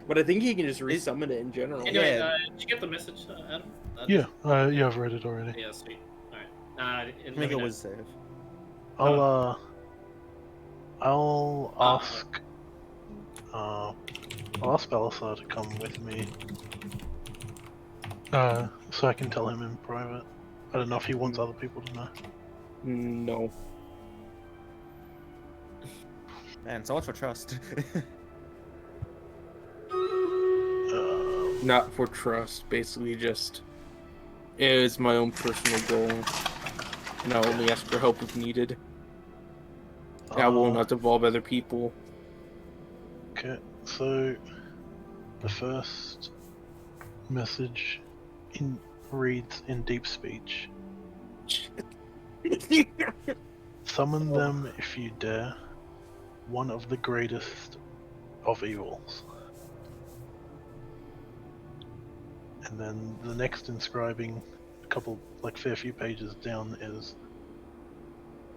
But I think he can just resummon it in general. Anyway, Yeah. did you get the message, Adam? Yeah, I've read it already. Yeah, sweet. All right. And let Make me a know. whiz save. I'll ask Belisar to come with me. So I can tell him in private. I don't know if he wants other people to know. No. Man, so much for trust. Not for trust. Basically, just it is my own personal goal, and I'll only ask for help if needed. I will not involve other people. Okay, so the first message reads in deep speech. Summon them if you dare, one of the greatest of evils. And then the next inscribing, a couple, like fair few pages down, is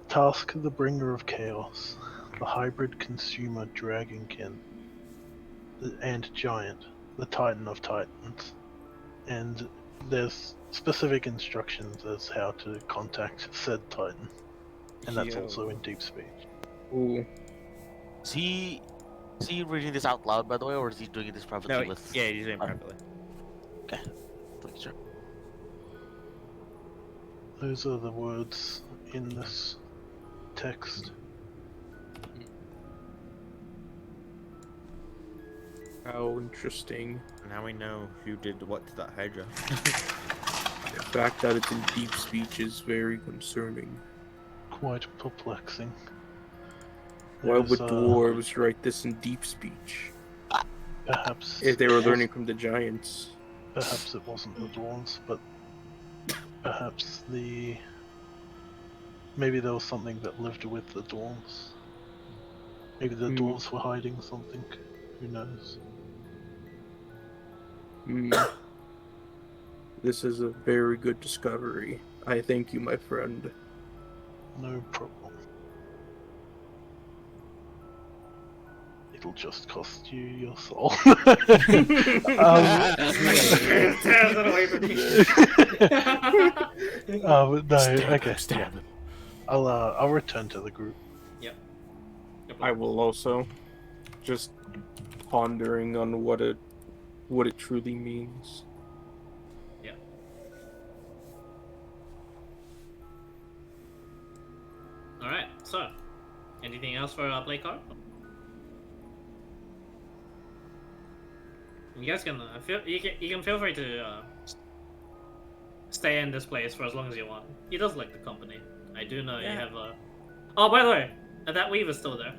task the bringer of chaos, the hybrid consumer dragonkin, and giant, the titan of titans. And there's specific instructions as how to contact said titan. And that's also in deep speech. Ooh. Is he reading this out loud, by the way, or is he doing this privately No, with? yeah, he's doing it privately. Okay. Make sure. Those are the words in this text. How interesting. Now we know who did what to that Hydra. The fact that it's in deep speech is very concerning. Quite perplexing. Why would There's, dwarves write this in deep speech? Perhaps If they were learning from the giants. Perhaps it wasn't the dwarves, but perhaps maybe there was something that lived with the dwarves. Maybe the dwarves were hiding something. Who knows? This is a very good discovery. I thank you, my friend. No problem. It'll just cost you your soul. No, okay. I'll return to the group. Yep. I will also just pondering on what it truly means. Yeah. All right. So, anything else for play card? You guys can you can feel free to stay in this place for as long as you want. He does like the company. I do know you have a. Oh, by the way, that weaver's still there.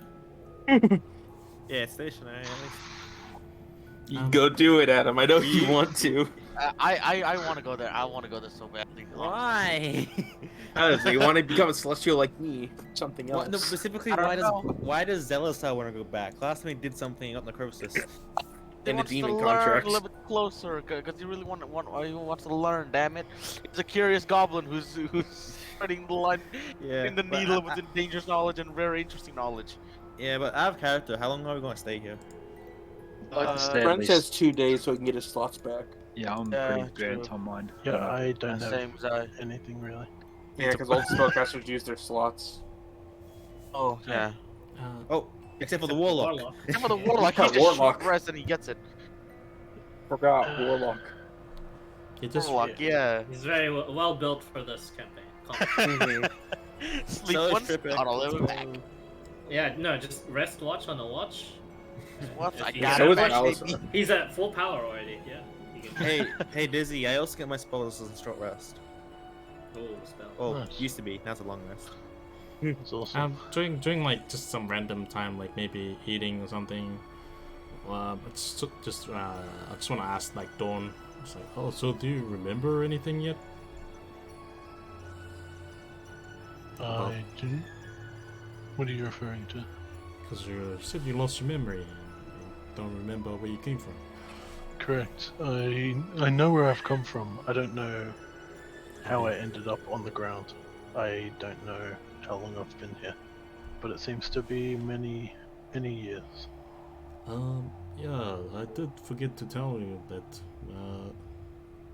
Yeah, stationary at least. You go do it, Adam. I know you want to. I want to go there. I want to go there so badly. Why? Honestly, you want to become a celestial like me? Something else. What, no, specifically, I don't why does Zealous want to go back? Last time he did something, he got necrosis. He In the wants demon to learn contracts. a little bit closer, because he really he wants to learn. Damn it! He's a curious goblin who's spreading the line Yeah. in the but needle with dangerous knowledge and very interesting knowledge. Yeah, but out of character, how long are we going to stay here? I'd stay at Brent least- says 2 days so he can get his slots back. Yeah, I'm Yeah, pretty burnt true. on mine. Yeah, I don't have Same as I. anything really. Yeah, because all the spellcasters use their slots. Oh yeah. Oh, except for the Warlock. Except for the warlock, he just Warlock. short rest and he gets it. Forgot Warlock. He just Warlock, yeah. He's very well built for this campaign. Mhm. Sleep So once, Trippic, on a little so- back. Yeah, no, just rest watch on a watch. What? If I he got So it, is man, Alistair. baby. He's at full power already. Yeah. He can... Hey, Dizzy, I also get my spells as a short rest. Oh, spell. Oh, Nice. used to be, now it's a long rest. It's awesome. during like just some random time, like maybe eating or something. I just want to ask like Dawn. It's like, oh, so do you remember anything yet? I didn't. What are you referring to? Because you said you lost your memory and don't remember where you came from. Correct. I know where I've come from. I don't know how I ended up on the ground. I don't know how long I've been here, but it seems to be many years. Yeah, I did forget to tell you that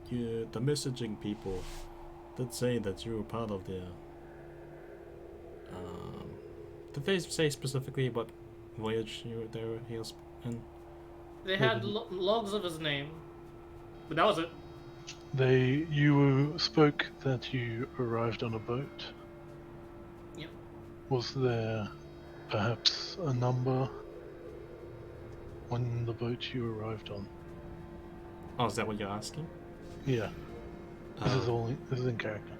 the messaging people did say that you were part of the. Did they say specifically what voyage he was in? They had logs of his name, but that was it. You spoke that you arrived on a boat. Yep. Was there perhaps a number on the boat you arrived on? Oh, is that what you're asking? Yeah. This is in character.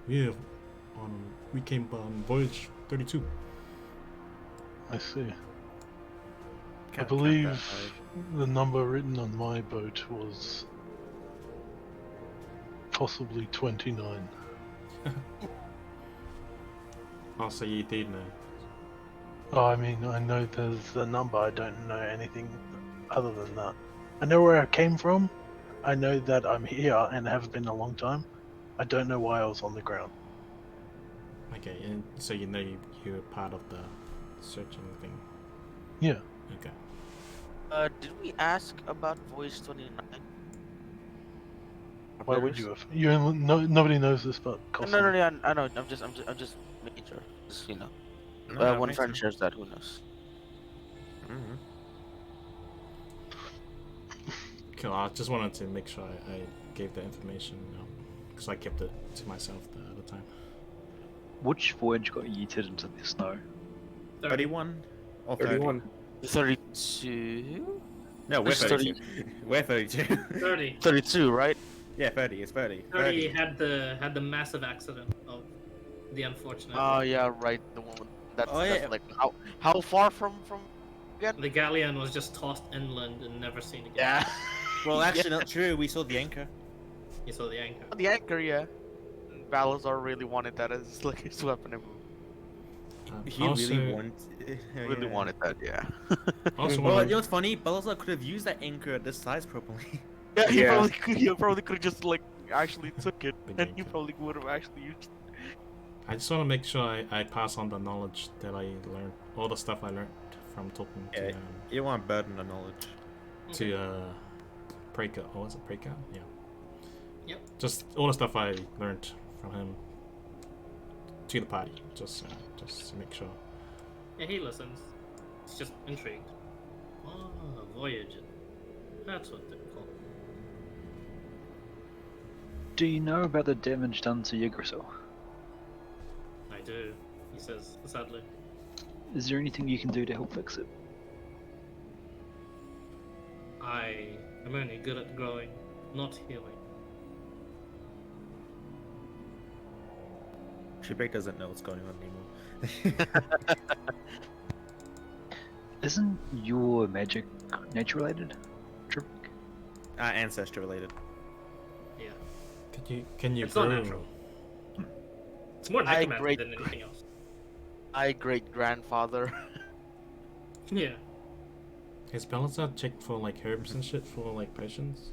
Yeah, we came on voyage 32. I see. I Can't count that believe high. the number written on my boat was possibly 29. Oh, so you did know. Oh, I mean, I know there's a number, I don't know anything other than that. I know where I came from, I know that I'm here and have been a long time. I don't know why I was on the ground. Okay, and so you know you're part of the searching thing. Yeah. Okay. Did we ask about Voyage 29? Why would you have? Nobody knows this but No, Costa. no, no, yeah, I know. I'm just making sure. Just, you know, No, that one makes friend sense. shares that. Who knows? Mhm. Cool. I just wanted to make sure I gave the information, because I kept it to myself at the time. Which voyage got yeeted into the snow? 31? Or 30? 31. 32. No, we're It's 30. 32. We're 32. 30. 32, right? Yeah, 30, it's 30. 30 had the massive accident of the unfortunate. Oh yeah, right. The one that's, Oh, that's yeah. like how far from again? The galleon was just tossed inland and never seen again. Yeah. Well, actually, not true. We saw the anchor. You saw the anchor. The anchor, yeah. Balazar really wanted that as like his weapon. He Also- really wanted. Really wanted that, yeah. Also, Well, wanna- you know what's funny? Balazar could have used that anchor at this size properly. Yeah, he Yeah. probably could. He probably could have just like actually took it, Big and he anchor. probably would have actually used. I just want to make sure I pass on the knowledge that I learned, all the stuff I learned from talking Yeah. You don't want to burden the knowledge. to Preka. Oh, was it Preka? Yeah. Yep. Just all the stuff I learned from him to the party, just to make sure. Yeah, he listens. He's just intrigued. Oh, voyage. That's what they're called. Do you know about the damage done to Yggdrasil? I do, he says, sadly. Is there anything you can do to help fix it? I am only good at growing, not healing. Shipwreck doesn't know what's going on anymore. Isn't your magic nature related? Trip? Ancestor related. Yeah. Can you It's not grow? natural. It's more I necromancy great- than anything else. My great grandfather. Yeah. Has Balazar checked for like herbs and shit for like potions?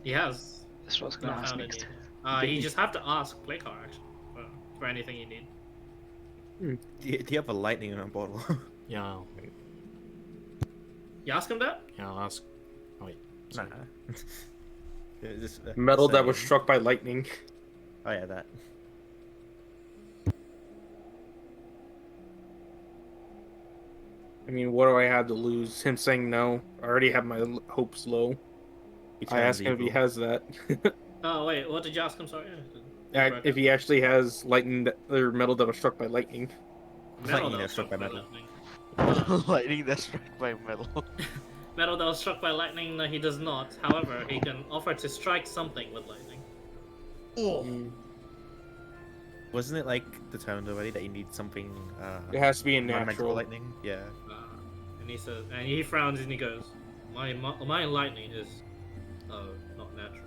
He has. That's what I was gonna Not ask found next. any. You just have to ask Placar actually for anything you need. Do you have a lightning in a bottle? Yeah, You ask him that? yeah. I'll ask. Oh, wait. Nah. Yeah, just, Metal that was saying. struck by lightning. Oh yeah, that. I mean, what do I have to lose? Him saying no. I already have my hopes low. I turns asked him if he evil. has that. Oh wait, what did you ask him? Sorry. If he actually has lightning or metal that was struck by lightning. Metal Lightning that was that's struck struck by by metal. lightning. Lightning that's struck by metal. Metal that was struck by lightning, no, he does not. However, he can offer to strike something with lightning. Mm. Wasn't it like determined already that you need something? It has to be a non-magical natural. lightning. Yeah. And he says, and he frowns and he goes, "My lightning is, not natural."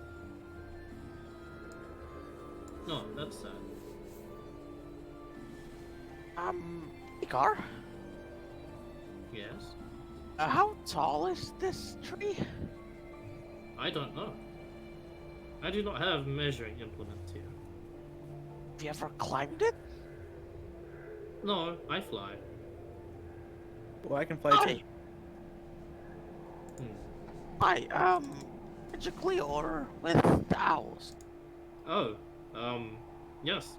No, that's sad. Icar? Yes, How tall is this tree? I don't know. I do not have measuring implements here. Have you ever climbed it? No, I fly. Well, I can fly too. Hi, magically or with the owls? Oh, yes.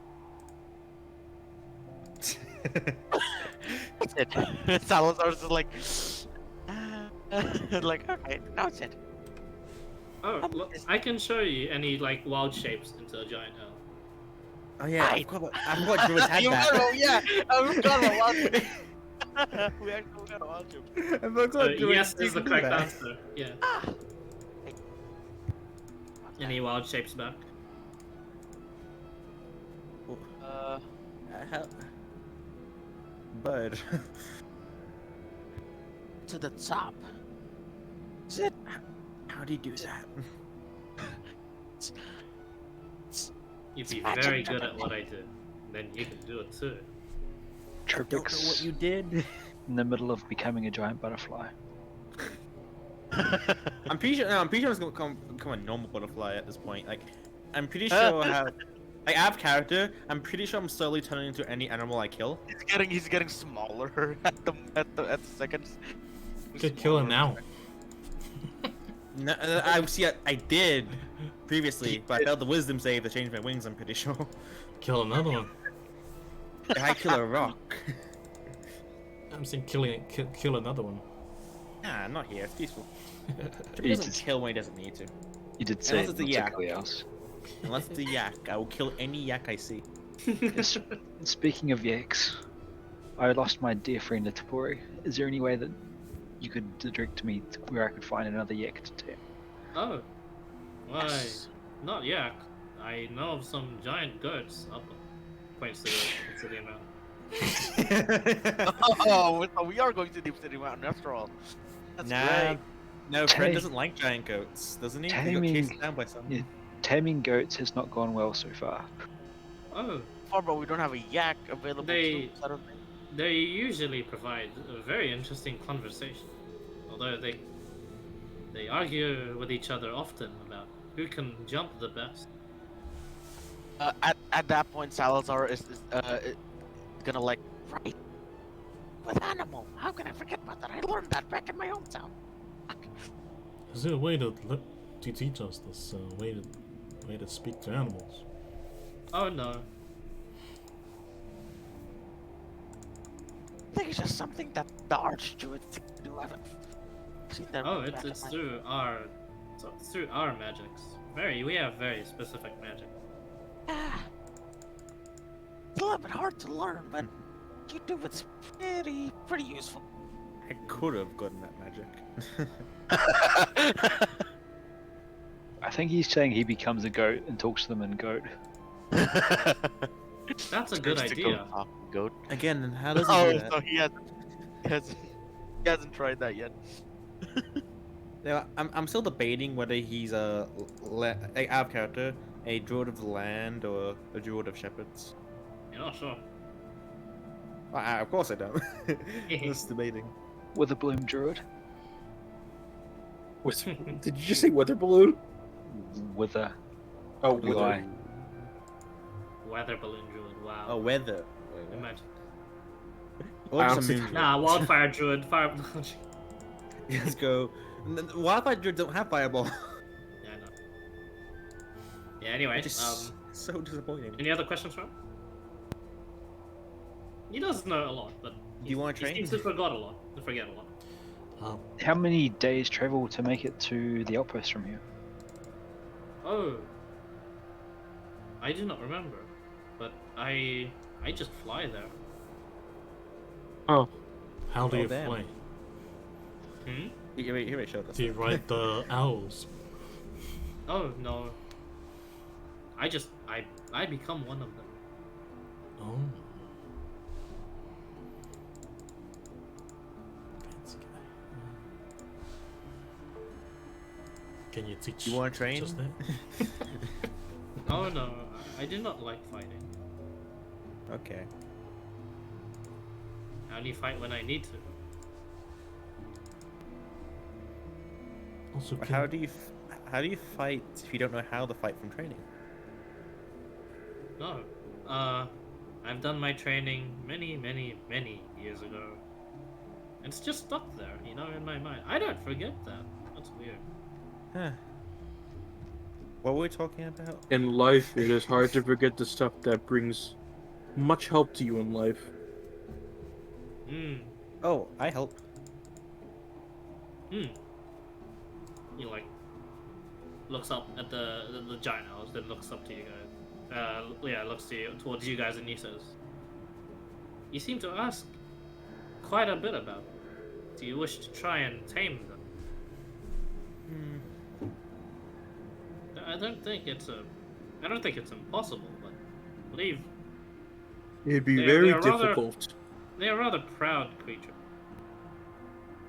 That's it. Salazar's just like, like, okay, now it's it. Oh, look, I can show you any like wild shapes into a giant owl. Oh yeah, I forgot Druids had You that. gotta, yeah, I forgot about it. We actually gotta watch him. I forgot Druids Yes is the could do correct that. answer. Yeah. Any wild shapes back? How... Bird. To the top. Is it? How do you do that? You'd be It's very magic. good at what I do. Then you can do it too. Don't know what Tripix you did. in the middle of becoming a giant butterfly. I'm pretty sure it's gonna become a normal butterfly at this point. Like, I'm pretty sure how. Like, I have character. I'm pretty sure I'm slowly turning into any animal I kill. He's getting smaller at the seconds. Could kill him now. No, I did previously, but I failed the wisdom save to change my wings. I'm pretty sure. Kill another one. I kill a rock. I'm saying kill another one. Nah, not here. It's peaceful. He You doesn't did, kill when he doesn't need to. you did say Unless it's a not to yak. kill else. Unless it's a yak, I will kill any yak I see. Yes, speaking of yaks, I lost my dear friend Atapori. Is there any way that you could direct me to where I could find another yak to tame? Oh. Why? Yes. Not yak. I know of some giant goats up points to the amount. Oh, so we are going to Deep City Mountain after all. That's Nah. great. No, Fred Hey. doesn't like giant goats, doesn't he? He got Taming- chased down by some. Yeah. Taming goats has not gone well so far. Oh, Oh, bro, we don't have a yak available They- too, I don't think. they usually provide a very interesting conversation. Although they argue with each other often about who can jump the best. At that point, Salazar is gonna like, right, with animal. How can I forget about that? I learned that back in my hometown. Is there a way to teach us this way to speak to animals? Oh no. I think it's just something that the archdruids do. I haven't seen them. Oh, back it's in my- through our magics. We have very specific magic. Ah. It's a little bit hard to learn, but you do. It's pretty useful. I could have gotten that magic. I think he's saying he becomes a goat and talks to them in goat. That's a good Turns to idea. Goat. Again, how does he Oh, do that? so he hasn't tried that yet. Yeah, I'm still debating whether he's a out of character, a druid of the land, or a druid of shepherds. You're not sure. Of course I don't. Just debating. With a bloom druid. Did you just say weather balloon? With a Oh, blue weather. eye. Weather balloon druid. Wow. Oh, weather. Imagine. Or just a honestly- moon druid. Nah, wildfire druid. Fire. Let's go. Wildfire druids don't have fireball. Yeah, I know. Yeah. Anyway, Just so disappointing. any other questions from? He does know a lot, but Do you want to he train? seems to forget a lot. Um, How many days travel to make it to the outpost from here? Oh, I do not remember, but I just fly there. Oh, How do Oh, you damn. fly? Hmm? Here, show us. Do you ride the owls? Oh no. I become one of them. Oh. Fancy guy. Can you teach? You want to train? Just that? Oh no, I do not like fighting. Okay. I only fight when I need to. Also, But can, how do you fight if you don't know how to fight from training? No. I've done my training many, many, many years ago. It's just stuck there, you know, in my mind. I don't forget that. That's weird. Huh. What were we talking about? in life, it is hard to forget the stuff that brings much help to you in life. Hmm. Oh, I help. Hmm. He like looks up at the giant owls, then looks up to you guys. Yeah, looks to you, towards you guys, and he says, "You seem to ask quite a bit about them. Do you wish to try and tame them?" I don't think it's impossible, but I believe It'd be They very are rather- difficult. they are rather proud creatures.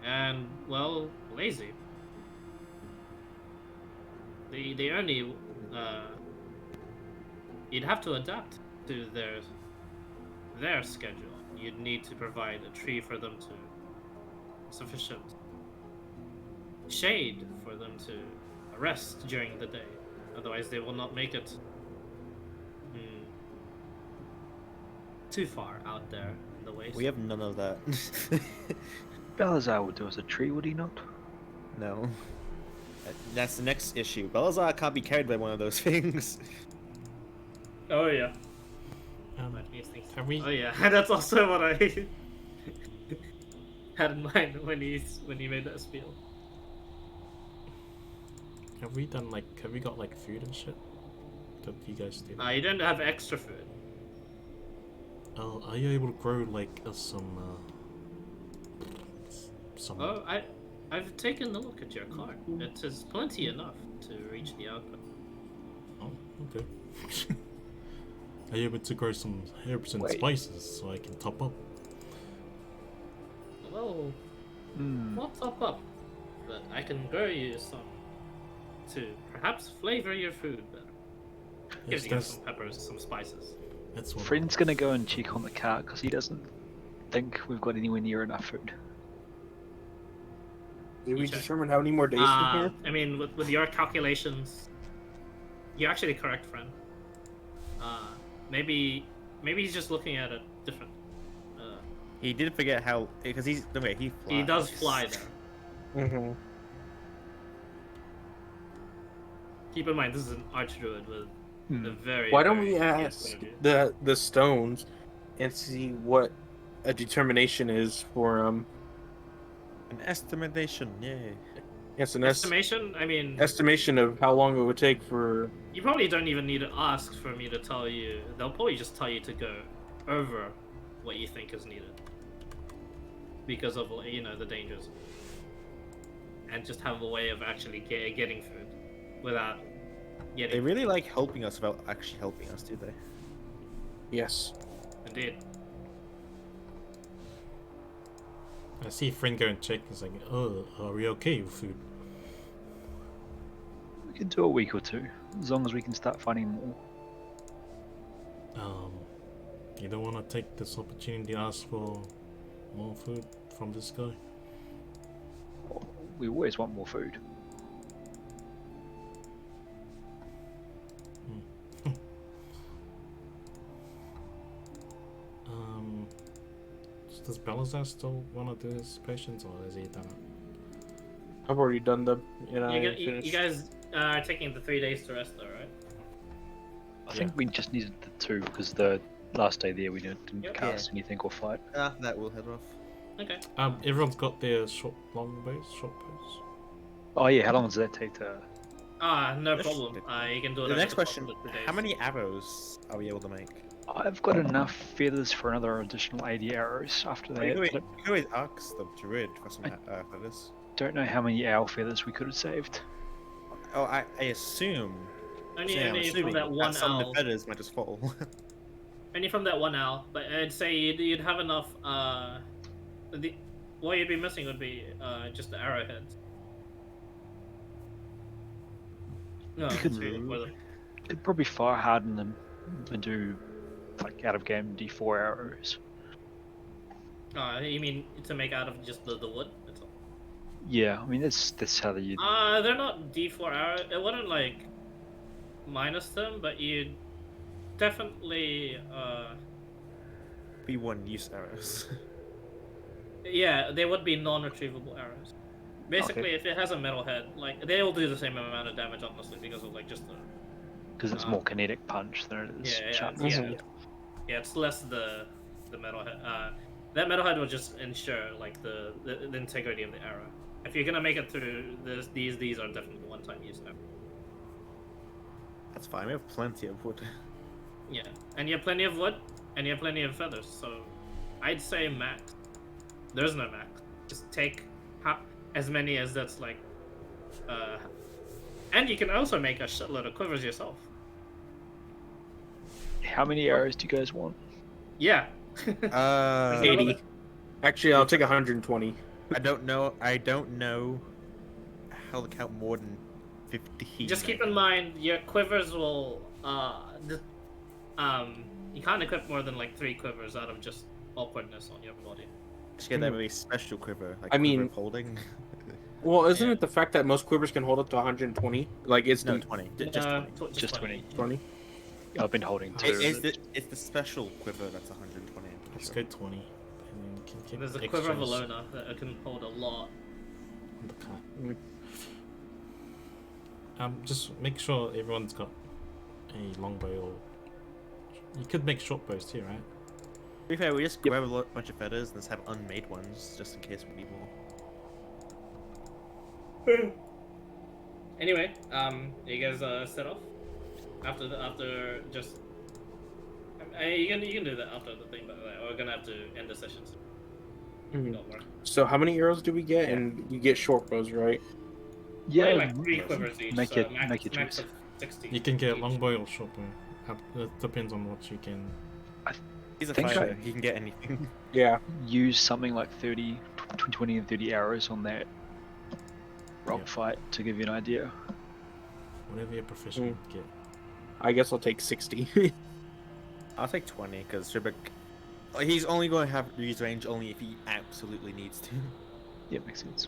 And, well, lazy. They only, you'd have to adapt to their schedule. You'd need to provide a tree for them to sufficient shade for them to rest during the day. Otherwise, they will not make it too far out there in the waste. We have none of that. Balazar would do as a tree, would he not? No. That's the next issue. Belazar can't be carried by one of those things. Oh yeah. Have we? Oh yeah, that's also what I had in mind when he made that spiel. Have we done like? Have we got like food and shit? That you guys do? You don't have extra food. Oh, are you able to grow like some? Oh, I've taken a look at your cart. It is plenty enough to reach the output. Oh, okay. Are you able to grow some herbs and Wait. spices so I can top up? Well, Hmm. not top up, but I can grow you some to perhaps flavor your food better. Yes, Gives you that's some peppers, some spices. that's what. Friend's gonna go and check on the cart because he doesn't think we've got anywhere near enough food. Did we check. determine how many more days from here? I mean, with your calculations, you're actually correct, friend. Maybe he's just looking at it different. He did forget how, because he's the way he flies. He does fly there. Mm-hmm. Keep in mind, this is an archdruid with a very. Why don't very we good ask point of view. the stones and see what a determination is for An estimation, yay. yes, an Estimation? I mean, estimation of how long it would take for. you probably don't even need to ask for me to tell you. They'll probably just tell you to go over what you think is needed because of the dangers, and just have a way of actually getting food without getting. They really like helping us without actually helping us, do they? Yes. Indeed. I see friend go and check. He's like, "Oh, are we okay with food?" We can do a week or two, as long as we can start finding more. You don't want to take this opportunity to ask for more food from this guy? We always want more food. Does Balazar still want to do his patients, or is he done it? I've already done them. And I You guys are taking the 3 days to rest, though, right? I think we just needed the 2 because the last day there we didn't Yep. cast anything or fight. After that, we'll head off. Okay. Everyone's got their short bows. Oh yeah, how long does that take to? No This- problem. You can do it. The over next top question: of the days. how many arrows are we able to make? I've got enough feathers for another additional 80 arrows after You that. can always ask the druid for some feathers. Don't know how many owl feathers we could have saved. Oh, I assume. Only, I'm only from assuming that one some of owl. the feathers might just fall. Only from that one owl. But I'd say you'd have enough. What you'd be missing would be just the arrowheads. No, Could- well, It'd probably fire harden them and do like out of game D4 arrows. you mean to make out of just the wood? That's all. Yeah, I mean that's how they. They're not D4 arrows. It wouldn't like minus them, but you'd definitely Be one use arrows. yeah, they would be non-retrievable arrows. Basically, Okay. if it has a metal head, like they all do the same amount of damage, honestly, because of like just the Because it's more kinetic punch than it is yeah, sharpness. yeah, it's less the metal head. That metal head will just ensure like the integrity of the arrow. If you're gonna make it through this, these are definitely one-time use now. That's fine. We have plenty of wood. Yeah, and you have plenty of wood, and you have plenty of feathers. So, I'd say max. There's no max. Just take as many as that's like. And you can also make a shitload of quivers yourself. How many arrows do you guys want? Yeah. 80. Actually, I'll take 120. I don't know how to count more than 50. Just keep in mind your quivers will you can't equip more than like 3 quivers out of just awkwardness on your body. Just get that very special quiver. Like I quiver mean- of holding. Well, isn't Yeah. it the fact that most quivers can hold up to 120? Like, it's No, the 20. Just 20. Just 20. 20. I've been holding two. It's the special quiver that's 120. I'm pretty Let's sure. go 20. And then you can take There's a extras quiver of Alona that can hold a lot. on the cart. Just make sure everyone's got a longbow or... You could make short bows too, right? To be fair, we just grab a bunch of feathers and just have unmade ones, just in case we need more. Anyway, you guys set off after just. You can do that after the thing, but we're gonna have to end the session. So Mhm. don't worry. So, how many arrows do we get? And you get short bows, right? Yeah, Only like 3 quivers each. make so it- max, make your max choice. of 60. You can get each. longbow or short bow. It depends on what you can... He's a Think fighter. I- He can get anything. Yeah. use something like 20 and 30 arrows on that rock Yeah. fight to give you an idea. Whatever you're proficient with, get. I guess I'll take 60. I'll take 20 because Shibik. He's only going to have use range only if he absolutely needs to. Yeah, makes sense.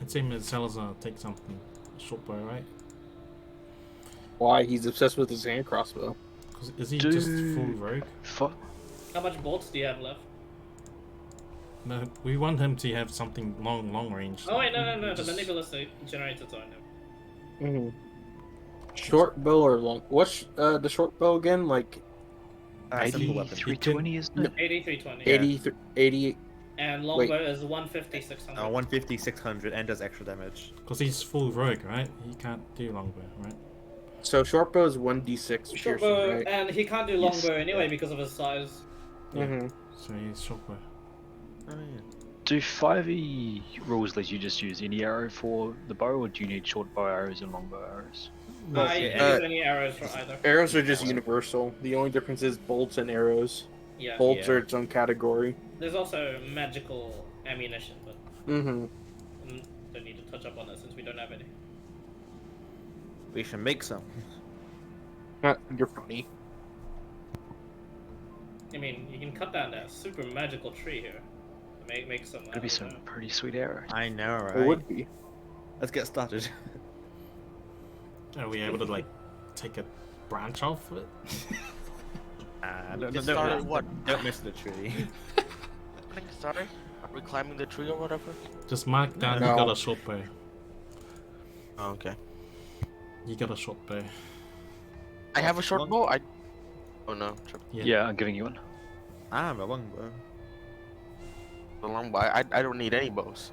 I'd say Salazar take something. A short bow, right? Why? He's obsessed with his hand crossbow. Because is he just full rogue? How much bolts do you have left? No, we want him to have something long range. Oh wait, no. The Just- manipulator generator's on him. Mm-hmm. Short bow or long? What's the short bow again? Like Simple weapon. 320, isn't it? 8320. 80. And longbow is 150, 600. 150, 600, and does extra damage. Because he's full rogue, right? He can't do longbow, right? So short bow is 1d6 Short piercing, bow, right? and he can't do Yes. longbow anyway because of his size. Mm-hmm. So he's short bow. Oh, yeah. Do 5e rules let you just use any arrow for the bow, or do you need short bow arrows and long bow arrows? I yeah. use any arrows for either. Arrows are just universal. The only difference is bolts and arrows. Yeah. Bolts Yeah. are its own category. There's also magical ammunition, but Mm-hmm. don't need to touch up on that since we don't have any. We should make some. You're funny. I mean, you can cut down that super magical tree here. Make some. That'd be some pretty sweet arrows. I know, right? It would be. Let's get started. Are we able to like take a branch off it? Don't started what? Don't miss the tree. Sorry? Are we climbing the tree or whatever? Just mark down No. you got a short bow. Oh, okay. You got a short bow. I have a short bow. Oh no, Yeah, I'm giving you one. I have a longbow. the long bow. I don't need any bows.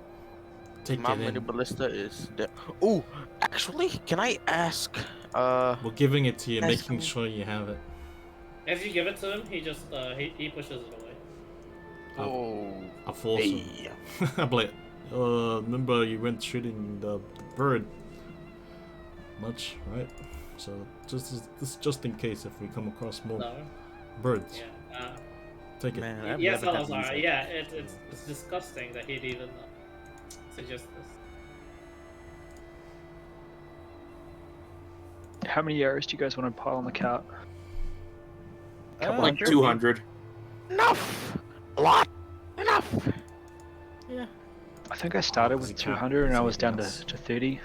take My it mini in. ballista is the. Oh, actually, can I ask? We're giving it to you, Ask making him. sure you have it. If you give it to him, he just he pushes it away. Oh, I force him. hey. I'm like, remember you went shooting the bird much, right? So just in case if we come across more No. birds, Yeah. take it. Man, I've Yes, never had Salazar. these, Yeah, it's disgusting that he'd even suggest this. How many arrows do you guys want to pile on the cart? Couple Like hundred? 200. Enough. A lot. Enough. Yeah. I think I started because with you can't 200 and I see was down anything else. to 30.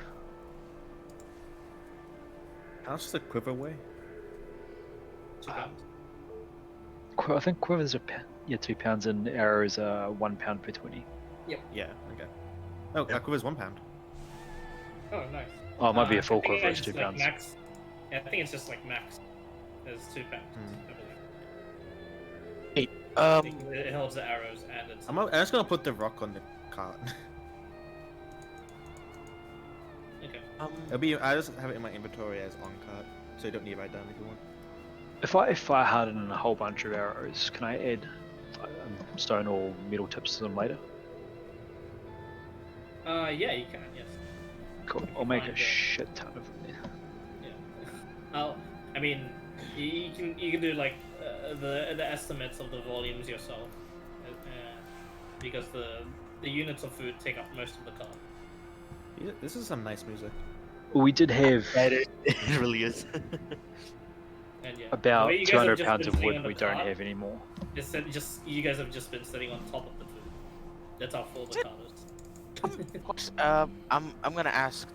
How much does the quiver weigh? 2 pounds. I think quivers are 2 pounds and arrows are 1 pound per 20. Yeah. Okay. Oh, quiver's 1 pound. Oh, nice. Oh, it might be a I full think quiver, it's it's 2 just, like, pounds. max. Yeah, I think it's just like max. It's 2 pounds. I believe. I think it holds the arrows and it's. I'm just gonna put the rock on the cart. Okay. It'll be. I just have it in my inventory as on cart, so you don't need to write down if you want. If I harden a whole bunch of arrows, can I add stone or metal tips to them later? Yeah, you can. Yes. Cool. If you I'll make find a it. shit ton of them there. Yeah. I mean, you can do like the estimates of the volumes yourself, because the units of food take up most of the cart. Yeah, this is some nice music. We did have It really is. And yeah, about the way you guys have 200 just pounds been of sitting wood on the we don't cart, have anymore. It's just you guys have just been sitting on top of the food. That's how full the cart is. I'm gonna ask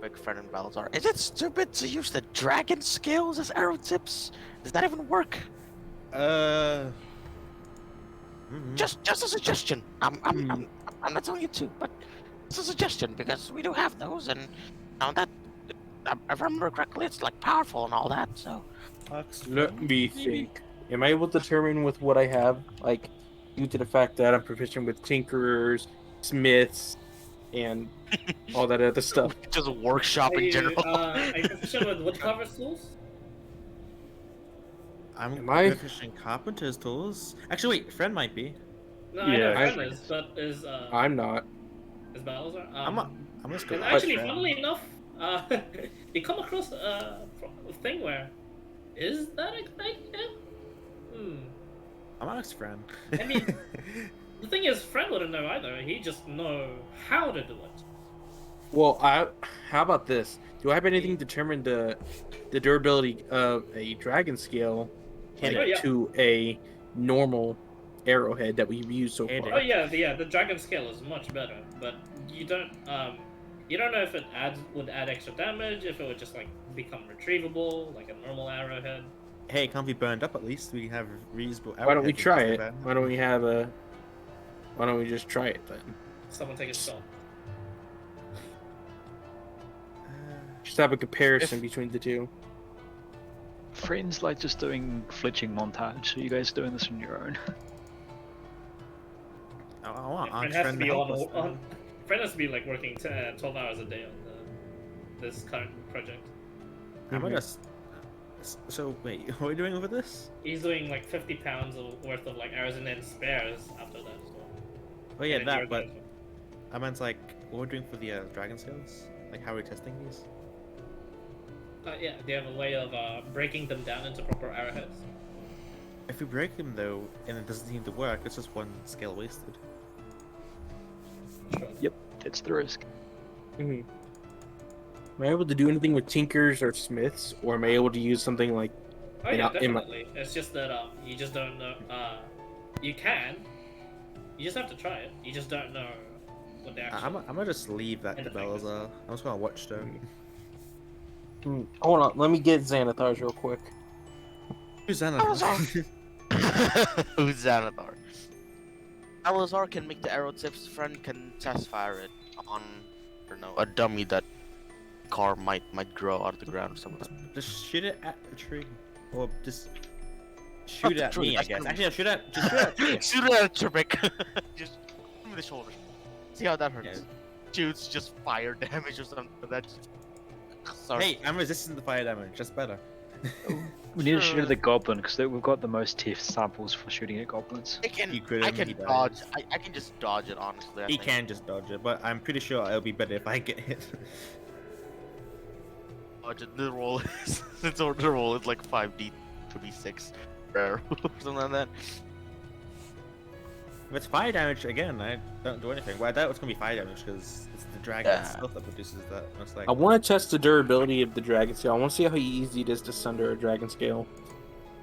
big friend in Balazar. Is it stupid to use the dragon scales as arrow tips? Does that even work? Just a suggestion. I'm not telling you to, but it's a suggestion because we do have those, and that if I remember correctly, it's like powerful and all that. So Let me think. Am I able to determine with what I have, like, due to the fact that I'm proficient with tinkerers, smiths, and all that other stuff? just a workshop in general. Are you proficient with woodcarver tools? I'm Am I? proficient carpenter's tools. Actually, wait, friend might be. No, I know Yeah, Fred is, but is I'm not. is Balazar? I'm just And gonna. actually, funnily enough, you come across a thing where is that a good idea? I'm ask friend. I mean, the thing is, Fred wouldn't know either. He just know how to do it. Well, how about this? Do I have anything to determine the durability of a dragon scale like, Oh, yeah. to a normal arrowhead that we've used so Hey, far? Oh yeah, the dragon scale is much better, but you don't know if it would add extra damage, if it would just like become retrievable like a normal arrowhead. Hey, it can't be burned up at least. We can have reusable. Why don't we arrowheads try instead it? of that. Why don't we just try it then? Someone take a shot. Just have a comparison between the two. Friends like just doing fletching montage, so you guys doing this on your own. I want Fred Aunt has to friend be to help us. on Fred has to be like working 12 hours a day on this current project. I'm gonna. So wait, what are we doing over this? He's doing like 50 pounds worth of like arrows and then spares after that as well. Oh yeah, And that. you're But good. I meant like what we're doing for the dragon scales. Like how we're testing these. Yeah, they have a way of breaking them down into proper arrowheads. If we break them though, and it doesn't seem to work, it's just one scale wasted. Sure. Yep, that's the risk. Am I able to do anything with tinkers or smiths, or am I able to use something like? Oh yeah, in my- definitely. It's just that you just don't know. You can. You just have to try it. You just don't know what the actual. I'm gonna just leave that to Anything. Belazar. I'm just gonna watch though. Hold on, let me get Xanathars real quick. Who's that? Who's Xanathar? Alazar can make the arrow tips. Friend can test fire it on, I don't know, a dummy that car might grow out of the ground or something. Just shoot it at the tree, or just shoot the at tree, me. I that's guess. true. Actually, no, shoot at. Just shoot at the tree. Shoot it at a Trebek. Just give me the shoulder. See how that hurts. Yeah. Shoots just fire damage or something. That's sorry. Hey, I'm resistant to fire damage. Just better. We need to shoot Sure. at the goblin because we've got the most test samples for shooting at goblins. I can, You crit I him, he can dodge. dies. I can just dodge it honestly. I He think. can just dodge it, but I'm pretty sure it'll be better if I get hit. Dodge it. The roll is the roll is like 5d to d6 rare or something like that. If it's fire damage, again, I don't do anything. Well, I doubt it's gonna be fire damage because it's the dragon Yeah. itself that produces that. It's like, I want to test the durability of the dragon scale. I want to see how easy it is to sunder a dragon scale.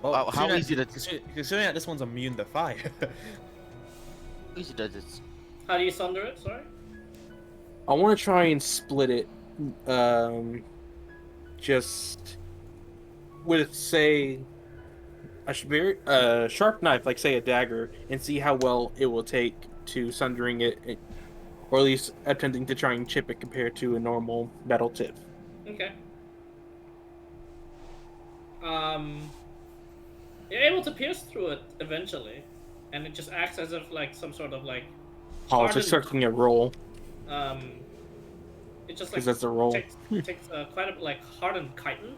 well, how considering easy that- to- considering that this one's immune to fire. Easy does it. How do you sunder it? Sorry. I want to try and split it, just with say a very sharp knife, like say a dagger, and see how well it will take to sundering it, or at least attempting to try and chip it compared to a normal metal tip. Okay. You're able to pierce through it eventually, and it just acts as if like some sort of like. Oh, it's hardened- expecting a roll It just like because that's a roll. takes quite a like hardened chitin.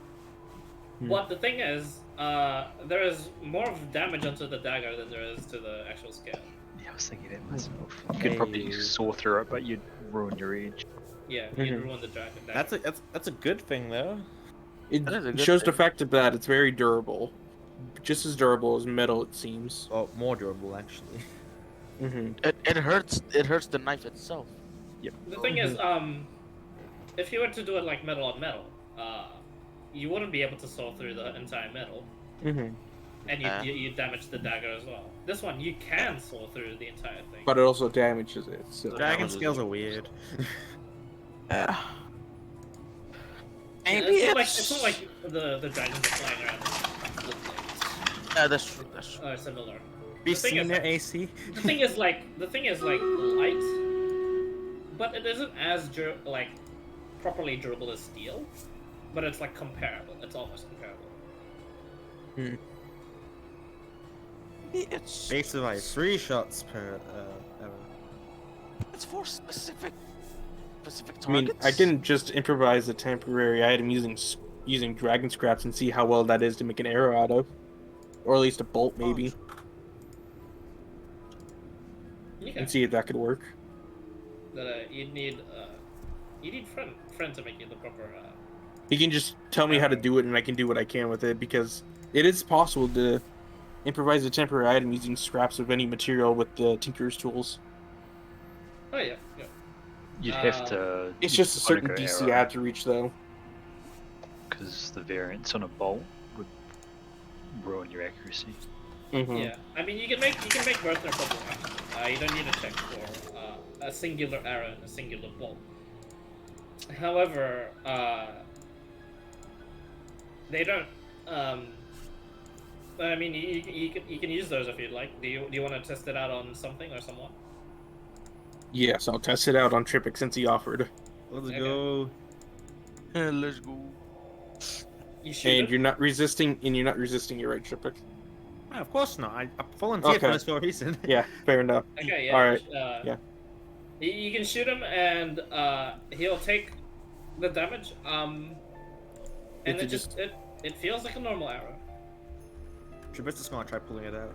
Hmm. But the thing is, there is more of damage onto the dagger than there is to the actual scale. Yeah, I was thinking that myself. You could probably saw through it, but you'd ruin your edge. Yeah, you Mhm. ruin the dagger. That's a good thing though. It That is a good shows the thing. fact that it's very durable, just as durable as metal, it seems. Well, more durable actually. Mm-hmm. It hurts. It hurts the knife itself. The thing is, if you were to do it like metal on metal, you wouldn't be able to saw through the entire metal, Mm-hmm. and Ah. you damage the dagger as well. This one you can saw through the entire thing. But it also damages it. So. Dragon scales are weird. Yeah. Yeah, Maybe it's not like the dragons are flying around with blades. Yeah, that's true. That's true. Similar. Be The thing seen is- their AC. The thing is like light, but it isn't as properly durable as steel, but it's like comparable. It's almost comparable. It's They survive 3 shots per arrow. it's for specific I mean, targets. I can just improvise a temporary item using dragon scraps and see how well that is to make an arrow out of, or at least a bolt maybe, You can. and see if that could work. You need friend to make you the proper. You can just tell me how to do it, and I can do what I can with it, because it is possible to improvise a temporary item using scraps of any material with the tinker's tools. Oh yeah, yeah. You'd have to. It's just a certain DC I have to reach, though. Because the variance on a bolt would ruin your accuracy. Mm-hmm. Yeah, I mean you can make both no problem. Actually. You don't need to check for a singular arrow and a singular bolt. However, they don't. I mean, you can use those if you'd like. Do you want to test it out on something or someone? Yes, I'll test it out on Tripic since he offered. Let's Okay. go. Let's go. You shoot And it? you're not resisting, your right, Tripic. Ah, of course not. I volunteered for Okay. this for a reason. Yeah, fair enough. Okay, yeah. Alright, Yeah. You can shoot him, and he'll take the damage. And It's it just it feels like a normal arrow. Travis is gonna try pulling it out.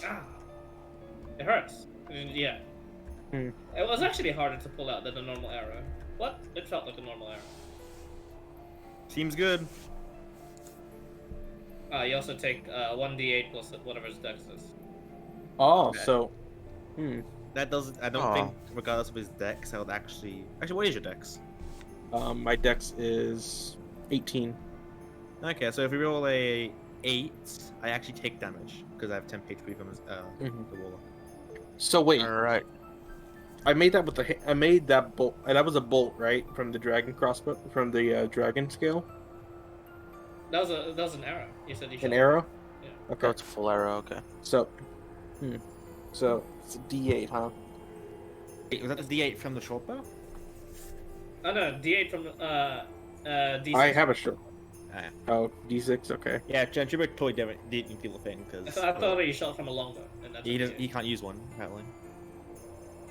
Ah. It hurts. Yeah. Hmm. It was actually harder to pull out than a normal arrow. What? It felt like a normal arrow. Seems good. You also take 1d8 plus whatever his dex is. Oh, Okay. so... That doesn't. I don't Aw. think, regardless of his dex, I would actually. Actually, what is your dex? My dex is 18. Okay, so if we roll a 8, I actually take damage because I have 10 HP from Mhm. the waller. So wait, All right. I made that with I made that bolt. That was a bolt, right, from the dragon crossbow, from the dragon scale. That was an arrow. You said you shot An arrow. Yeah. Okay. Oh, it's a full arrow. Okay. So, so it's a D8, huh? Wait, was that the D8 from the short bow? Oh no, d8 from d6. I have a short. Ah, yeah. Oh, D6. Okay. Yeah, Tripic totally didn't feel a thing because I thought you shot from a longbow. And that's he a doesn't. D8. He can't use one apparently.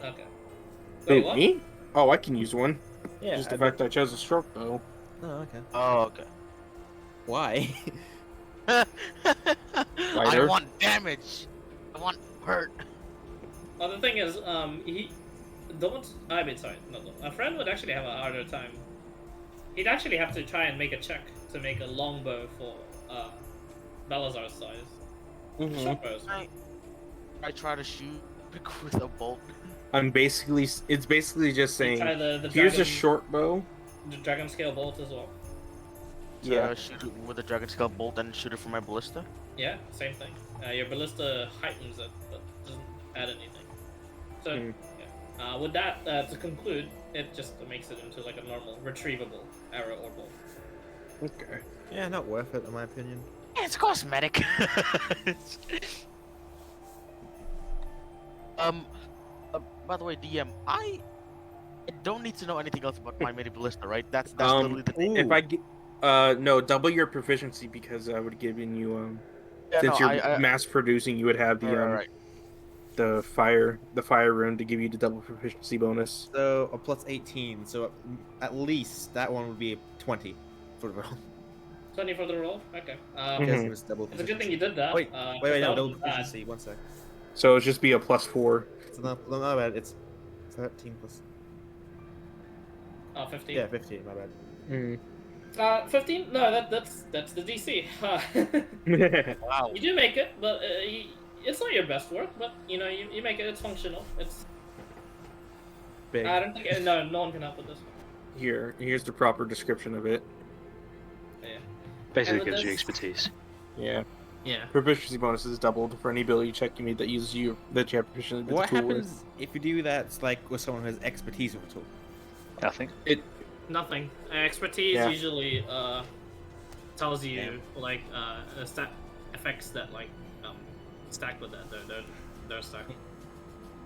Okay. Wait, Who, what? me? Oh, I can use one. Yeah. Just the fact that I chose a short bow. Oh, okay. Oh, okay. Why? I Lighter. want damage. I want hurt. Well, the thing is, sorry, no. A friend would actually have a harder time. He'd actually have to try and make a check to make a longbow for Balazar's size. Mhm. Short bows. I try to shoot with a bolt. It's basically just You saying, try the here's a dragon, short bow. the dragon scale bolt as well. Yeah. Shoot it with a dragon scale bolt and shoot it from my ballista. Yeah, same thing. Your ballista heightens it, but doesn't add anything. So, Hmm. yeah. With that, to conclude, it just makes it into like a normal retrievable arrow or bolt. Okay. Yeah, not worth it in my opinion. It's cosmetic. By the way, DM, I don't need to know anything else about my mini ballista, right? That's literally the thing. If I get, no, double your proficiency because I would give you Yeah, since no, you're mass producing, you would have the right. the fire rune to give you the double proficiency bonus. So a plus 18, so at least that one would be a 20 for the roll. 20 for the roll? Okay. Because Mhm. it was double It's a good thing proficiency. you did that. Wait, because wait, that no, would've double been bad. proficiency. One sec. So it'd just be a +4. It's not bad. It's 13 plus. 15. Yeah, 15. My bad. Mm. 15? No, that's the DC. Wow. You do make it, but it's not your best work. But you know, you make it. It's functional. It's. Big. I don't think no one can help with this. Here's the proper description of it. Yeah. Basically And with gives you this- expertise. Yeah. Yeah. Proficiency bonus is doubled for any ability check you made that uses that you have proficiency with What the tool with. happens if you do that? It's like with someone who has expertise with a tool. Nothing. Nothing. Expertise Yeah. usually tells you like effects that like stack with that. They're stacking.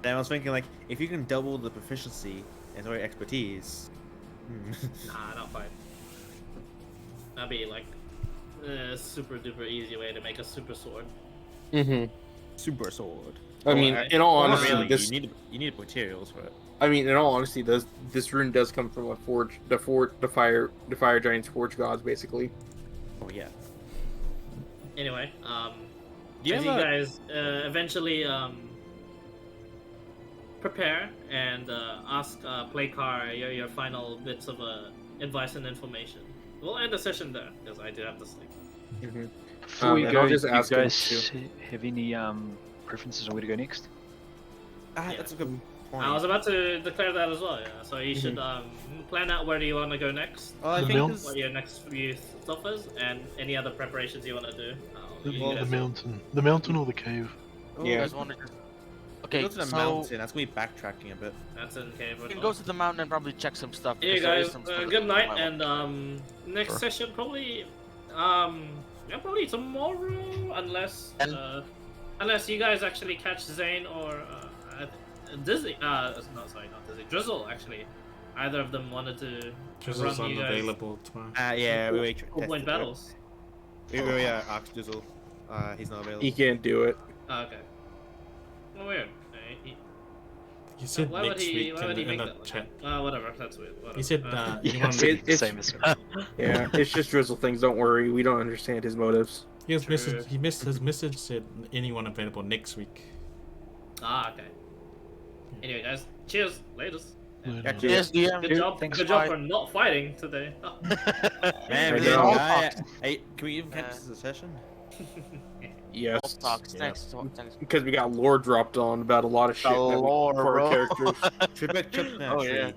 And I was thinking like if you can double the proficiency and your expertise. Nah, not quite. That'd be like a super duper easy way to make a super sword. Mm-hmm. Super sword. I mean, Alright. in all Well, not honesty, really. this. You need materials for it. I mean, in all honesty, this rune does come from the fire giant's forge gods, basically. Oh yeah. Anyway, Do you as have you a- guys eventually prepare and ask Playcar your final bits of advice and information, we'll end the session there because I do have to sleep. Mm-hmm. Before we and go, I'll do just you ask him guys have any preferences on where to go next? Yeah. That's a good point. I was about to declare that as well. Yeah. So you should plan out where do you want to go next, Well, I The think mill? this- what your next few stuff is, and any other preparations you want to do. You The guys- mountain or the cave. Oh, You Yeah. guys want to just... Okay, go to the so mountain. That's gonna be backtracking a bit. that's in cave. We can go to the mountain and probably check some stuff. Hey because there is guys, some stuff that good we night, might and next Sure. session probably, probably tomorrow, unless you guys actually catch Zane or Dizzy. No, sorry, not Dizzy. Drizzle actually. Either of them wanted to Drizzle's run you guys unavailable tomorrow. Yeah, we full point battles. We asked Dizzle. He's not available. He can't do it. Oh, okay. Well, weird. He said Why would next he? week Why would he in make the that? chat. Whatever. That's weird. Whatever. He said Yeah, anyone it's the it's- same as Yeah, it's just Drizzle things. Don't worry, we don't understand his motives. his message said anyone available next week. Okay. Anyway, guys, cheers. Latest. Later. Yes, DM. Good job. Thanks, Good job bye. for not fighting today. Man, I we know. Hey, can we even catch this as a session? Yes. We'll talk. Yeah. Thanks. Thanks. Because we got lore dropped on about a lot of shit The that we, lore, for our bro. characters. Trebek Chuk now, Oh, yeah. actually.